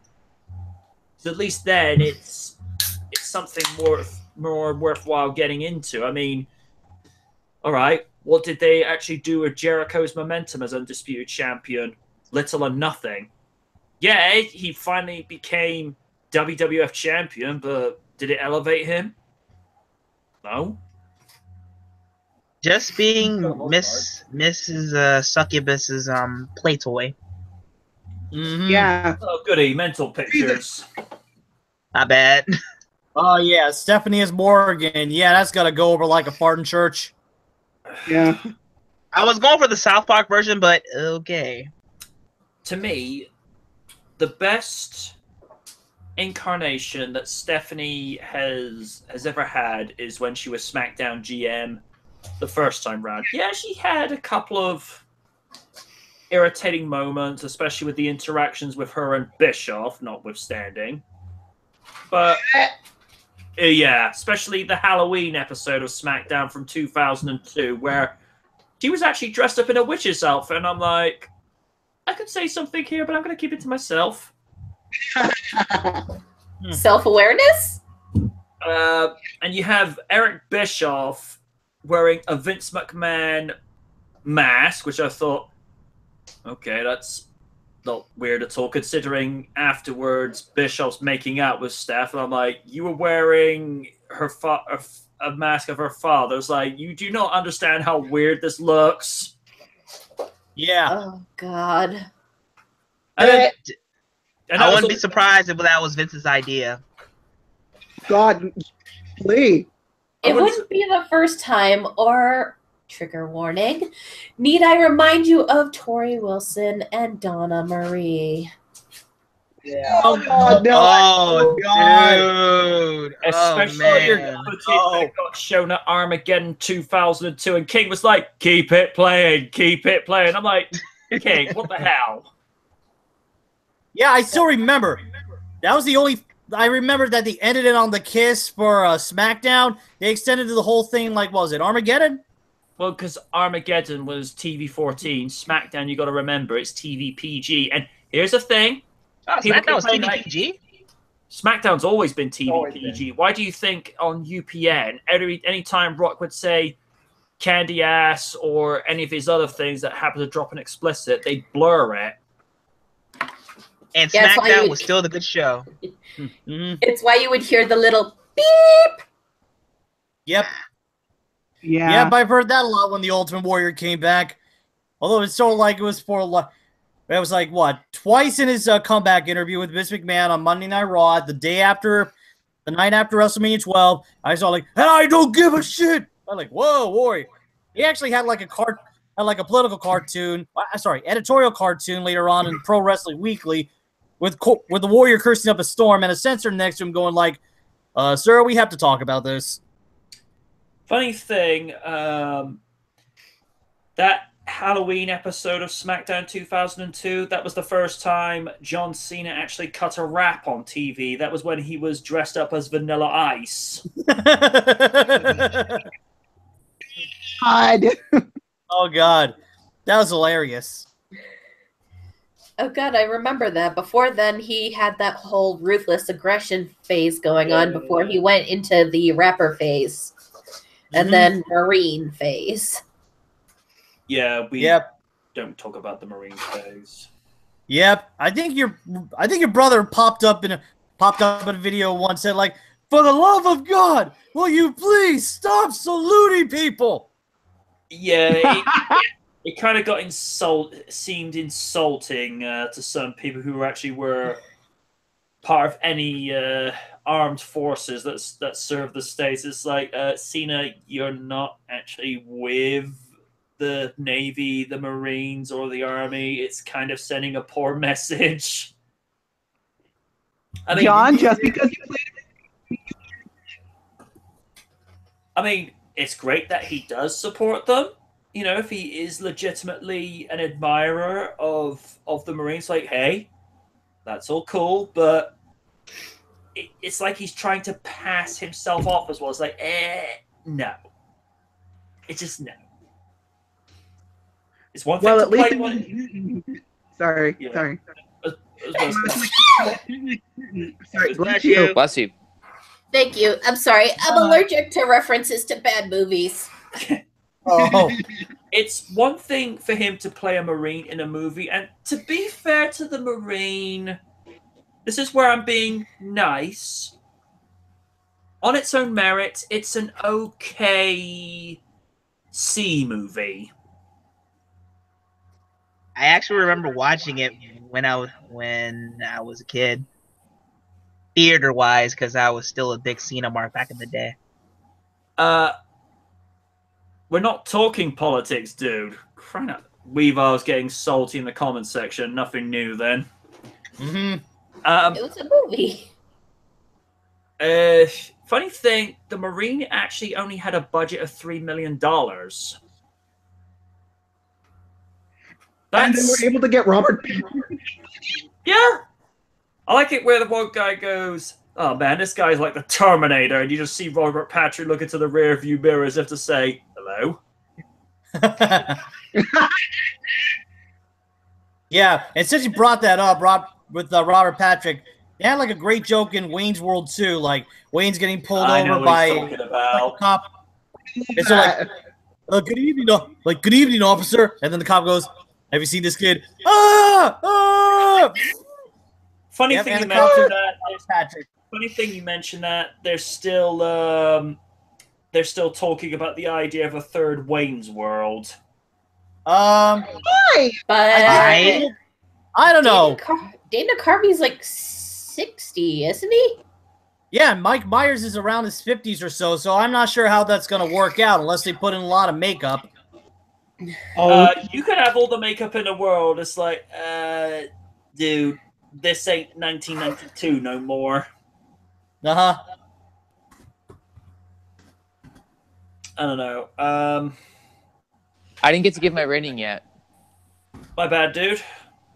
S2: So at least then it's something more worthwhile getting into. I mean, all right, what did they actually do with Jericho's momentum as Undisputed Champion? Little or nothing. Yeah, he finally became WWF Champion, but did it elevate him? No.
S5: Just being Mrs. Succubus's play toy.
S2: Mm-hmm.
S3: Yeah.
S2: Oh, goody, mental pictures.
S5: Not bad.
S4: Oh, yeah, Stephanie is Morgan. Yeah, that's got to go over like a fart in church.
S3: Yeah.
S5: I was going for the South Park version, but okay.
S2: To me, the best incarnation that Stephanie has ever had is when she was SmackDown GM the first time round. Yeah, she had a couple of irritating moments, especially with the interactions with her and Bischoff, notwithstanding. But yeah, especially the Halloween episode of SmackDown from 2002, where she was actually dressed up in a witch's outfit, and I'm like, I could say something here, but I'm going to keep it to myself.
S7: Self-awareness?
S2: And you have Eric Bischoff wearing a Vince McMahon mask, which I thought, okay, that's not weird at all, considering afterwards Bishop's making out with Steph, and I'm like, you were wearing a mask of her father. It's like, you do not understand how weird this looks.
S4: Yeah.
S7: Oh God.
S2: And
S5: I wouldn't be surprised if that was Vince's idea.
S3: God, Lee.
S7: It wouldn't be the first time, or trigger warning. Need I remind you of Tori Wilson and Donna Marie?
S6: Yeah.
S3: Oh God, no.
S5: Oh,
S3: God.
S5: dude.
S2: Especially your
S5: man.
S2: footage that got shown at Armageddon 2002, and King was like, keep it playing, keep it playing. I'm like, King, what the hell?
S4: Yeah, I still remember. That was the only. I remember that they ended it on the kiss for SmackDown. They extended the whole thing, like, what was it, Armageddon?
S2: Well, because Armageddon was TV-14. SmackDown, you got to remember, it's TV-PG. And here's the thing.
S5: Oh, SmackDown was TV-PG?
S2: SmackDown's always been TV-PG. Why do you think on UPN, anytime Rock would say candy ass or any of his other things that happen to drop an explicit, they blur it?
S5: And SmackDown was still the good show.
S7: It's why you would hear the little beep.
S4: Yep.
S3: Yeah.
S4: Yeah, but I've heard that a lot when the Ultimate Warrior came back. Although it's sort of like it was for it was like what, twice in his comeback interview with Vince McMahon on Monday Night Raw, the night after WrestleMania 12. I saw like, and I don't give a shit. I'm like, whoa, Warrior. He actually had like a political cartoon. Sorry, editorial cartoon later on in Pro Wrestling Weekly. With the Warrior cursing up a storm and a censor next to him going like, sir, we have to talk about this.
S2: Funny thing, that Halloween episode of SmackDown 2002, that was the first time John Cena actually cut a rap on TV. That was when he was dressed up as Vanilla Ice.
S3: God.
S4: Oh, God. That was hilarious.
S7: Oh God, I remember that. Before then, he had that whole ruthless aggression phase going on before he went into the rapper phase. And then Marine phase.
S2: Yeah, we don't talk about the Marine phase.
S4: Yep. I think your brother popped up in a video once, said like, for the love of God, will you please stop saluting people?
S2: Yeah, it kind of seemed insulting to some people who actually were part of any armed forces that serve the states. It's like, Cena, you're not actually with the Navy, the Marines, or the Army. It's kind of sending a poor message. I mean,
S3: John, just because you played.
S2: I mean, it's great that he does support them. You know, if he is legitimately an admirer of the Marines, like, hey, that's all cool, but it's like he's trying to pass himself off as well. It's like, no. It's just no. It's one thing to play one.
S3: Sorry.
S2: Sorry.
S8: Bless you. Bless you.
S7: Thank you. I'm sorry. I'm allergic to references to bad movies.
S4: Oh.
S2: It's one thing for him to play a Marine in a movie, and to be fair to the Marine, this is where I'm being nice. On its own merit, it's an okay C movie.
S5: I actually remember watching it when I was a kid, theater-wise, because I was still a big Cena mark back in the day.
S2: We're not talking politics, dude. Crying out. Weaver's getting salty in the comments section. Nothing new then.
S7: It was a movie.
S2: Funny thing, the Marine actually only had a budget of $3 million.
S3: And they were able to get Robert Patrick.
S2: Yeah. I like it where the one guy goes, oh man, this guy's like the Terminator, and you just see Robert Patrick look into the rear view mirror as if to say, hello?
S4: Yeah, and since you brought that up, with Robert Patrick, they had like a great joke in Wayne's World 2, like Wayne's getting pulled over by a cop. And so good evening, good evening, officer. And then the cop goes, have you seen this kid? Ah!
S2: Funny
S4: Yep,
S2: thing
S4: and
S2: you
S4: the cop
S2: mentioned
S4: goes,
S2: that.
S4: Patrick.
S2: Funny thing you mentioned that. They're still talking about the idea of a third Wayne's World.
S3: Why?
S7: But
S4: I don't know.
S7: Dana Carvey's like 60, isn't he?
S4: Yeah, Mike Myers is around his 50s or so, so I'm not sure how that's going to work out unless they put in a lot of makeup.
S2: You could have all the makeup in the world. It's like, dude, this ain't 1992 no more.
S4: Uh-huh.
S2: I don't know.
S8: I didn't get to give my rating yet.
S2: My bad, dude.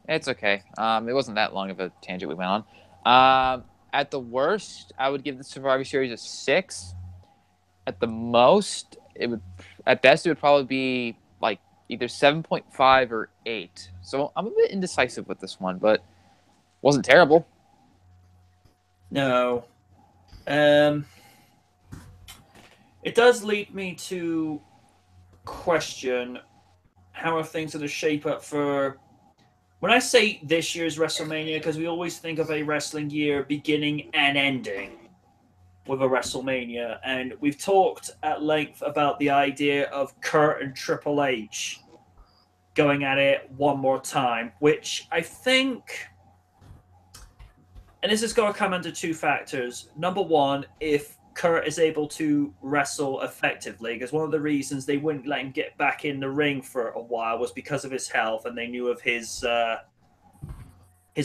S8: It's okay. It wasn't that long of a tangent we went on. At the worst, I would give the Survivor Series a 6. At the most, at best, it would probably be like either 7.5 or 8. So I'm a bit indecisive with this one, but wasn't terrible.
S2: No. It does lead me to question how are things going to shape up for... When I say this year's WrestleMania, because we always think of a wrestling year beginning and ending with a WrestleMania, and we've talked at length about the idea of Kurt and Triple H going at it one more time, which I think, and this is going to come under two factors. Number one, if Kurt is able to wrestle effectively, because one of the reasons they wouldn't let him get back in the ring for a while was because of his health, and they knew of his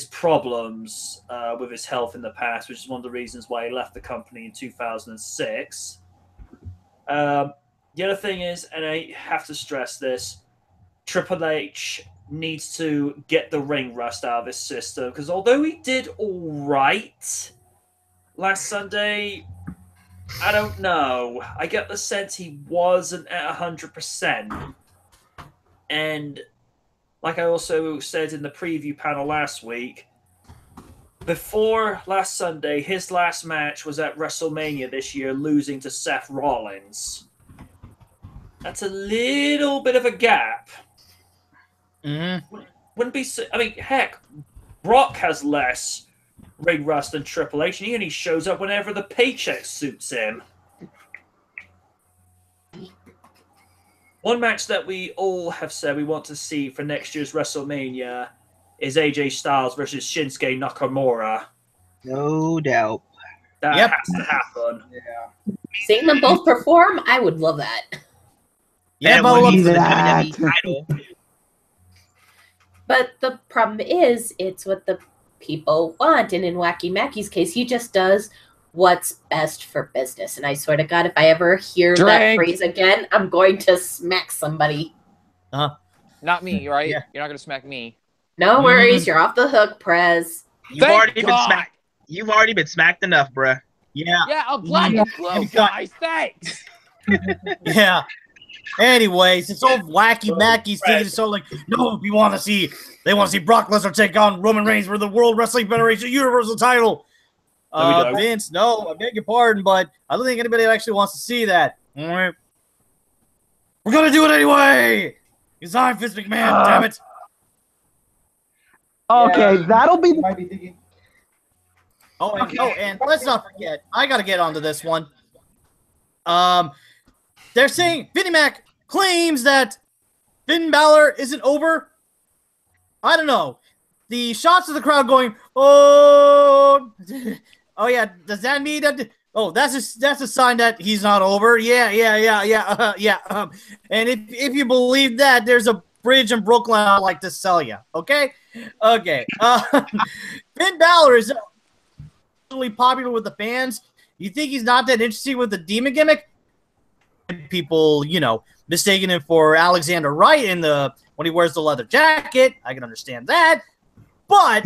S2: problems with his health in the past, which is one of the reasons why he left the company in 2006. The other thing is, and I have to stress this, Triple H needs to get the ring rust out of his system, because although he did all right last Sunday, I don't know. I get the sense he wasn't at 100%. And like I also said in the preview panel last week, before last Sunday, his last match was at WrestleMania this year, losing to Seth Rollins. That's a little bit of a gap.
S4: Mm-hmm.
S2: Wouldn't be so... I mean, heck, Brock has less ring rust than Triple H, and he only shows up whenever the paycheck suits him. One match that we all have said we want to see for next year's WrestleMania is AJ Styles versus Shinsuke Nakamura.
S5: No doubt.
S2: That
S4: Yep.
S2: has to happen.
S6: Yeah.
S7: Seeing them both perform, I would love that.
S4: Yeah,
S5: That
S4: but
S5: would be for the
S3: that.
S5: WWE title.
S7: But the problem is, it's what the people want. And in Wacky Mackey's case, he just does what's best for business. And I swear to God, if I ever hear that phrase again, I'm going to smack somebody.
S8: Not me, right?
S4: Yeah.
S8: You're not going to smack me.
S7: No worries, you're off the hook, Prez.
S5: You've already been smacked enough, bruh.
S4: Yeah.
S8: Yeah, I'm black and blue, guys. Thanks.
S4: Yeah. Anyway, since old Wacky Mackey's thinking so like, no, they want to see Brock Lesnar take on Roman Reigns for the World Wrestling Federation Universal title. Vince, no, I beg your pardon, but I don't think anybody actually wants to see that. All right. We're gonna do it anyway. Because I'm Vince McMahon, damn it.
S3: Okay,
S6: Yeah.
S3: that'll be
S6: You might be thinking,
S4: And let's not forget, I gotta get onto this one. They're saying Vinnie Mac claims that Finn Balor isn't over. I don't know. The shots of the crowd going, oh, oh yeah. Does that mean that? Oh, that's a sign that he's not over. Yeah. And if you believe that, there's a bridge in Brooklyn I'd like to sell you. Okay. Finn Balor is really popular with the fans. You think he's not that interesting with the demon gimmick? People, mistaking him for Alexander Wright when he wears the leather jacket. I can understand that. But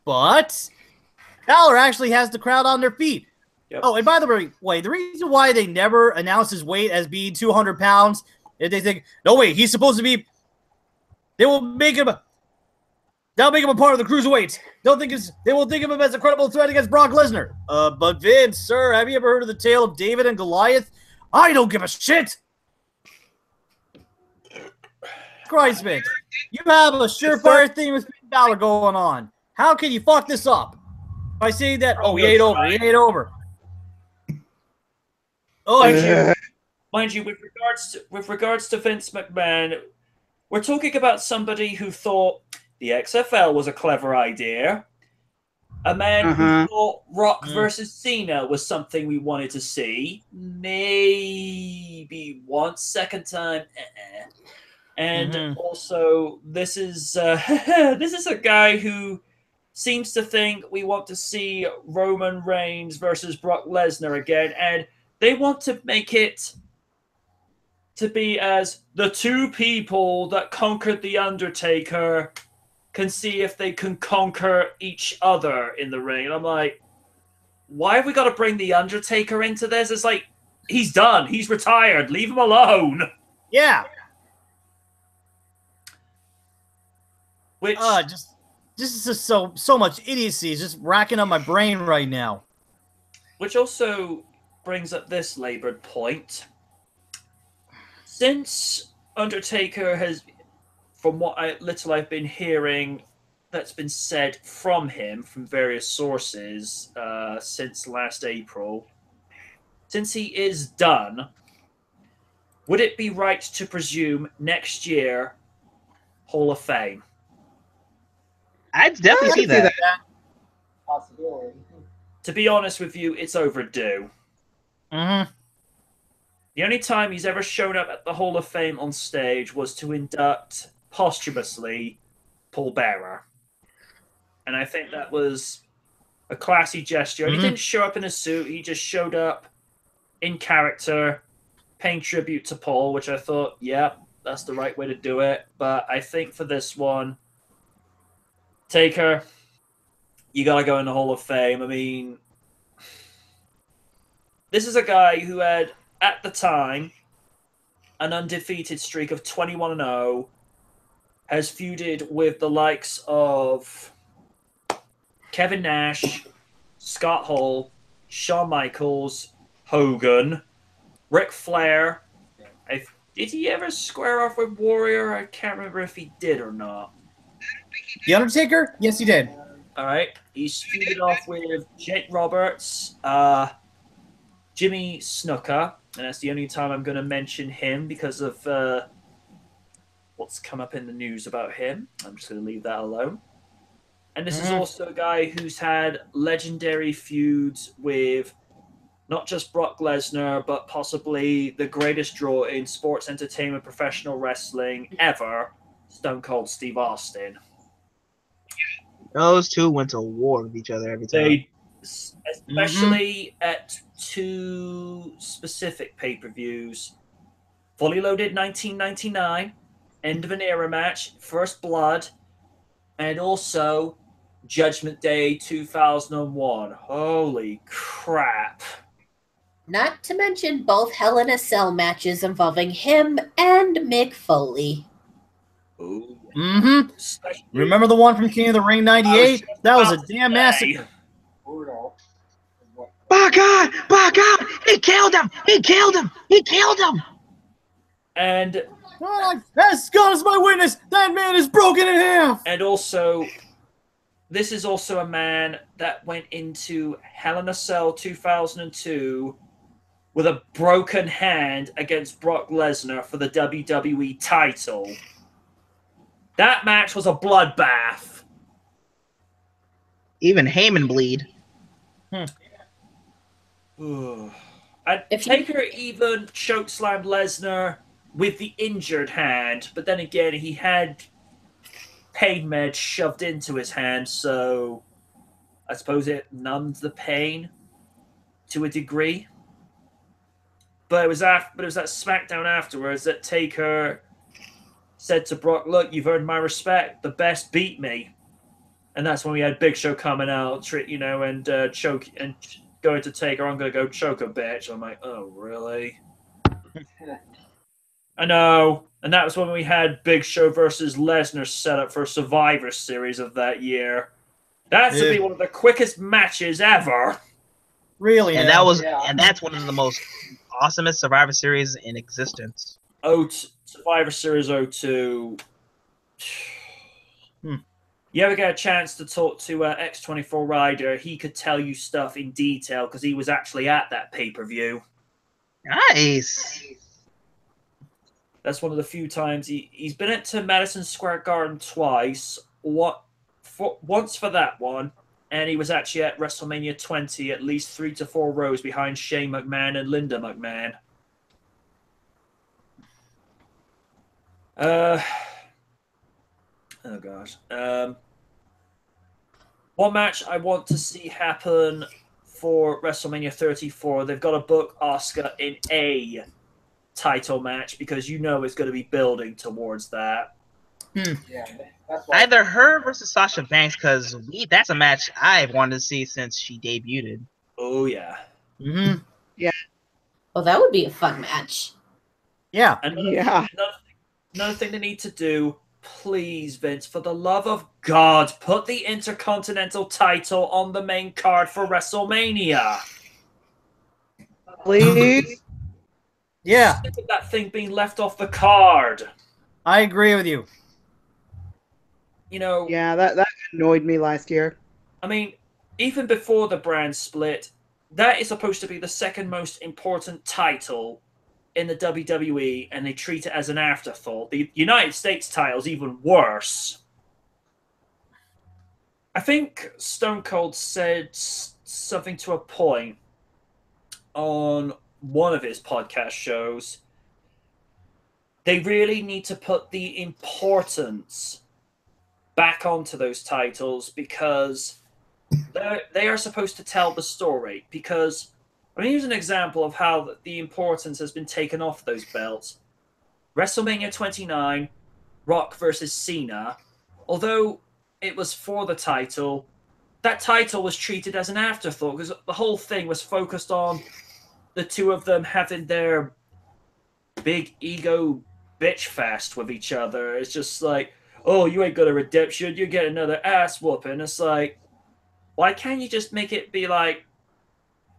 S4: Balor actually has the crowd on their feet. Yep. Oh, and by the way, the reason why they never announce his weight as being 200 pounds is they think, no, wait, he's supposed to be, they'll make him a part of the cruiserweights. They will think of him as a credible threat against Brock Lesnar. But Vince, sir, have you ever heard of the tale of David and Goliath? I don't give a shit. Christ, Vince. You have a surefire thing with Finn Balor going on. How can you fuck this up? By saying that, oh, he ate over, he ate over. Oh,
S2: mind you, with regards to Vince McMahon, we're talking about somebody who thought the XFL was a clever idea. A man who thought Rock versus Cena was something we wanted to see. Maybe once, second time. And also, this is a guy who seems to think we want to see Roman Reigns versus Brock Lesnar again, and they want to make it to be as the two people that conquered The Undertaker can see if they can conquer each other in the ring. And I'm like, why have we got to bring The Undertaker into this? It's like, he's done. He's retired. Leave him alone.
S4: Yeah.
S2: Which
S4: this is so much idiocy. It's just racking up my brain right now.
S2: Which also brings up this labored point. Since Undertaker has, from what I've been hearing, that's been said from him from various sources since last April, since he is done, would it be right to presume next year Hall of Fame?
S5: I'd definitely see that.
S6: Possibility.
S2: To be honest with you, it's overdue. The only time he's ever shown up at the Hall of Fame on stage was to induct posthumously Paul Bearer. And I think that was a classy gesture. And he didn't show up in a suit, he just showed up in character, paying tribute to Paul, which I thought, yeah, that's the right way to do it. But I think for this one, Taker, you gotta go in the Hall of Fame. I mean, this is a guy who had, at the time, an undefeated streak of 21-0, has feuded with the likes of Kevin Nash, Scott Hall, Shawn Michaels, Hogan, Ric Flair. Did he ever square off with Warrior? I can't remember if he did or not.
S4: The Undertaker? Yes, he did.
S2: All right. He's feuded off with Jake Roberts, Jimmy Snuka, and that's the only time I'm going to mention him because of what's come up in the news about him. I'm just going to leave that alone. And this is also a guy who's had legendary feuds with not just Brock Lesnar, but possibly the greatest draw in sports entertainment professional wrestling ever, Stone Cold Steve Austin.
S5: Those two went to war with each other every time.
S2: Especially at two specific pay-per-views. Fully Loaded 1999, End of an Era match, First Blood, and also Judgment Day 2001. Holy crap.
S7: Not to mention both Hell in a Cell matches involving him and Mick Foley.
S2: Ooh.
S4: Remember the one from King of the Ring 98? That was a damn massacre.
S5: By God, he killed him! He killed him! He killed him!
S2: And
S4: as God is my witness, that man is broken in half.
S2: And also, this is also a man that went into Hell in a Cell 2002 with a broken hand against Brock Lesnar for the WWE title. That match was a bloodbath.
S5: Even Heyman bleed.
S2: And Taker even chokeslammed Lesnar with the injured hand, but then again, he had pain meds shoved into his hand, so I suppose it numbed the pain to a degree. But it was that SmackDown afterwards that Taker said to Brock, "Look, you've earned my respect. The best beat me," and that's when we had Big Show coming out, and choke and going to Taker. I'm gonna go choke a bitch. I'm like, oh really? I know. And that was when we had Big Show versus Lesnar set up for Survivor Series of that year. That's to be one of the quickest matches ever.
S4: Really?
S5: And that's one of the most awesomest Survivor Series in existence.
S2: Oh, Survivor Series 02. You ever get a chance to talk to X24 Ryder? He could tell you stuff in detail because he was actually at that pay-per-view.
S5: Nice.
S2: That's one of the few times he's been to Madison Square Garden twice. Once for that one, and he was actually at WrestleMania 20, at least 3 to 4 rows behind Shane McMahon and Linda McMahon. Oh gosh. One match I want to see happen for WrestleMania 34. They've got to book Asuka in a title match because you know it's going to be building towards that.
S6: Yeah, that's
S5: Either her versus Sasha Banks, because that's a match I've wanted to see since she debuted.
S2: Oh yeah.
S4: Mm-hmm.
S3: Yeah.
S7: Well, that would be a fun match.
S4: Yeah.
S2: Another thing they need to do, please, Vince, for the love of God, put the Intercontinental title on the main card for WrestleMania.
S3: Please.
S4: Yeah.
S2: Sick of that thing being left off the card.
S4: I agree with you.
S2: You know.
S3: Yeah, that annoyed me last year.
S2: I mean, even before the brand split, that is supposed to be the second most important title in the WWE, and they treat it as an afterthought. The United States title's even worse. I think Stone Cold said something to a point on one of his podcast shows. They really need to put the importance back onto those titles because they are supposed to tell the story. Because, I mean, here's an example of how the importance has been taken off those belts. WrestleMania 29, Rock versus Cena, although it was for the title, that title was treated as an afterthought because the whole thing was focused on the two of them having their big ego bitch fest with each other. It's just like, oh, you ain't got a redemption, you get another ass whooping. It's like, why can't you just make it be like,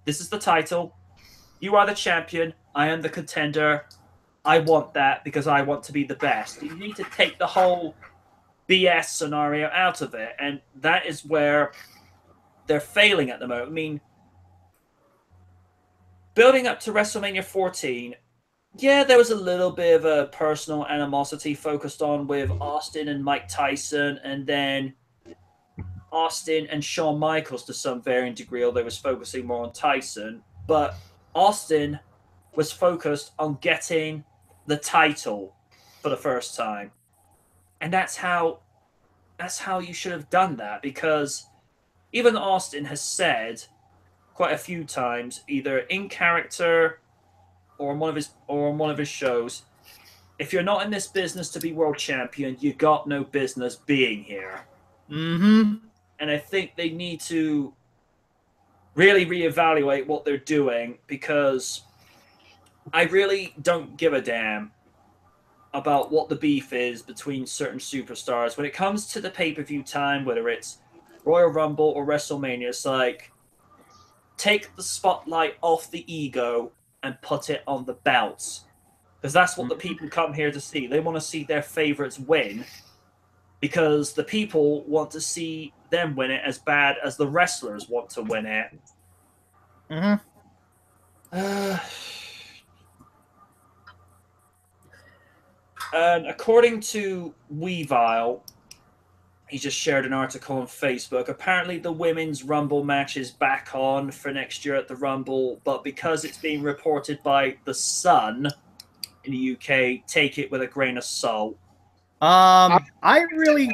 S2: this is the title, you are the champion, I am the contender, I want that because I want to be the best. You need to take the whole BS scenario out of it, and that is where they're failing at the moment. I mean, building up to WrestleMania 14, yeah, there was a little bit of a personal animosity focused on with Austin and Mike Tyson, and then Austin and Shawn Michaels to some varying degree, although it was focusing more on Tyson. But Austin was focused on getting the title for the first time. And that's how you should have done that, because even Austin has said quite a few times, either in character or on one of his shows, if you're not in this business to be world champion, you got no business being here.
S4: Mm-hmm.
S2: And I think they need to really reevaluate what they're doing, because I really don't give a damn about what the beef is between certain superstars. When it comes to the pay-per-view time, whether it's Royal Rumble or WrestleMania, it's like, take the spotlight off the ego and put it on the belts. Because that's what the people come here to see. They want to see their favorites win, because the people want to see them win it as bad as the wrestlers want to win it. And according to Weavile, he just shared an article on Facebook. Apparently the women's Rumble match is back on for next year at the Rumble, but because it's being reported by The Sun in the UK, take it with a grain of salt.
S4: I really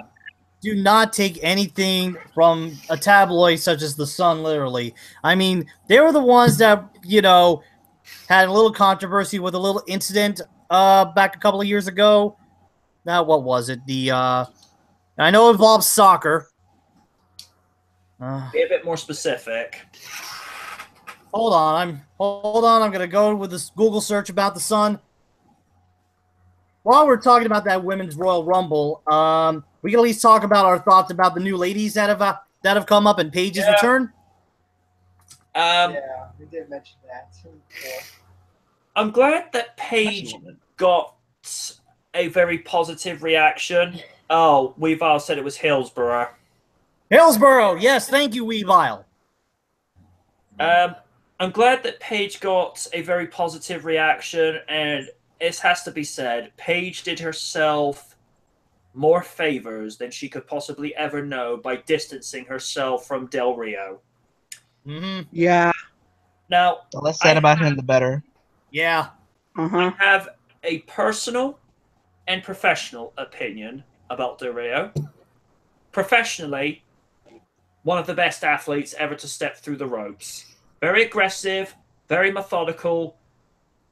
S4: do not take anything from a tabloid such as The Sun, literally. I mean, they were the ones that, had a little controversy with a little incident back a couple of years ago. Now, what was it? I know it involves soccer.
S2: Be a bit more specific.
S4: Hold on. I'm going to go with this Google search about The Sun. While we're talking about that women's Royal Rumble, we can at least talk about our thoughts about the new ladies that have come up in Paige's return.
S6: Yeah, we did mention that.
S2: I'm glad that Paige got a very positive reaction. Oh, Weavile said it was Hillsborough.
S4: Hillsborough, yes, thank you, Weavile.
S2: I'm glad that Paige got a very positive reaction, and it has to be said, Paige did herself more favors than she could possibly ever know by distancing herself from Del Rio.
S3: Yeah.
S2: Now,
S5: The less said about him, the better.
S4: Yeah.
S2: I have a personal and professional opinion about Del Rio. Professionally, one of the best athletes ever to step through the ropes. Very aggressive, very methodical,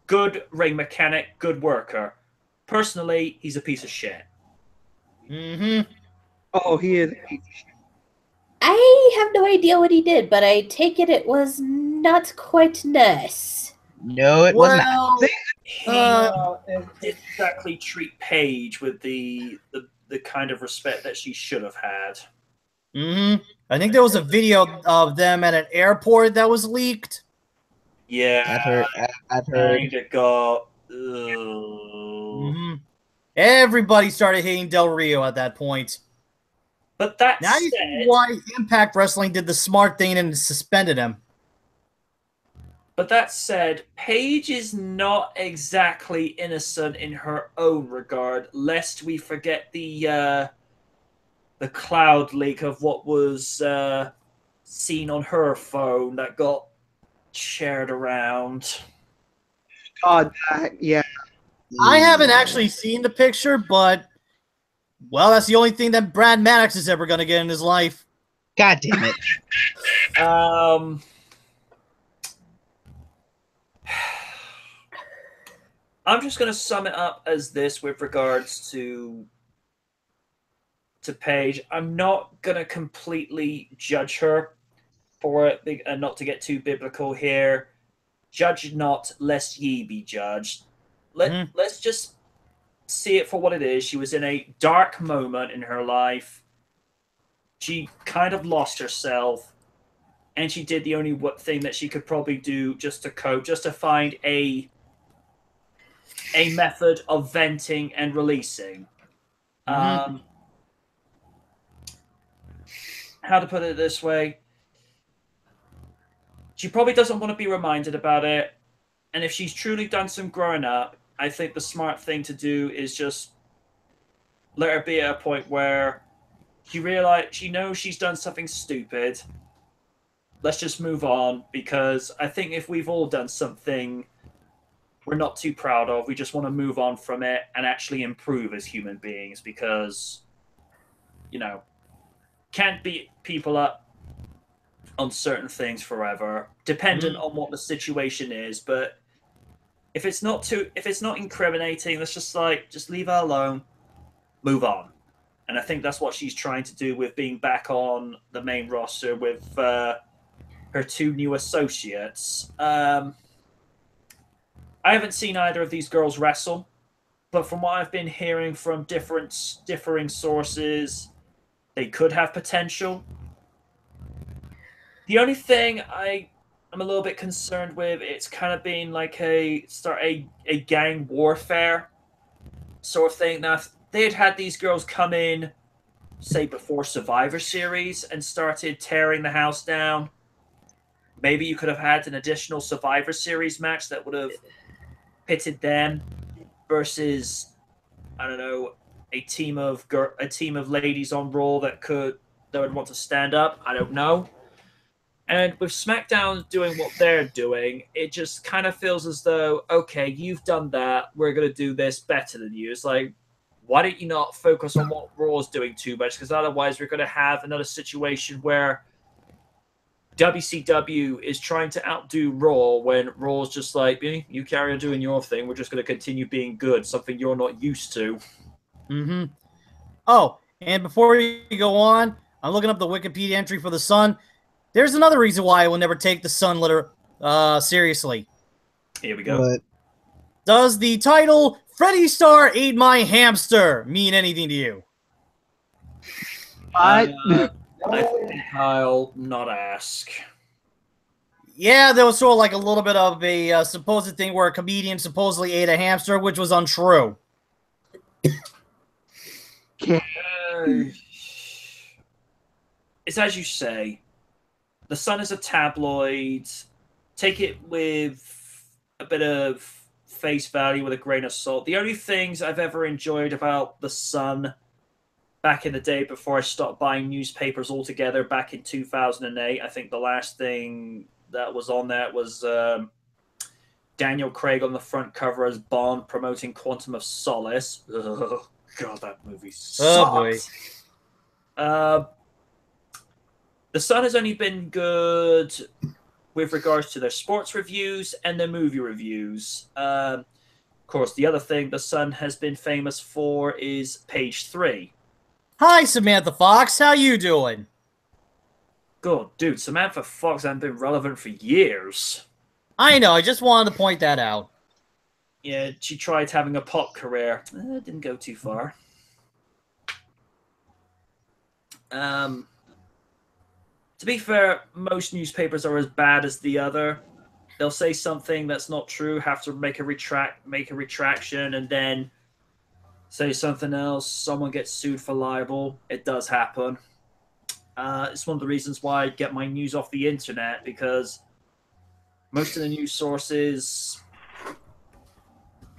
S2: good ring mechanic, good worker. Personally, he's a piece of shit.
S3: Oh, he is.
S7: I have no idea what he did, but I take it was not quite nice.
S5: No, it was not.
S2: He didn't exactly treat Paige with the kind of respect that she should have had.
S4: I think there was a video of them at an airport that was leaked.
S2: Yeah,
S5: I've heard.
S2: It got.
S4: Everybody started hating Del Rio at that point.
S2: But that
S4: now you see why Impact Wrestling did the smart thing and suspended him.
S2: But that said, Paige is not exactly innocent in her own regard, lest we forget the cloud leak of what was seen on her phone that got shared around.
S3: God, yeah.
S4: I haven't actually seen the picture, but well, that's the only thing that Brad Maddox is ever going to get in his life.
S5: God damn it.
S2: I'm just going to sum it up as this with regards to Paige. I'm not going to completely judge her for it, and not to get too biblical here. Judge not, lest ye be judged. Let's just see it for what it is. She was in a dark moment in her life. She kind of lost herself, and she did the only thing that she could probably do just to cope, just to find a method of venting and releasing. How to put it this way? She probably doesn't want to be reminded about it, and if she's truly done some growing up, I think the smart thing to do is just let her be at a point where she knows she's done something stupid. Let's just move on, because I think if we've all done something we're not too proud of, we just want to move on from it and actually improve as human beings, because, can't beat people up on certain things forever, dependent on what the situation is. But if it's not incriminating, let's just leave her alone, move on. And I think that's what she's trying to do with being back on the main roster with her two new associates. I haven't seen either of these girls wrestle, but from what I've been hearing from differing sources, they could have potential. The only thing I'm a little bit concerned with, it's kind of been like a gang warfare sort of thing. Now, if they had these girls come in, say, before Survivor Series and started tearing the house down, maybe you could have had an additional Survivor Series match that would have pitted them versus, I don't know, a team of ladies on Raw that would want to stand up. I don't know. And with SmackDown doing what they're doing, it just kind of feels as though, okay, you've done that, we're going to do this better than you. It's like, why don't you not focus on what Raw's doing too much? Because otherwise we're going to have another situation where WCW is trying to outdo Raw when Raw's just like, you carry on doing your thing, we're just going to continue being good, something you're not used to.
S4: Oh, and before you go on, I'm looking up the Wikipedia entry for the Sun. There's another reason why I will never take the Sun seriously.
S2: Here we go.
S5: What?
S4: Does the title Freddie Starr Ate My Hamster mean anything to you?
S2: I think I'll not ask.
S4: Yeah, there was sort of like a little bit of a supposed thing where a comedian supposedly ate a hamster, which was untrue.
S2: It's as you say. The Sun is a tabloid. Take it with a bit of face value, with a grain of salt. The only things I've ever enjoyed about the Sun back in the day before I stopped buying newspapers altogether back in 2008, I think the last thing that was on that was Daniel Craig on the front cover as Bond promoting Quantum of Solace. Oh, God, that movie sucks. Oh, boy. The Sun has only been good with regards to their sports reviews and their movie reviews. Of course, the other thing the Sun has been famous for is Page 3.
S4: Hi, Samantha Fox. How you doing?
S2: God, dude, Samantha Fox hasn't been relevant for years.
S4: I know. I just wanted to point that out.
S2: Yeah, she tried having a pop career. Didn't go too far. To be fair, most newspapers are as bad as the other. They'll say something that's not true, have to make a retraction, and then say something else. Someone gets sued for libel. It does happen. It's one of the reasons why I get my news off the internet, because most of the news sources,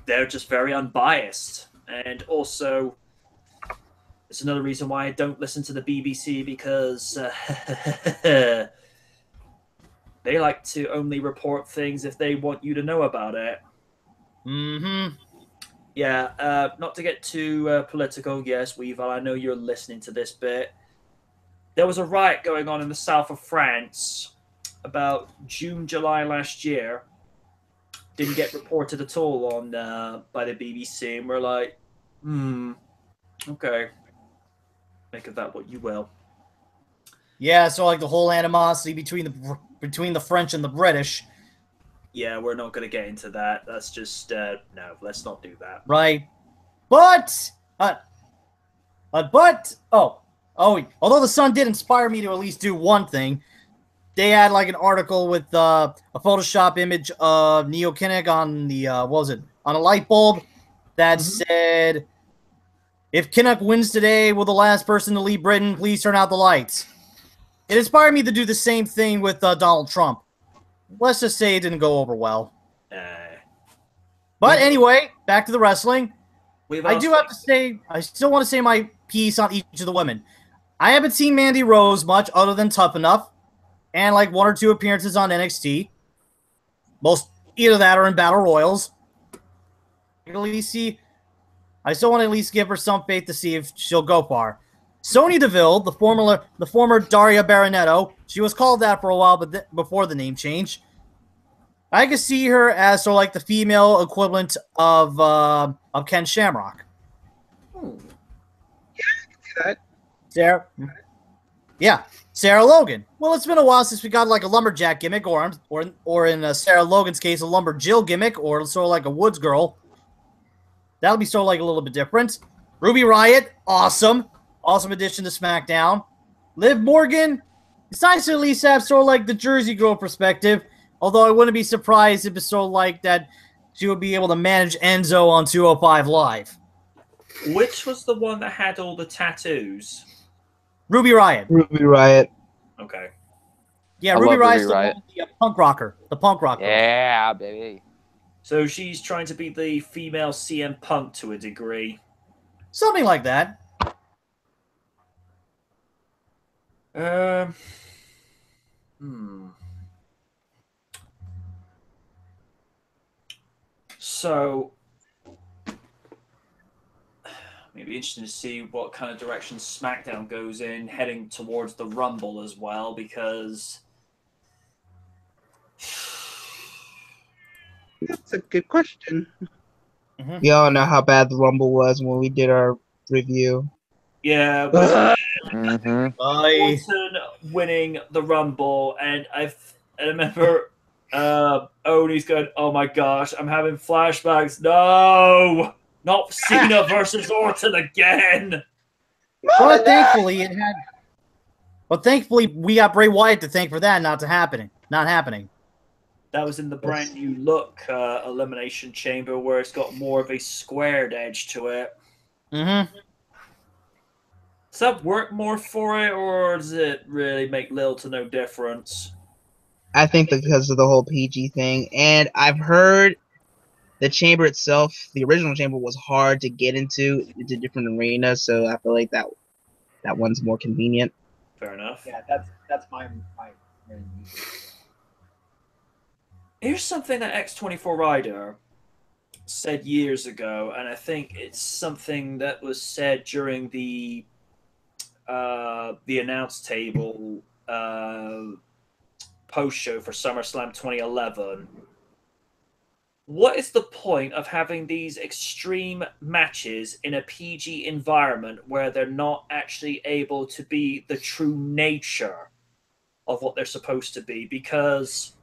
S2: they're just very unbiased. And also, it's another reason why I don't listen to the BBC, because they like to only report things if they want you to know about it.
S4: Mm-hmm.
S2: Yeah, not to get too political, yes, Weevil, I know you're listening to this bit. There was a riot going on in the south of France about June, July last year. Didn't get reported at all on by the BBC, and we're like, okay. Make of that what you will.
S4: Yeah, so like the whole animosity between the French and the British.
S2: Yeah, we're not going to get into that. That's just no. Let's not do that.
S4: Right, but although the Sun did inspire me to at least do one thing, they had like an article with a Photoshop image of Neo Kinnick on the on a light bulb that said, "If Kinnock wins today, will the last person to leave Britain please turn out the lights?" It inspired me to do the same thing with Donald Trump. Let's just say it didn't go over well. But anyway, back to the wrestling. I do have to say, I still want to say my piece on each of the women. I haven't seen Mandy Rose much other than Tough Enough and like one or two appearances on NXT. Either that or in Battle Royals. I still want to at least give her some faith to see if she'll go far. Sonya Deville, the former Daria Baronetto, she was called that for a while, but before the name change. I could see her as sort of like the female equivalent of Ken Shamrock.
S3: Yeah, I can see that.
S4: Sarah? Yeah, Sarah Logan. Well, it's been a while since we got like a lumberjack gimmick, or in Sarah Logan's case, a lumberjill gimmick, or sort of like a woods girl. That'll be sort of like a little bit different. Ruby Riott, awesome. Awesome addition to SmackDown. Liv Morgan, it's nice to at least have sort of like the Jersey Girl perspective, although I wouldn't be surprised if it's sort of like that she would be able to manage Enzo on 205 Live.
S2: Which was the one that had all the tattoos?
S4: Ruby Riott.
S3: Ruby Riott.
S2: Okay.
S4: Yeah, Ruby Riott's the punk rocker. The punk rocker.
S8: Yeah, baby.
S2: So she's trying to be the female CM Punk to a degree.
S4: Something like that.
S2: So, maybe interesting to see what kind of direction SmackDown goes in, heading towards the Rumble as well, because
S3: that's a good question. We all know how bad the Rumble was when we did our review.
S2: Yeah,
S8: Mm-hmm.
S2: Orton winning the Rumble, and I remember Oney's going, "Oh my gosh, I'm having flashbacks." No, not Cena versus Orton again.
S4: But thankfully it had. But thankfully we got Bray Wyatt to thank for that not happening.
S2: That was in the brand new look Elimination Chamber, where it's got more of a squared edge to it.
S4: Mm-hmm.
S2: Does that work more for it, or does it really make little to no difference?
S5: I think because of the whole PG thing, and I've heard the chamber itself, the original chamber, was hard to get into different arenas, so I feel like that one's more convenient.
S2: Fair enough.
S6: Yeah, that's my main reason.
S2: Here's something that X24 Rider said years ago, and I think it's something that was said during the announce table post show for SummerSlam 2011. What is the point of having these extreme matches in a PG environment where they're not actually able to be the true nature of what they're supposed to be? Because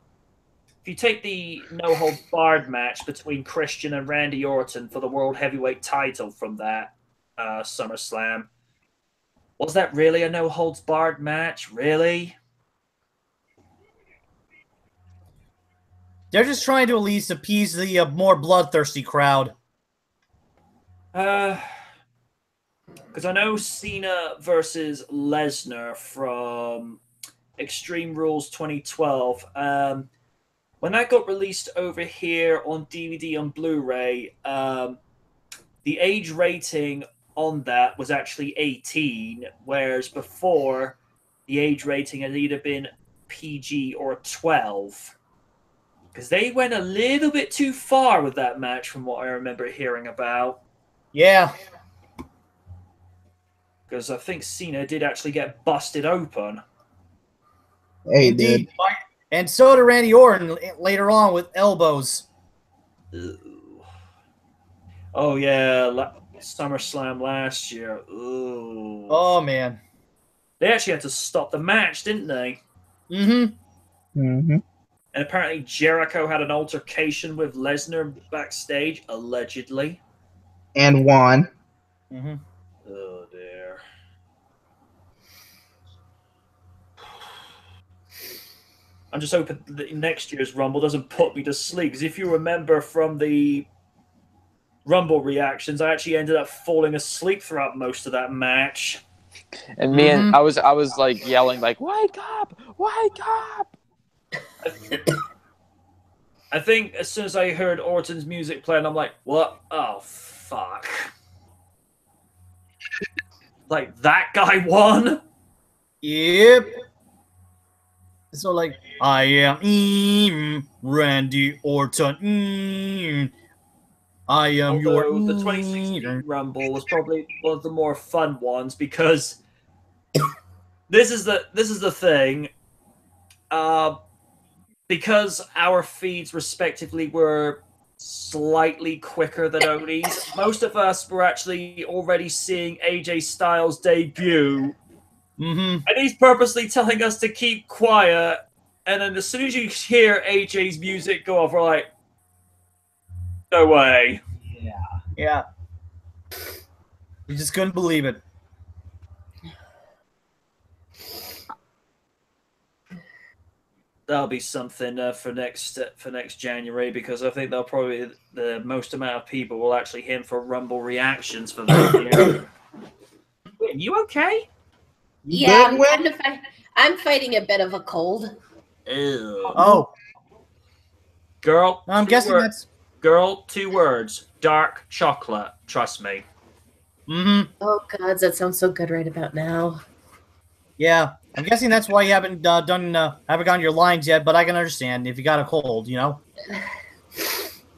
S2: if you take the no holds barred match between Christian and Randy Orton for the World Heavyweight title from that SummerSlam, was that really a no holds barred match? Really?
S4: They're just trying to at least appease the more bloodthirsty crowd.
S2: Because I know Cena versus Lesnar from Extreme Rules 2012. When that got released over here on DVD and Blu-ray, the age rating on that was actually 18, whereas before the age rating had either been PG or 12. Because they went a little bit too far with that match from what I remember hearing about.
S4: Yeah.
S2: Because I think Cena did actually get busted open.
S5: Hey,
S4: indeed. And so did Randy Orton later on with elbows.
S2: Ooh. Oh, yeah. SummerSlam last year. Ooh.
S4: Oh, man.
S2: They actually had to stop the match, didn't they?
S4: Mm-hmm.
S5: Mm-hmm.
S2: And apparently Jericho had an altercation with Lesnar backstage, allegedly.
S5: And won.
S4: Mm-hmm.
S2: Oh, dear. I'm just hoping that next year's Rumble doesn't put me to sleep. Because if you remember from the Rumble reactions, I actually ended up falling asleep throughout most of that match.
S8: And me and I was like yelling like, "Wake up! Wake up!"
S2: I think as soon as I heard Orton's music playing, I'm like, what? Oh, fuck. Like, that guy won?
S4: Yep. So, like, I am Randy Orton. I am
S2: Although
S4: your...
S2: the 2016 Rumble was probably one of the more fun ones because this is the thing. Because our feeds respectively were slightly quicker than Odie's, most of us were actually already seeing AJ Styles' debut.
S4: Mm-hmm.
S2: And he's purposely telling us to keep quiet. And then as soon as you hear AJ's music go off, we're like, no way.
S4: Yeah. You just couldn't believe it.
S2: That'll be something for next January, because I think they'll probably the most amount of people will actually hit for Rumble reactions for that year. Wait, you okay?
S7: Yeah, I'm fighting a bit of a cold.
S2: Ew.
S4: Oh.
S2: Girl,
S4: I'm guessing that's...
S2: Girl, 2 words. Dark chocolate. Trust me.
S4: Mm-hmm.
S7: Oh, God, that sounds so good right about now.
S4: Yeah. I'm guessing that's why you haven't haven't gotten your lines yet, but I can understand if you got a cold, you know?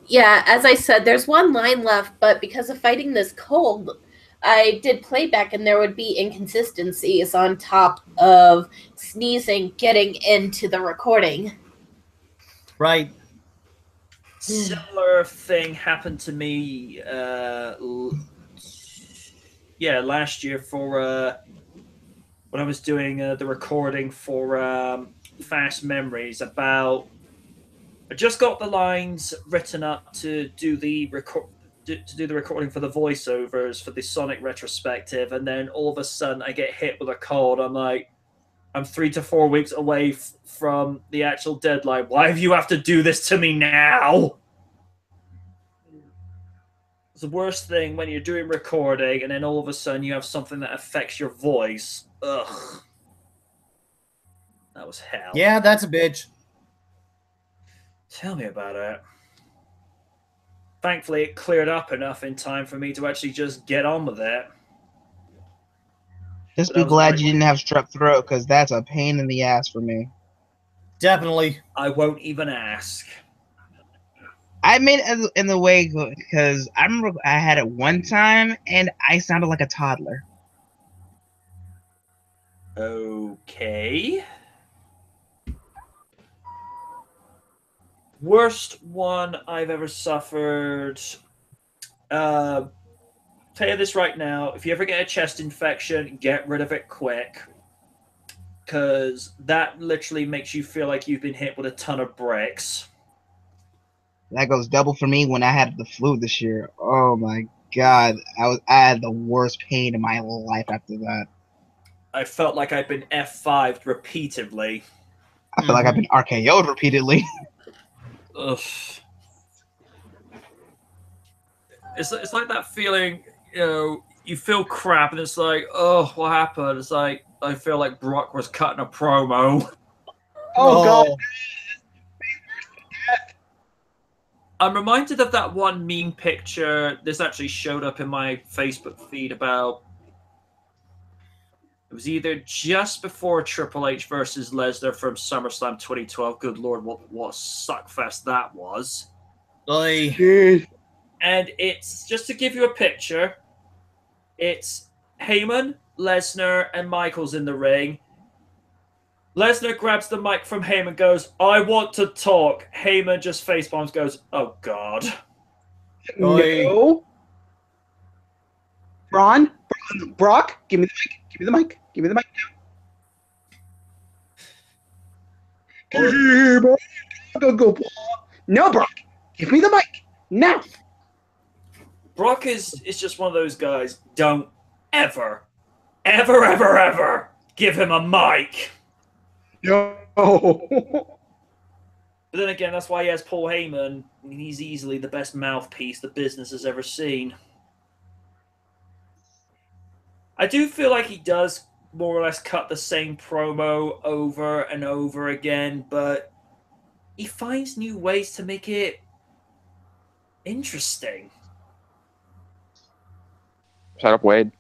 S7: Yeah, as I said, there's one line left, but because of fighting this cold, I did playback and there would be inconsistencies on top of sneezing getting into the recording.
S4: Right.
S2: Similar thing happened to me last year for when I was doing the recording for Fast Memories. I just got the lines written up to do the recording for the voiceovers for the Sonic retrospective, and then all of a sudden I get hit with a cold. I'm like, I'm 3 to 4 weeks away from the actual deadline. Why have you have to do this to me now? It's the worst thing when you're doing recording and then all of a sudden you have something that affects your voice. Ugh. That was hell.
S4: Yeah, that's a bitch.
S2: Tell me about it. Thankfully, it cleared up enough in time for me to actually just get on with it.
S5: Just be glad you didn't have strep throat, because that's a pain in the ass for me.
S4: Definitely.
S2: I won't even ask.
S5: I mean, in the way, because I remember I had it one time, and I sounded like a toddler.
S2: Okay. Worst one I've ever suffered. Tell you this right now. If you ever get a chest infection, get rid of it quick. Because that literally makes you feel like you've been hit with a ton of bricks.
S5: That goes double for me when I had the flu this year. Oh my god. I had the worst pain in my life after that.
S2: I felt like I've been F5'd repeatedly.
S5: I feel like I've been RKO'd repeatedly.
S2: Ugh. It's like that feeling, you know, you feel crap and it's like, oh, what happened? It's like, I feel like Brock was cutting a promo.
S3: Oh, God.
S2: I'm reminded of that one meme picture. This actually showed up in my Facebook feed about. It was either just before Triple H versus Lesnar from SummerSlam 2012. Good Lord, what a suckfest that was. And it's, just to give you a picture, it's Heyman, Lesnar, and Michaels in the ring. Lesnar grabs the mic from Heyman, goes, "I want to talk." Heyman just facepalms, goes, "Oh, God."
S3: No. Brock, give me the mic. Give me the mic. Give me the mic now. Go. No, Brock. Give me the mic now.
S2: Brock is just one of those guys. Don't ever give him a mic.
S3: No.
S2: But then again, that's why he has Paul Heyman. He's easily the best mouthpiece the business has ever seen. I do feel like he does more or less cut the same promo over and over again, but he finds new ways to make it interesting.
S8: Shut up, Wade.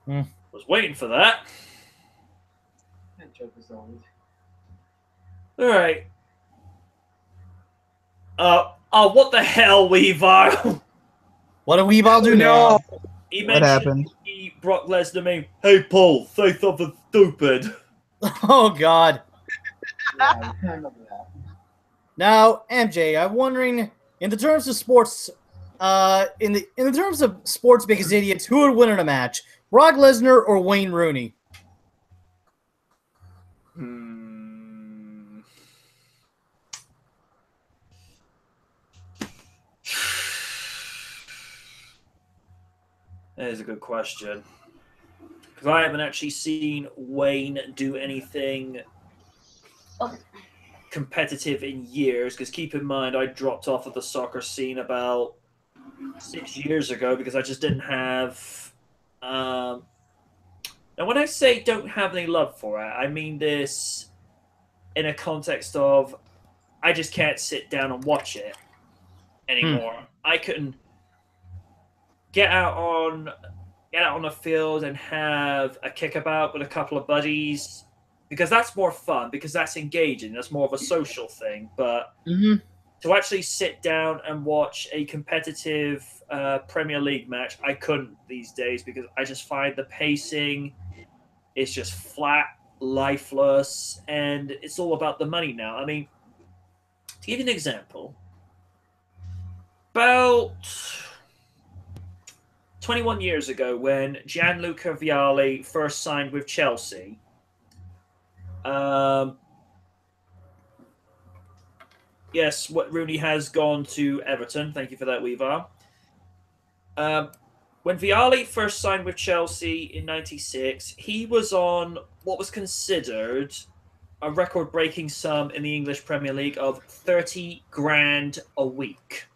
S2: Was waiting for that.
S6: That joke is old.
S2: Alright. What the hell, Weaver?
S4: What did Weaver do now?
S2: He
S5: What happened?
S2: Brock Lesnar me, "Hey, Paul, say something stupid."
S4: Oh, God.
S6: Yeah, I remember that.
S4: Now, MJ, I'm wondering, in the terms of sports, in the terms of sports biggest idiots, who would win in a match, Brock Lesnar or Wayne Rooney?
S2: That is a good question. Because I haven't actually seen Wayne do anything competitive in years. Because keep in mind, I dropped off of the soccer scene about 6 years ago because I just didn't have. Now, when I say don't have any love for it, I mean this in a context of I just can't sit down and watch it anymore. I couldn't get out on the field and have a kickabout with a couple of buddies because that's more fun, because that's engaging, that's more of a social thing. But to actually sit down and watch a competitive Premier League match, I couldn't these days because I just find the pacing is just flat, lifeless, and it's all about the money now. I mean, to give you an example, about 21 years ago, when Gianluca Vialli first signed with Chelsea, yes, Rooney has gone to Everton. Thank you for that, Weaver. When Vialli first signed with Chelsea in '96, he was on what was considered a record-breaking sum in the English Premier League of 30 grand a week.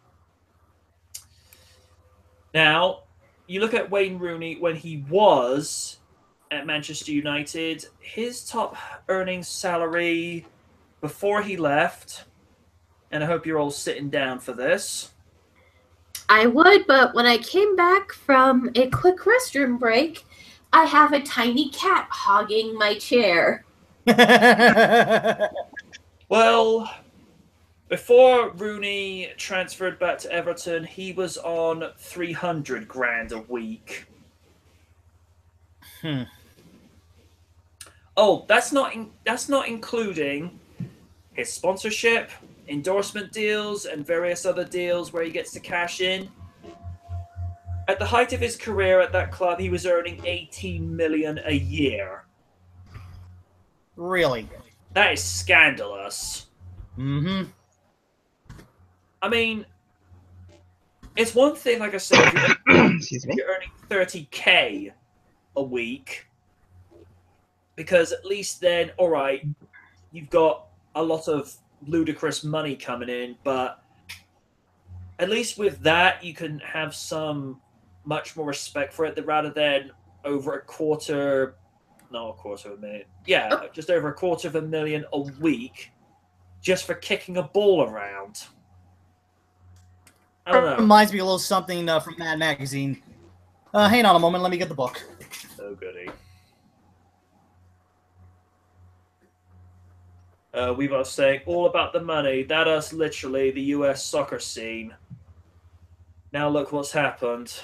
S2: Now, you look at Wayne Rooney when he was at Manchester United, his top earnings salary before he left, and I hope you're all sitting down for this.
S7: I would, but when I came back from a quick restroom break, I have a tiny cat hogging my chair.
S2: Well, before Rooney transferred back to Everton, he was on 300 grand a week. Oh, that's not including his sponsorship, endorsement deals, and various other deals where he gets to cash in. At the height of his career at that club, he was earning 18 million a year.
S4: Really?
S2: That is scandalous.
S4: Mm-hmm.
S2: I mean, it's one thing, like I said,
S5: Excuse me.
S2: you're earning 30k a week, because at least then, all right, you've got a lot of ludicrous money coming in, but at least with that, you can have some much more respect for it, rather than over a quarter, not a quarter of a million, yeah, just over $250,000 a week just for kicking a ball around. I don't know.
S4: Reminds me a little something from Mad Magazine. Hang on a moment, let me get the book.
S2: Oh, goody. We were saying all about the money. That is literally the US soccer scene. Now look what's happened.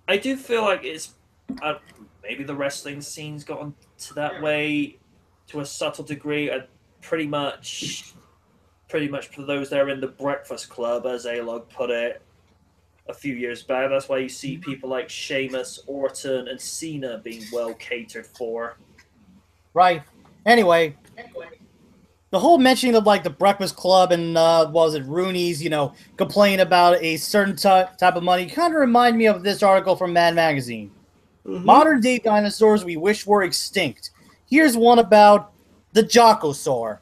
S2: I do feel like it's maybe the wrestling scene's gotten to that way to a subtle degree, and pretty much for those that are in the Breakfast Club, as A-Log put it a few years back. That's why you see people like Sheamus, Orton, and Cena being well catered for.
S4: Right. Anyway, the whole mentioning of like the Breakfast Club and what was it, Rooney's, complain about a certain type of money kind of remind me of this article from Mad Magazine. Modern day dinosaurs we wish were extinct. Here's one about the Jockosaur.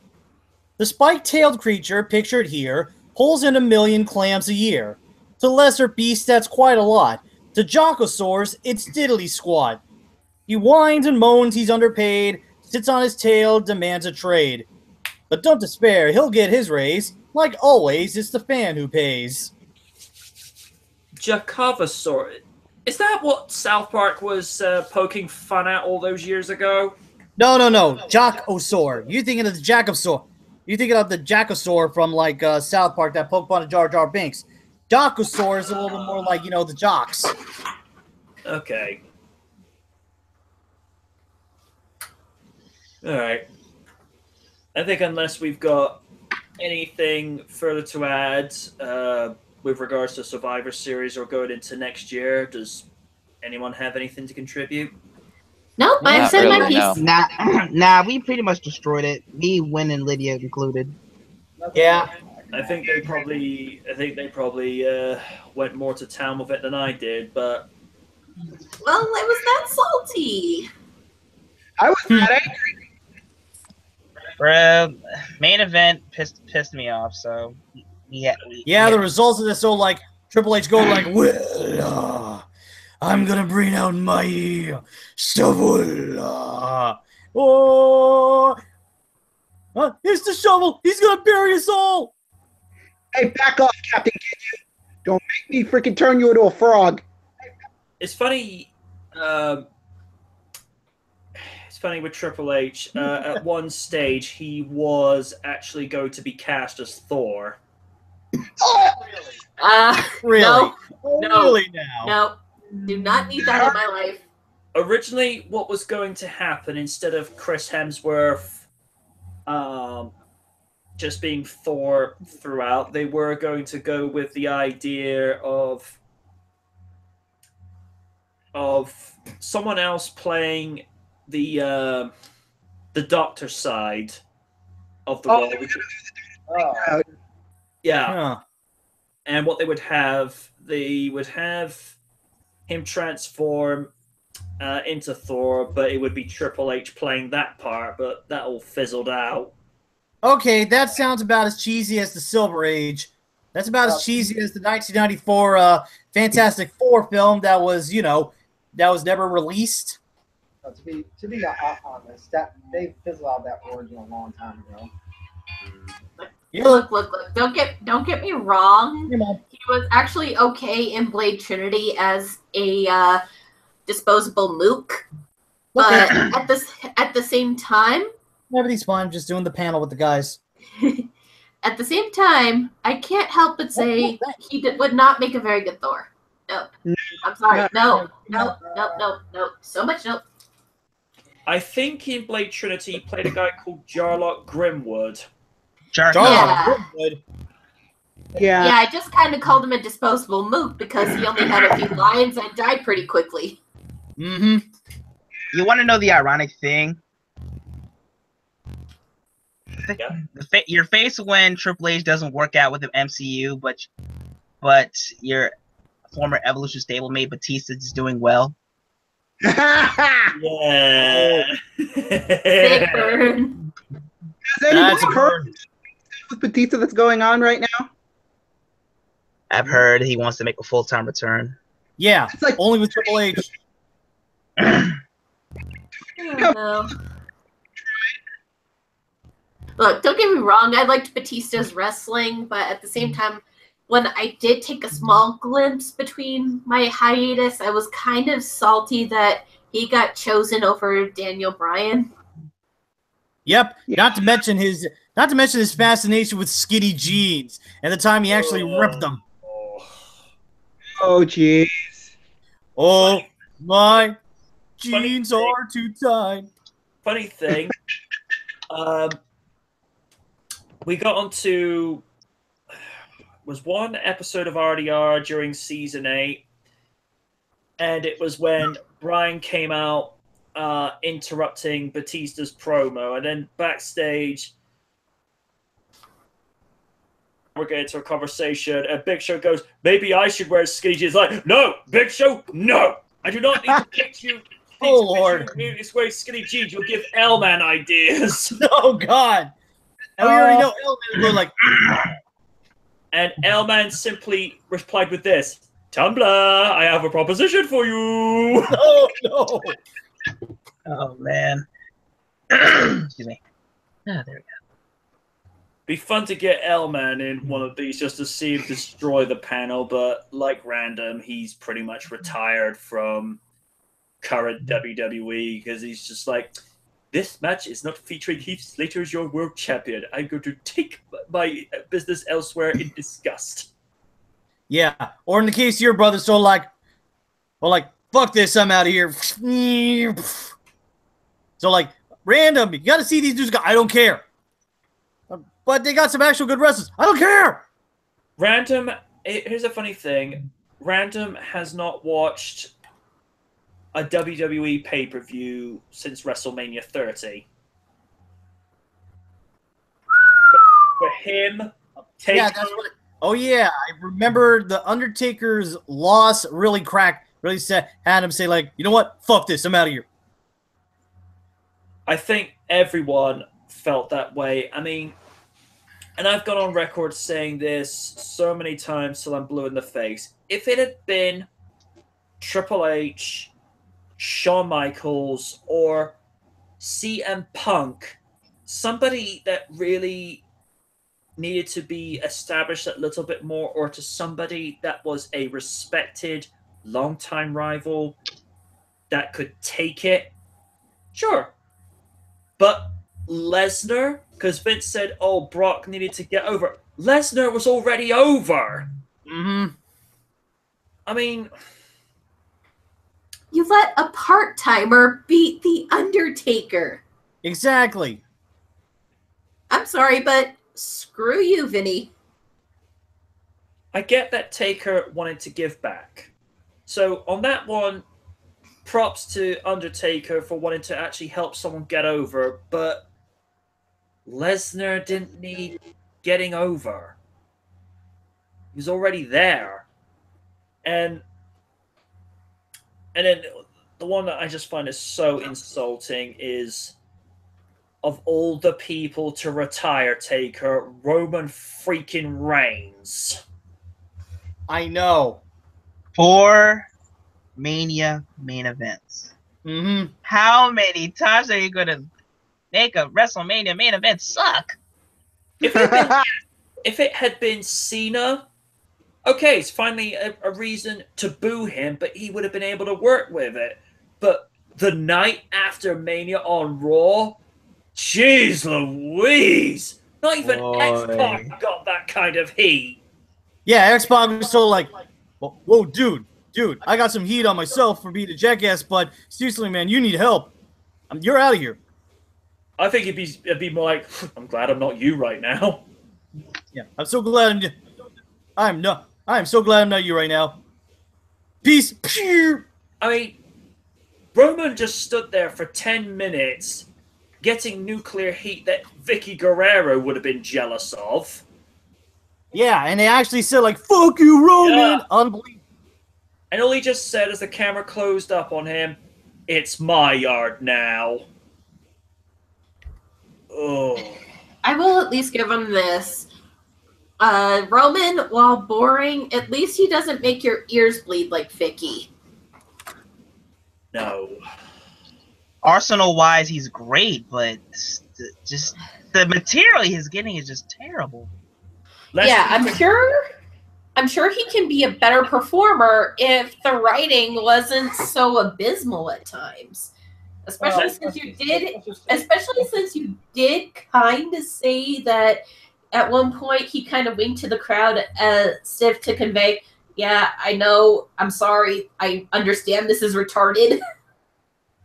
S4: The spike-tailed creature pictured here pulls in 1 million clams a year. To lesser beasts, that's quite a lot. To Jockosaurs, it's diddly squat. He whines and moans he's underpaid, sits on his tail, demands a trade. But don't despair, he'll get his raise. Like always, it's the fan who pays.
S2: Jackosaur. Is that what South Park was poking fun at all those years ago?
S4: No. Jockosaur. You're thinking of the Jackosaur. You're thinking of the Jackosaur from like South Park that poked fun at Jar Jar Binks. Jockosaur is a little bit more like, the jocks.
S2: Okay. Alright. I think unless we've got anything further to add with regards to Survivor Series or going into next year, does anyone have anything to contribute?
S7: Nope, I've said my piece.
S5: Nah, we pretty much destroyed it. Me, Win, and Lydia included.
S4: Yeah.
S2: I think they probably went more to town with it than I did, but
S7: Well, I was that salty.
S3: I was that angry.
S5: Bro, main event pissed me off, so
S4: yeah, the results of this, so like Triple H going like, well, I'm gonna bring out my shovel. Here's the shovel. He's gonna bury us all.
S3: Hey, back off, Captain Kid. Don't make me freaking turn you into a frog.
S2: it's funny. It's funny with Triple H. At one stage, he was actually going to be cast as Thor.
S4: Really?
S7: No.
S4: Really now?
S7: No. Do not need that in my life.
S2: Originally, what was going to happen, instead of Chris Hemsworth just being Thor throughout, they were going to go with the idea of someone else playing the Doctor side of the role. Yeah.
S4: Huh.
S2: And what they would have him transform into Thor, but it would be Triple H playing that part, but that all fizzled out.
S4: Okay, that sounds about as cheesy as the Silver Age. That's about as cheesy as the 1994 Fantastic Four film that was, that was never released.
S6: To be honest, that they fizzled out that origin a long time ago.
S7: Look. Don't get me wrong. He was actually okay in Blade Trinity as a disposable mook, but at the same time,
S4: everything's fine. I'm just doing the panel with the guys.
S7: At the same time, I can't help but say he would not make a very good Thor. Nope. I'm sorry. No. So much nope.
S2: I think in Blade Trinity he played a guy called Jarlock Grimwood.
S7: Grimwood.
S3: Yeah.
S7: Yeah, I just kind of called him a disposable mook because he only had a few lines and died pretty quickly.
S5: Mm-hmm. You want to know the ironic thing?
S2: Yeah.
S5: Your face when Triple H doesn't work out with the MCU, but your former Evolution stablemate Batista is doing well.
S2: Yeah.
S7: Sick burn.
S3: Has anyone heard with Batista that's going on right now?
S5: I've heard he wants to make a full-time return.
S4: Yeah, it's like only with Triple H.
S7: No. Look, don't get me wrong, I liked Batista's wrestling, but at the same time, when I did take a small glimpse between my hiatus, I was kind of salty that he got chosen over Daniel Bryan.
S4: Yep. Not to mention his fascination with skinny jeans and the time he actually ripped them.
S3: Oh jeez.
S4: Oh my jeans are too tight.
S2: Funny thing. We got onto was one episode of RDR during season 8, and it was when Brian came out interrupting Batista's promo, and then backstage we're getting into a conversation, and Big Show goes, "Maybe I should wear skinny jeans." Like, no, Big Show, no, I do not need to pitch you.
S4: Oh Lord,
S2: it's wearing skinny jeans. You'll give L-Man ideas.
S4: Oh God. And we already know L-Man will go like,
S2: and L-Man simply replied with this: "Tumblr, I have a proposition for you."
S4: Oh no.
S5: Oh man. Excuse me. Ah, there we go.
S2: Be fun to get L-Man in one of these just to see him destroy the panel, but like Random, he's pretty much retired from current WWE because he's just like, this match is not featuring Heath Slater as your world champion. I'm going to take my business elsewhere in disgust.
S4: Yeah, or in the case of your brother, so like, fuck this, I'm out of here. So like, Random, you gotta see these dudes go, I don't care. But they got some actual good wrestlers. I don't care.
S2: Random, here's a funny thing. Random has not watched a WWE pay-per-view since WrestleMania 30. For him,
S4: yeah, that's what. Oh yeah, I remember the Undertaker's loss really had him say like, you know what, fuck this, I'm out of here.
S2: I think everyone felt that way. I mean, and I've gone on record saying this so many times till I'm blue in the face. If it had been Triple H, Shawn Michaels, or CM Punk, somebody that really needed to be established a little bit more, or to somebody that was a respected longtime rival that could take it, sure. But Lesnar, because Vince said, oh, Brock needed to get over. Lesnar was already over.
S4: Mm-hmm.
S2: I mean,
S7: you let a part-timer beat The Undertaker.
S4: Exactly.
S7: I'm sorry, but screw you, Vinny.
S2: I get that Taker wanted to give back. So on that one, props to Undertaker for wanting to actually help someone get over, but Lesnar didn't need getting over. He was already there. And then the one that I just find is so insulting is of all the people to retire, Taker, Roman freaking Reigns.
S4: I know.
S5: 4 Mania main events.
S4: Mm-hmm.
S5: How many times are you gonna make a WrestleMania main event suck?
S2: If it had been Cena, okay, it's finally a reason to boo him, but he would have been able to work with it. But the night after Mania on Raw, jeez Louise! Not even X-Pac got that kind of heat.
S4: Yeah, X-Pac was so like, whoa, dude, I got some heat on myself for being a jackass, but seriously, man, you need help. You're out of here.
S2: I think it'd be more like, I'm glad I'm not you right now.
S4: Yeah, I'm so glad I'm so glad I'm not you right now. Peace.
S2: I mean, Roman just stood there for 10 minutes getting nuclear heat that Vicky Guerrero would have been jealous of.
S4: Yeah, and they actually said, like, fuck you, Roman!
S2: Yeah.
S4: Unbelievable.
S2: And all he just said as the camera closed up on him, it's my yard now. Oh.
S7: I will at least give him this. Roman, while boring, at least he doesn't make your ears bleed like Vicky.
S2: No.
S5: Arsenal-wise, he's great, but just the material he's getting is just terrible.
S7: I'm sure he can be a better performer if the writing wasn't so abysmal at times. Especially since you did kind of say that at one point he kind of winked to the crowd as if to convey, yeah, I know, I'm sorry, I understand this is retarded.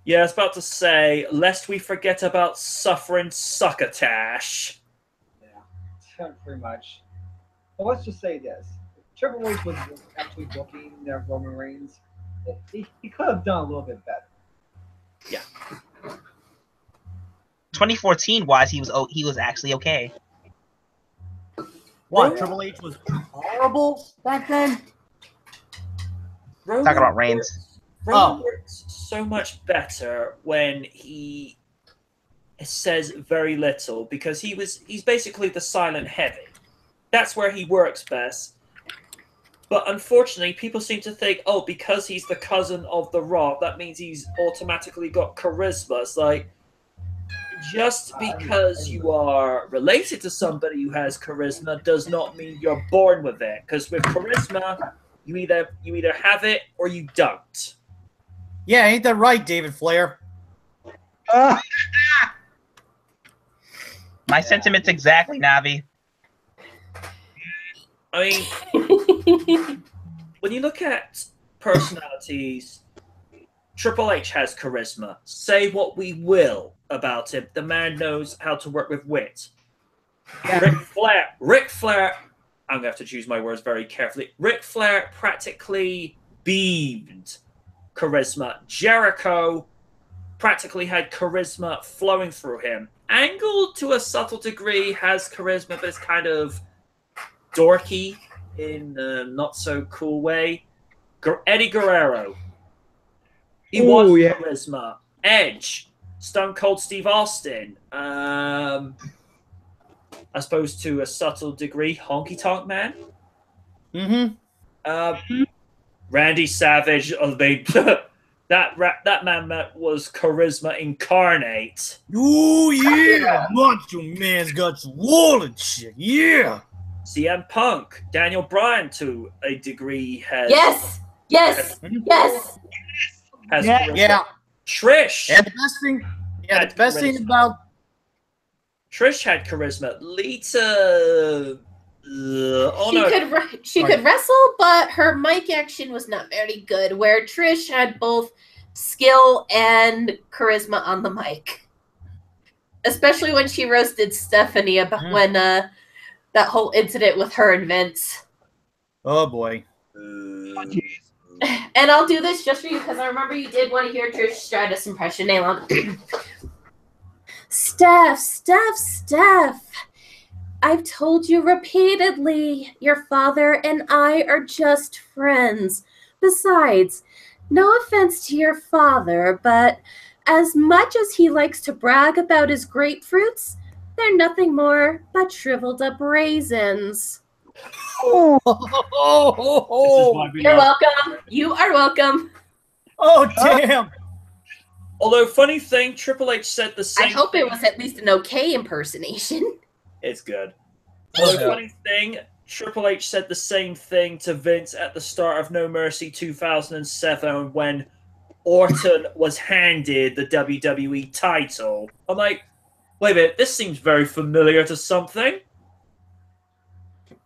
S2: Yeah, I was about to say, lest we forget about suffering succotash.
S6: Yeah, pretty much. Well, let's just say this. Triple H was actually booking their Roman Reigns. He could have done a little bit better.
S2: Yeah.
S5: 2014 wise, he was actually okay.
S4: What, Triple H was horrible back then?
S5: Talking about Reigns.
S2: Roman works so much better when he says very little because he's basically the silent heavy. That's where he works best. But unfortunately, people seem to think, oh, because he's the cousin of The Rock, that means he's automatically got charisma. It's like, just because you are related to somebody who has charisma does not mean you're born with it. Because with charisma, you either have it or you don't.
S4: Yeah, ain't that right, David Flair?
S5: My sentiments exactly, Navi.
S2: I mean, when you look at personalities, Triple H has charisma. Say what we will about him, the man knows how to work with wit. Yeah. Ric Flair, I'm going to have to choose my words very carefully. Ric Flair practically beamed charisma. Jericho practically had charisma flowing through him. Angle, to a subtle degree, has charisma, but it's kind of dorky in a not so cool way. Eddie Guerrero. He was charisma. Edge. Stone Cold Steve Austin. I suppose to a subtle degree, Honky Tonk Man.
S4: Mm-hmm.
S2: Randy Savage. That man was charisma incarnate.
S4: Oh yeah, Macho Man's got swollen shit. Yeah.
S2: CM Punk, Daniel Bryan to a degree has
S7: yes.
S2: Has
S4: yeah.
S2: Trish.
S4: And the best thing about
S2: Trish had charisma. Lita.
S7: She could wrestle, but her mic action was not very good. Where Trish had both skill and charisma on the mic, especially when she roasted Stephanie about when that whole incident with her and Vince.
S4: Oh boy.
S7: And I'll do this just for you because I remember you did want to hear Trish Stratus impression. Nailon. Steph. I've told you repeatedly, your father and I are just friends. Besides, no offense to your father, but As much as he likes to brag about his grapefruits, they're nothing more but shriveled up raisins.
S4: Oh,
S7: You're welcome. You are welcome.
S4: Oh, damn.
S2: Although, funny thing, Triple H said the same
S7: I hope
S2: thing.
S7: it was at least an okay impersonation.
S2: It's good. Although, funny thing, Triple H said the same thing to Vince at the start of No Mercy 2007 when Orton was handed the WWE title. I'm like, wait a minute, this seems very familiar to something.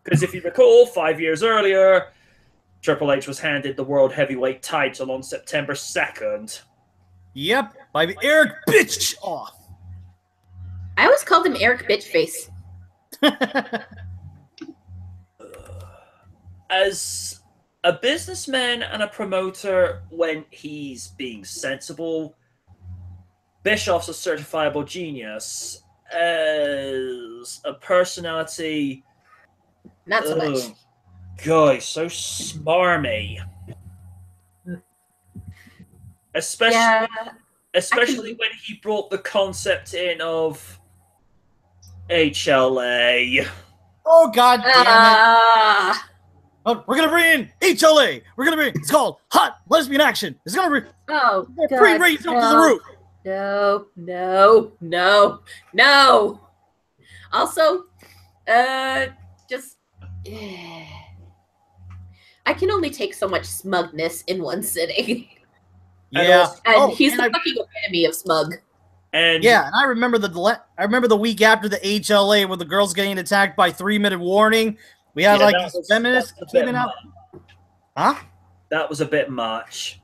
S2: Because if you recall, 5 years earlier, Triple H was handed the World Heavyweight title on September 2nd.
S4: Yep, by Eric Bischoff.
S7: I always called him Eric Bitchface.
S2: As a businessman and a promoter, when he's being sensible, Bischoff's a certifiable genius. As a personality,
S7: not so much.
S2: God, so smarmy. Especially when he brought the concept in of HLA.
S4: Oh, God damn it. Oh, we're going to bring in HLA. It's called Hot Lesbian Action. It's going to bring...
S7: Oh, God.
S4: Bring ratings up to the roof.
S7: No. Also, just... I can only take so much smugness in one sitting.
S4: Yeah.
S7: And he's the fucking epitome of smug.
S2: And
S4: I remember the week after the HLA where the girls getting attacked by 3-minute warning. We had these feminists coming out. Huh?
S2: That was a bit much.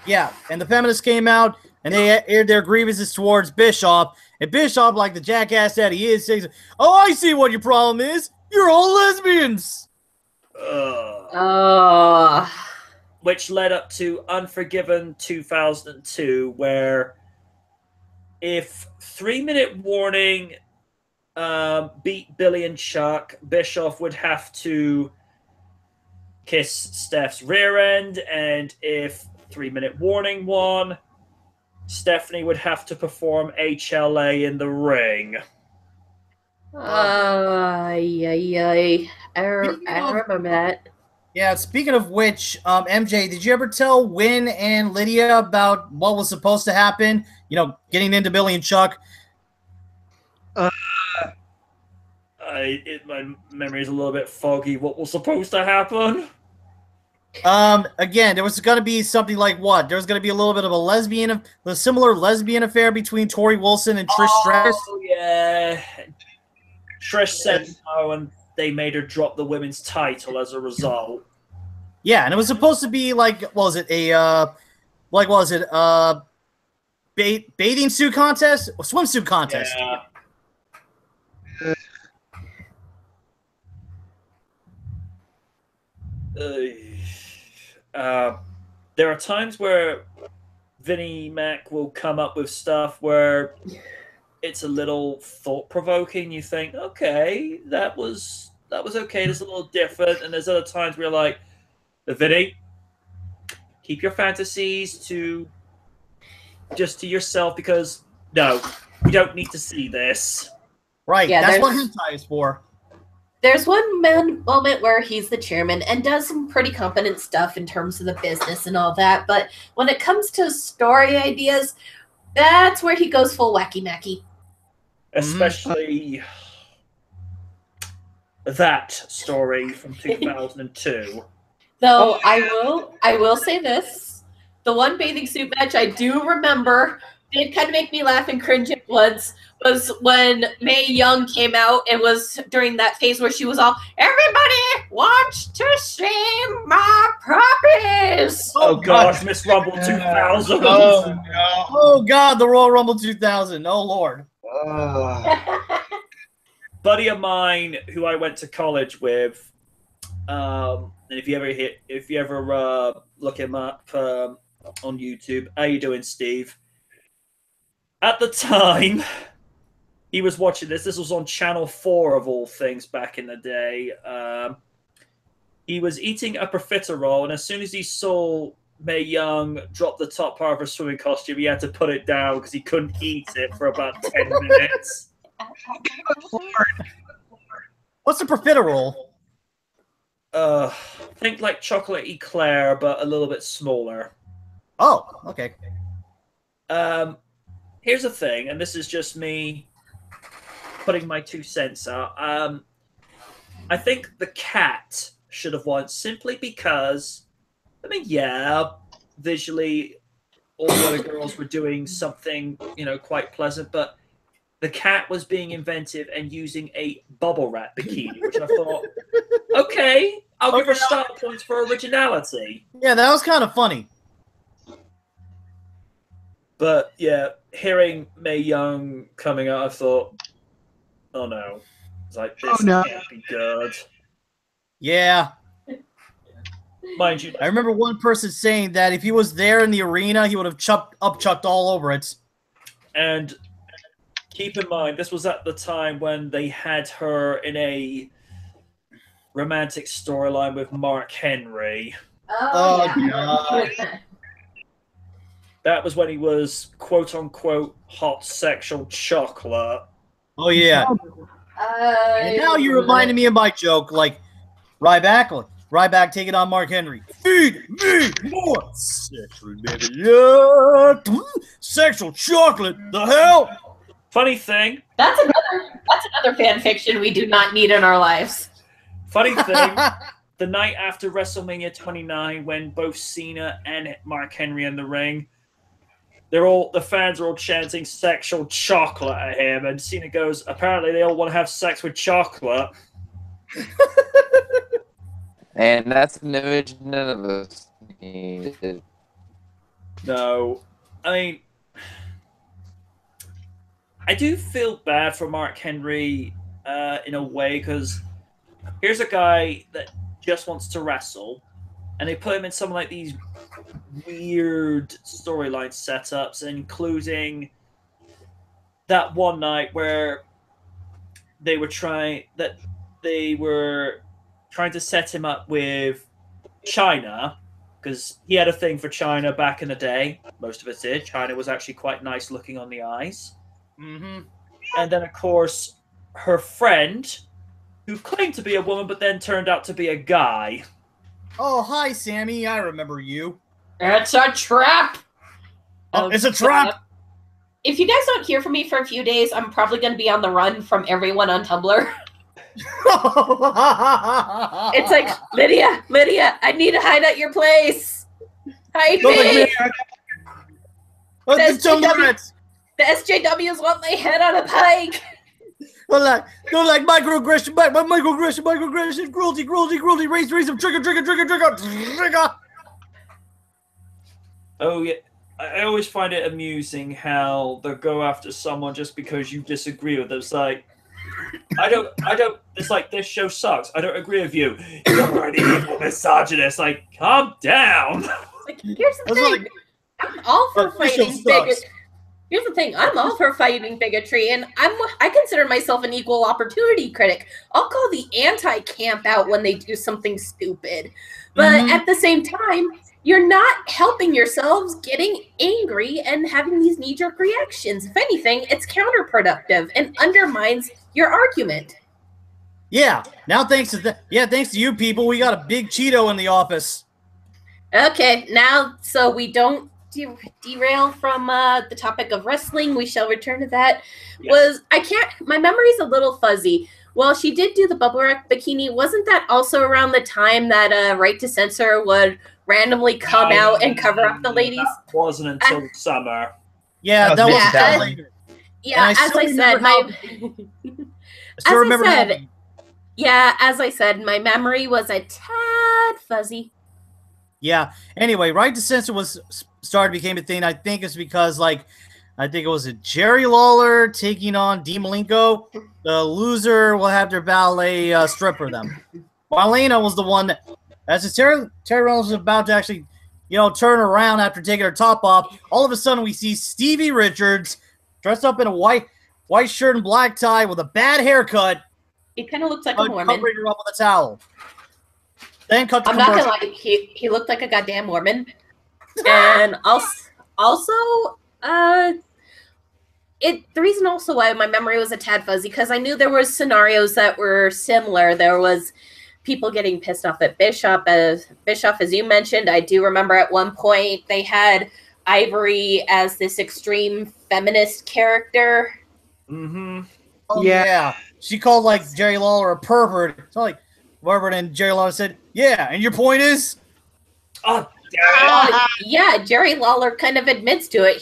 S4: Yeah, and the feminists came out and they aired their grievances towards Bischoff. And Bischoff, like the jackass that he is, says, "Oh, I see what your problem is. You're all lesbians."
S2: Which led up to Unforgiven 2002, where if 3-minute warning beat Billy and Chuck, Bischoff would have to kiss Steph's rear end, and if 3-minute warning won, Stephanie would have to perform HLA in the ring.
S7: I remember that.
S4: Yeah, speaking of which, MJ, did you ever tell Win and Lydia about what was supposed to happen? You know, getting into Billy and Chuck?
S2: My memory is a little bit foggy. What was supposed to happen?
S4: Again, there was going to be something like what? There was going to be a little bit of a similar lesbian affair between Tori Wilson and Trish Stratus.
S2: Oh, yeah. Trish said no, and they made her drop the women's title as a result.
S4: Yeah, and it was supposed to be like, bathing suit contest? Or swimsuit contest?
S2: Yeah. There are times where Vinnie Mac will come up with stuff where it's a little thought-provoking. You think, okay, that was okay. That's a little different. And there's other times where you're like, Vinnie, keep your fantasies to yourself, because no, we don't need to see this.
S4: Right. Yeah, that's what hentai is for.
S7: There's one moment where he's the chairman and does some pretty competent stuff in terms of the business and all that. But when it comes to story ideas, that's where he goes full wacky-macky.
S2: Especially that story from 2002.
S7: Though I will say this. The one bathing suit match I do remember did kind of make me laugh and cringe at once was when Mae Young came out and was during that phase where she was all, "Everybody wants to see my puppies."
S2: Oh gosh, Miss Rumble 2000.
S4: Oh no. Oh god, the Royal Rumble 2000. Oh lord.
S2: Buddy of mine who I went to college with, and if you ever look him up on YouTube, how you doing, Steve? At the time, he was watching this. This was on Channel 4 of all things back in the day. He was eating a profiterole, and as soon as he saw Mae Young dropped the top part of her swimming costume. He had to put it down because he couldn't eat it for about 10 minutes.
S4: What's the profiterole?
S2: Think like chocolate eclair, but a little bit smaller.
S4: Oh, okay.
S2: Here's the thing, and this is just me putting my 2 cents out. I think the cat should have won simply because, I mean, yeah, visually all the other girls were doing something, quite pleasant, but the cat was being inventive and using a bubble wrap bikini, which I thought, okay, I'll give her star points for originality.
S4: Yeah, that was kind of funny.
S2: But yeah, hearing Mae Young coming out, I thought, oh no. It's like, this can't be good.
S4: Yeah.
S2: Mind you,
S4: I remember one person saying that if he was there in the arena, he would have chucked all over it.
S2: And keep in mind, this was at the time when they had her in a romantic storyline with Mark Henry.
S7: Oh yeah.
S2: That was when he was quote-unquote hot sexual chocolate.
S4: Oh yeah. And now you're reminding me of my joke, like Ryback taking on Mark Henry. Feed me more sexual, baby. Yeah. Sexual chocolate. The hell?
S2: Funny thing.
S7: That's another fan fiction we do not need in our lives.
S2: Funny thing. The night after WrestleMania 29, when both Cena and Mark Henry in the ring, the fans are all chanting sexual chocolate at him, and Cena goes, apparently they all want to have sex with chocolate.
S8: And that's an image none of us needed.
S2: No. I mean, I do feel bad for Mark Henry in a way, because here's a guy that just wants to wrestle, and they put him in some like these weird storyline setups, including that one night where they were trying to set him up with China, because he had a thing for China back in the day. Most of us did. China was actually quite nice looking on the eyes.
S4: Mm-hmm.
S2: And then, of course, her friend, who claimed to be a woman but then turned out to be a guy.
S4: Oh, hi, Sammy. I remember you.
S7: It's a trap.
S4: Oh, it's a trap.
S7: If you guys don't hear from me for a few days, I'm probably going to be on the run from everyone on Tumblr. It's like, Lydia, I need to hide at your place. Hide me. The SJWs want my head on a pike.
S4: Don't like microaggression, cruelty, racism, trigger.
S2: Oh yeah, I always find it amusing how they'll go after someone just because you disagree with them. It's like, I don't. It's like, this show sucks. I don't agree with you. You're an evil misogynist. Like, calm down.
S7: Like, here's the thing. I'm all for fighting bigotry. Here's the thing. I'm all for fighting bigotry, and I consider myself an equal opportunity critic. I'll call the anti-camp out when they do something stupid, but at the same time, you're not helping yourselves getting angry and having these knee-jerk reactions. If anything, it's counterproductive and undermines your argument.
S4: Yeah. Now, thanks to you people, we got a big Cheeto in the office.
S7: Okay, now, so we don't derail from the topic of wrestling, we shall return to that. Yes. My memory's a little fuzzy. Well, she did do the bubble wrap bikini. Wasn't that also around the time that Right to Censor would randomly come out and cover up the ladies?
S2: That wasn't until summer.
S4: Yeah, that was later.
S7: Yeah, as I said, my memory was a tad fuzzy.
S4: Yeah. Anyway, Right to Censor became a thing. I think it's because, I think it was Jerry Lawler taking on Dean Malenko. The loser will have their ballet stripper them. Marlena was the one that, as Terry Reynolds was about to actually, turn around after taking her top off, all of a sudden we see Stevie Richards dressed up in a white shirt and black tie with a bad haircut.
S7: He kind of looks like a Mormon.
S4: Covering her up with a towel. Then cut to
S7: I'm not gonna lie, he looked like a goddamn Mormon. And also, the reason also why my memory was a tad fuzzy, because I knew there was scenarios that were similar. There was people getting pissed off at Bischoff, as you mentioned. I do remember at one point they had Ivory as this extreme feminist character.
S2: Mm-hmm.
S4: Oh, yeah. She called, like, Jerry Lawler a pervert. It's like, whatever, and Jerry Lawler said, yeah, and your point is?
S2: Oh,
S7: yeah, Jerry Lawler kind of admits to it.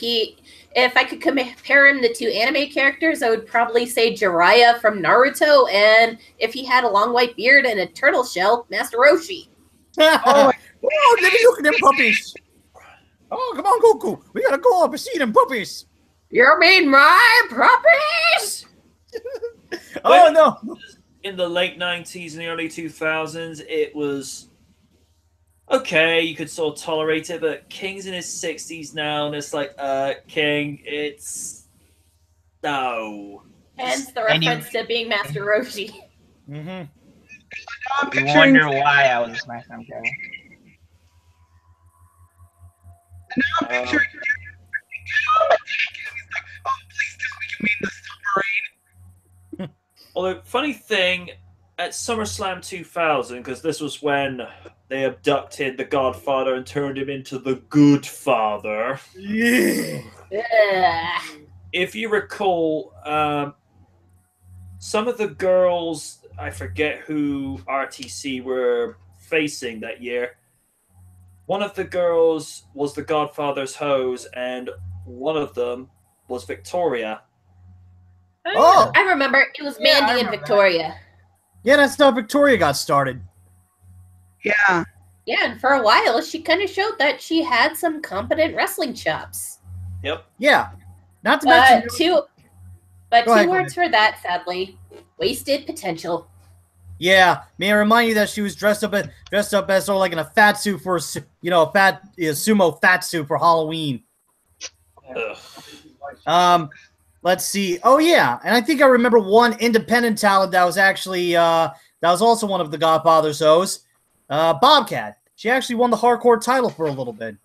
S7: If I could compare him to two anime characters, I would probably say Jiraiya from Naruto, and if he had a long white beard and a turtle shell, Master Roshi.
S4: Oh, let me look at them puppies. Oh, come on, Goku. We gotta go up and see them puppies.
S7: You mean my puppies?
S4: Oh, no.
S2: In the late 90s and the early 2000s, it was okay, you could sort of tolerate it, but King's in his 60s now, and it's like, King, it's... no.
S7: Hence the reference to being Master Roshi.
S5: Mm-hmm. You wonder why I was my son.
S3: Now I'm picturing oh, please tell me you mean the submarine.
S2: Although, funny thing, at SummerSlam 2000, because this was when they abducted the Godfather and turned him into the Good Father.
S4: Yeah.
S2: If you recall, some of the girls, I forget who RTC were facing that year. One of the girls was the Godfather's hose, and one of them was Victoria.
S7: Oh, I remember. It was Mandy and Victoria.
S4: Yeah, that's how Victoria got started.
S3: Yeah.
S7: Yeah, and for a while, she kind of showed that she had some competent wrestling chops.
S2: Yep.
S4: Yeah. Not to mention...
S7: two words for that, sadly. Wasted potential.
S4: Yeah, may I remind you that she was dressed up as sort of like in a fat suit for, sumo fat suit for Halloween. Let's see. Oh yeah, and I think I remember one independent talent that was actually that was also one of the Godfather's hoes, Bobcat. She actually won the hardcore title for a little bit.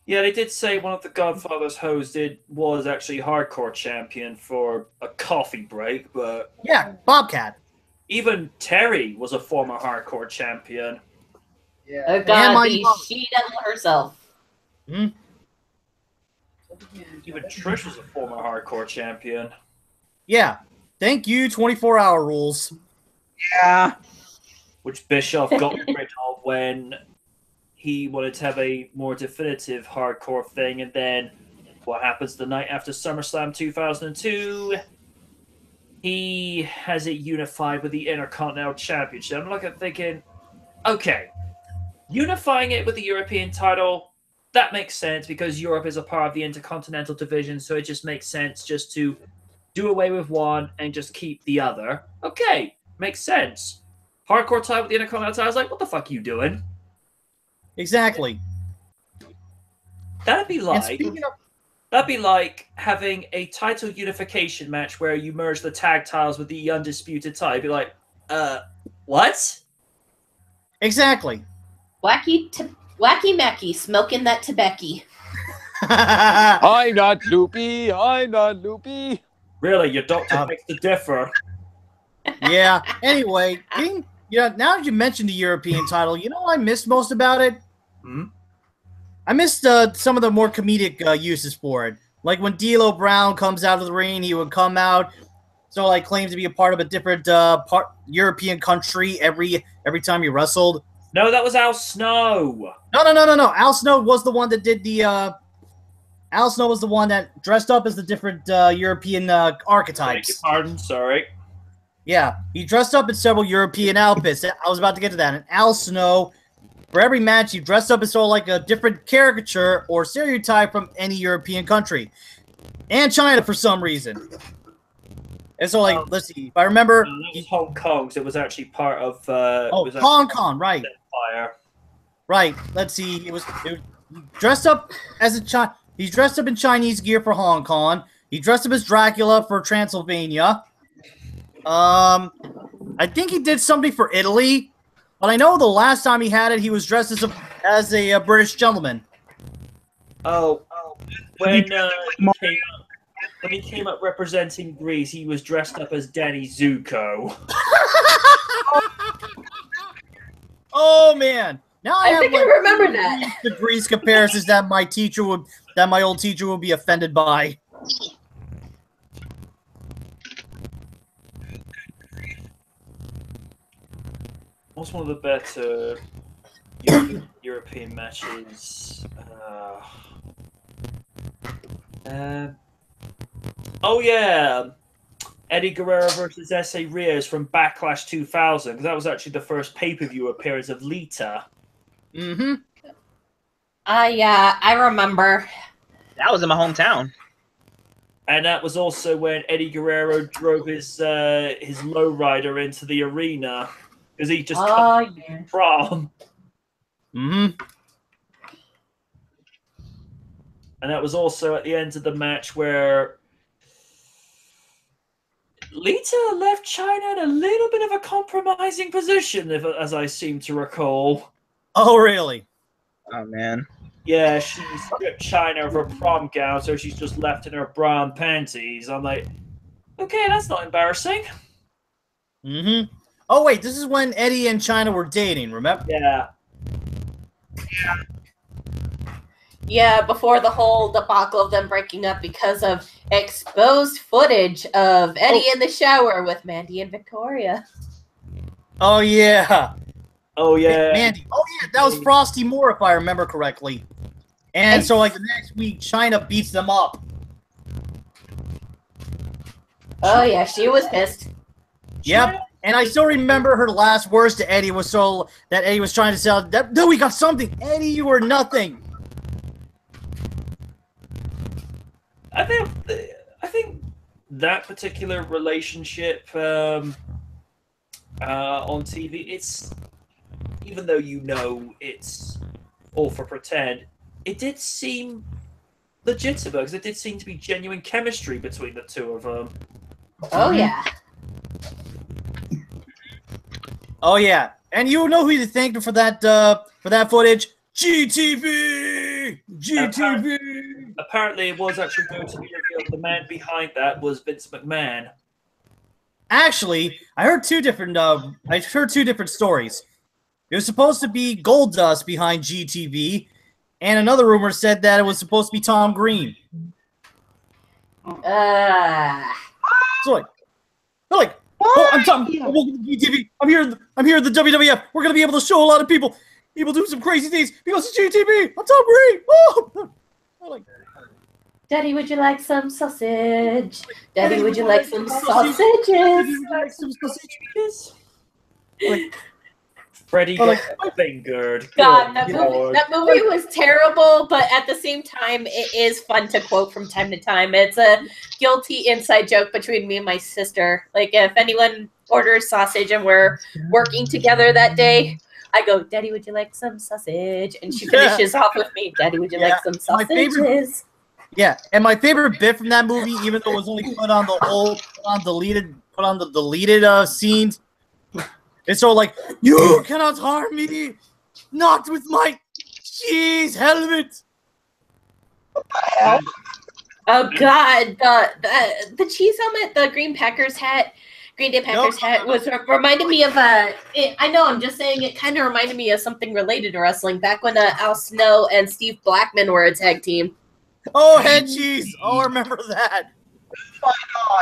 S2: Yeah, they did say one of the Godfather's hoes was actually hardcore champion for a coffee break, but
S4: yeah, Bobcat.
S2: Even Terry was a former hardcore champion.
S6: Yeah.
S7: Oh God, she devil herself.
S4: Hmm?
S2: Even Trish was a former hardcore champion.
S4: Yeah. Thank you, 24-hour rules.
S3: Yeah.
S2: Which Bischoff got rid of when he wanted to have a more definitive hardcore thing, and then what happens the night after SummerSlam 2002? He has it unified with the Intercontinental Championship. I'm looking thinking, okay, unifying it with the European title, that makes sense because Europe is a part of the Intercontinental division, so it just makes sense just to do away with one and just keep the other. Okay, makes sense. Hardcore title with the Intercontinental title, I was like, what the fuck are you doing?
S4: Exactly.
S2: That'd be like having a title unification match where you merge the tag titles with the undisputed title. Be like, what?
S4: Exactly.
S7: Wacky Mackey smoking that Tebeki.
S8: I'm not loopy. I'm not loopy.
S2: Really, your doctor makes the differ.
S4: Yeah. Anyway, now that you mentioned the European title, you know what I missed most about it?
S2: Hmm?
S4: I missed some of the more comedic uses for it. Like when D'Lo Brown comes out of the ring, he would come out, so like claims to be a part of a different European country every time he wrestled.
S2: No, that was Al Snow.
S4: No. Al Snow was the one that did the. Al Snow was the one that dressed up as the different European archetypes.
S2: Beg your pardon, sorry.
S4: Yeah, he dressed up in several European outfits. I was about to get to that. And Al Snow, for every match, he dressed up as sort of like a different caricature or stereotype from any European country. And China for some reason. And so, like, let's see. If I remember...
S2: That was Hong Kong, so it was actually part of...
S4: Hong Kong, right.
S2: Empire.
S4: Right. Let's see. He was dressed up as a... He's dressed up in Chinese gear for Hong Kong. He dressed up as Dracula for Transylvania. I think he did something for Italy. But I know the last time he had it, he was dressed as as a British gentleman.
S2: Oh, when he came up representing Greece, he was dressed up as Danny Zuko.
S4: Oh man! Now I
S7: think I remember that.
S4: The Greece comparisons that my old teacher would be offended by.
S2: What's one of the better European matches? Oh yeah, Eddie Guerrero versus S.A. Rios from Backlash 2000, because that was actually the first pay-per-view appearance of Lita.
S4: Mm-hmm.
S7: Yeah, I remember.
S5: That was in my hometown.
S2: And that was also when Eddie Guerrero drove his lowrider into the arena because he just come from.
S4: Mm-hmm.
S2: And that was also at the end of the match where Lita left China in a little bit of a compromising position, as I seem to recall.
S4: Oh, really?
S5: Oh, man.
S2: Yeah, she stripped China of her prom gown, so she's just left in her bra and panties. I'm like, okay, that's not embarrassing.
S4: Mm-hmm. Oh, wait, this is when Eddie and China were dating, remember?
S2: Yeah.
S7: Yeah, before the whole debacle of them breaking up because of exposed footage of Eddie in the shower with Mandy and Victoria.
S4: Oh, yeah.
S2: Oh, yeah.
S4: Mandy. Oh, yeah, that was Frosty Moore, if I remember correctly. And so, like, the next week, China beats them up.
S7: Oh, yeah, she was pissed.
S4: Yep. And I still remember her last words to Eddie was that Eddie was trying to sell, no, we got something. Eddie, you were nothing.
S2: I think that particular relationship on TV, it's, even though you know it's all for pretend, it did seem legitimate because it did seem to be genuine chemistry between the two of them.
S7: Oh yeah.
S4: Oh yeah, and you know who to thank for that footage? GTV.
S2: Apparently, it was actually going to be revealed the man behind that was Vince McMahon.
S4: Actually, I heard two different stories. It was supposed to be Goldust behind GTV, and another rumor said that it was supposed to be Tom Green. So like, oh, I'm Tom. I'm welcome to GTV. I'm here at the WWF. We're gonna be able to show a lot of people do some crazy things because it's GTV. I'm Tom Green. Oh!
S7: Daddy, would you like some sausage? Daddy, would you like some sausages?
S2: Freddie got fingered.
S7: God, that movie was terrible, but at the same time, it is fun to quote from time to time. It's a guilty inside joke between me and my sister. Like, if anyone orders sausage and we're working together that day, I go, Daddy, would you like some sausage? And she finishes off with me, Daddy, would you like some sausages?
S4: And my favorite bit from that movie, even though it was only put on the deleted scenes, it's so like, you cannot harm me, not with my cheese helmet.
S7: Oh God, the cheese helmet, the Green Day Packers hat was reminded me of I know, I'm just saying, it kind of reminded me of something related to wrestling back when Al Snow and Steve Blackman were a tag team.
S4: Oh, head cheese! Oh, I remember that.
S3: Oh my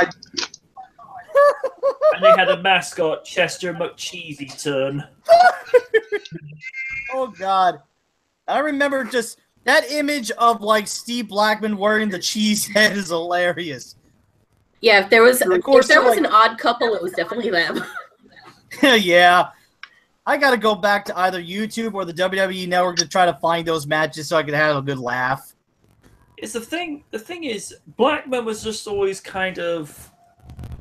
S3: God.
S2: And they had a mascot, Chester McCheesyton.
S4: Oh God, I remember just that image of like Steve Blackman wearing the cheese head is hilarious.
S7: Yeah, if there was an odd couple, it was definitely them.
S4: Yeah, I got to go back to either YouTube or the WWE Network to try to find those matches so I could have a good laugh.
S2: It's the thing is, Blackman was just always kind of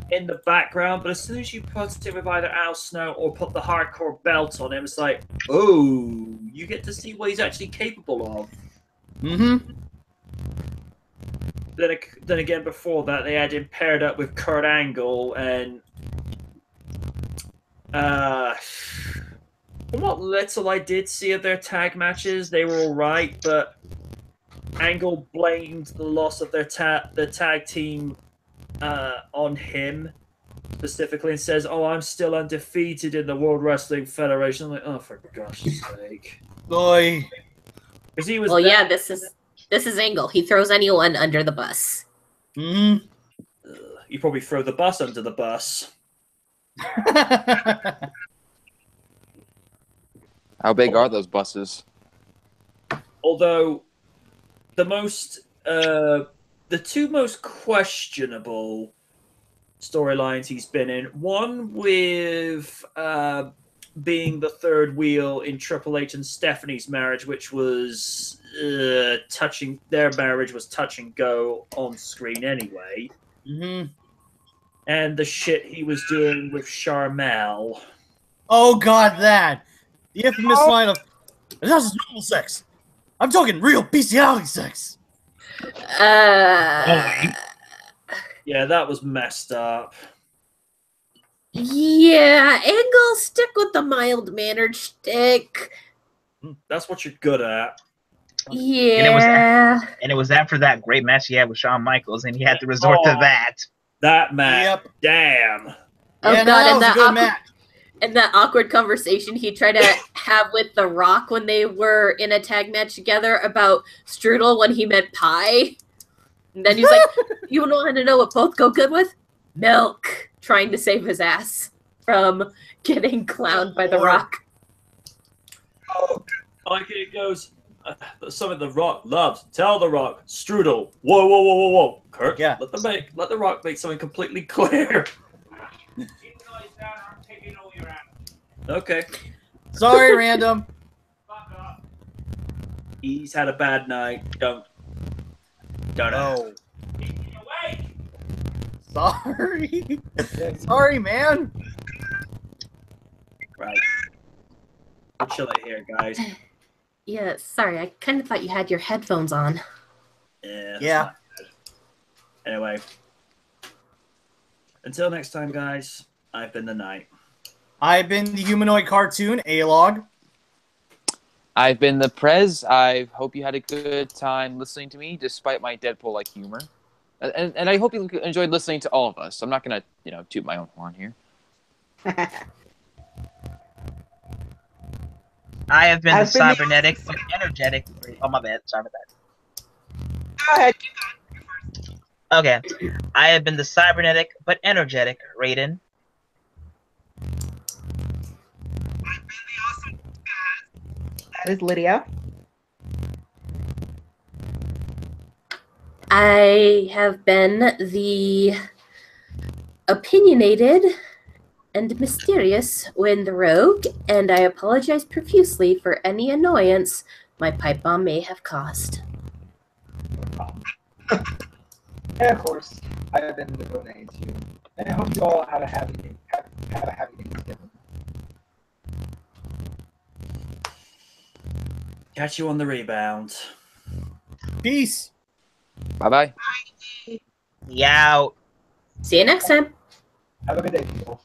S2: in the background, but as soon as you put him with either Al Snow or put the hardcore belt on him, it's like, oh, you get to see what he's actually capable of.
S4: Mm-hmm.
S2: Then again, before that, they had him paired up with Kurt Angle and From what little I did see of their tag matches, they were all right, but Angle blamed the loss of their tag team on him specifically, and says, "Oh, I'm still undefeated in the World Wrestling Federation." I'm like, "Oh, for gosh sake!"
S4: Boy.
S2: Because he was.
S7: Well, yeah, this is Angle. He throws anyone under the bus.
S4: Hmm.
S2: You probably throw the bus under the bus.
S8: How big are those buses?
S2: Although the two most questionable storylines he's been in, one with being the third wheel in Triple H and Stephanie's marriage, which was their marriage was touch and go on screen anyway.
S4: Hmm.
S2: And the shit he was doing with Charmel.
S4: Oh God, that the infamous line of "That's just normal sex. I'm talking real bestiality sex."
S2: Yeah, that was messed up.
S7: Yeah, Angle, stick with the mild-mannered shtick.
S2: That's what you're good at.
S7: Yeah.
S5: And it was after that great match he had with Shawn Michaels, and he had to resort to that.
S2: That match.
S4: Yep.
S2: Damn.
S7: Oh
S4: Yeah,
S7: God,
S4: that
S7: and
S4: was a
S7: that
S4: good
S7: awkward,
S4: match.
S7: and that awkward conversation he tried to have with The Rock when they were in a tag match together about strudel when he meant pie. And then he's like, "You want to know what both go good with? Milk." Trying to save his ass from getting clowned by The Rock.
S2: Like it goes, something The Rock loves. Tell The Rock, strudel. Whoa, whoa, whoa, whoa, whoa. Kurt,
S4: Yeah.
S2: let The Rock make something completely clear. Okay.
S4: Sorry, random.
S2: He's had a bad night. Don't know.
S4: Sorry. Sorry, man.
S2: Right. We'll chill it here, guys.
S7: Yeah, sorry, I kind of thought you had your headphones on.
S2: Yeah.
S4: Yeah.
S2: Anyway. Until next time, guys, I've been the Knight.
S4: I've been the humanoid cartoon, A-Log.
S8: I've been the Prez. I hope you had a good time listening to me, despite my Deadpool-like humor. And I hope you enjoyed listening to all of us. I'm not going to, toot my own horn here.
S5: I have been the cybernetic but energetic. Oh, my bad. Sorry about that.
S3: Go ahead.
S5: Okay. I have been the cybernetic but energetic Raiden.
S3: That is Lydia.
S7: I have been the opinionated and mysterious Wind Rogue, and I apologize profusely for any annoyance my pipe bomb may have caused.
S6: And of course, I have been the donate too. And I hope you all have a happy Thanksgiving.
S2: Catch you on the rebound.
S4: Peace.
S8: Bye-bye.
S5: Yow.
S7: See you next time.
S6: Have a good day, people.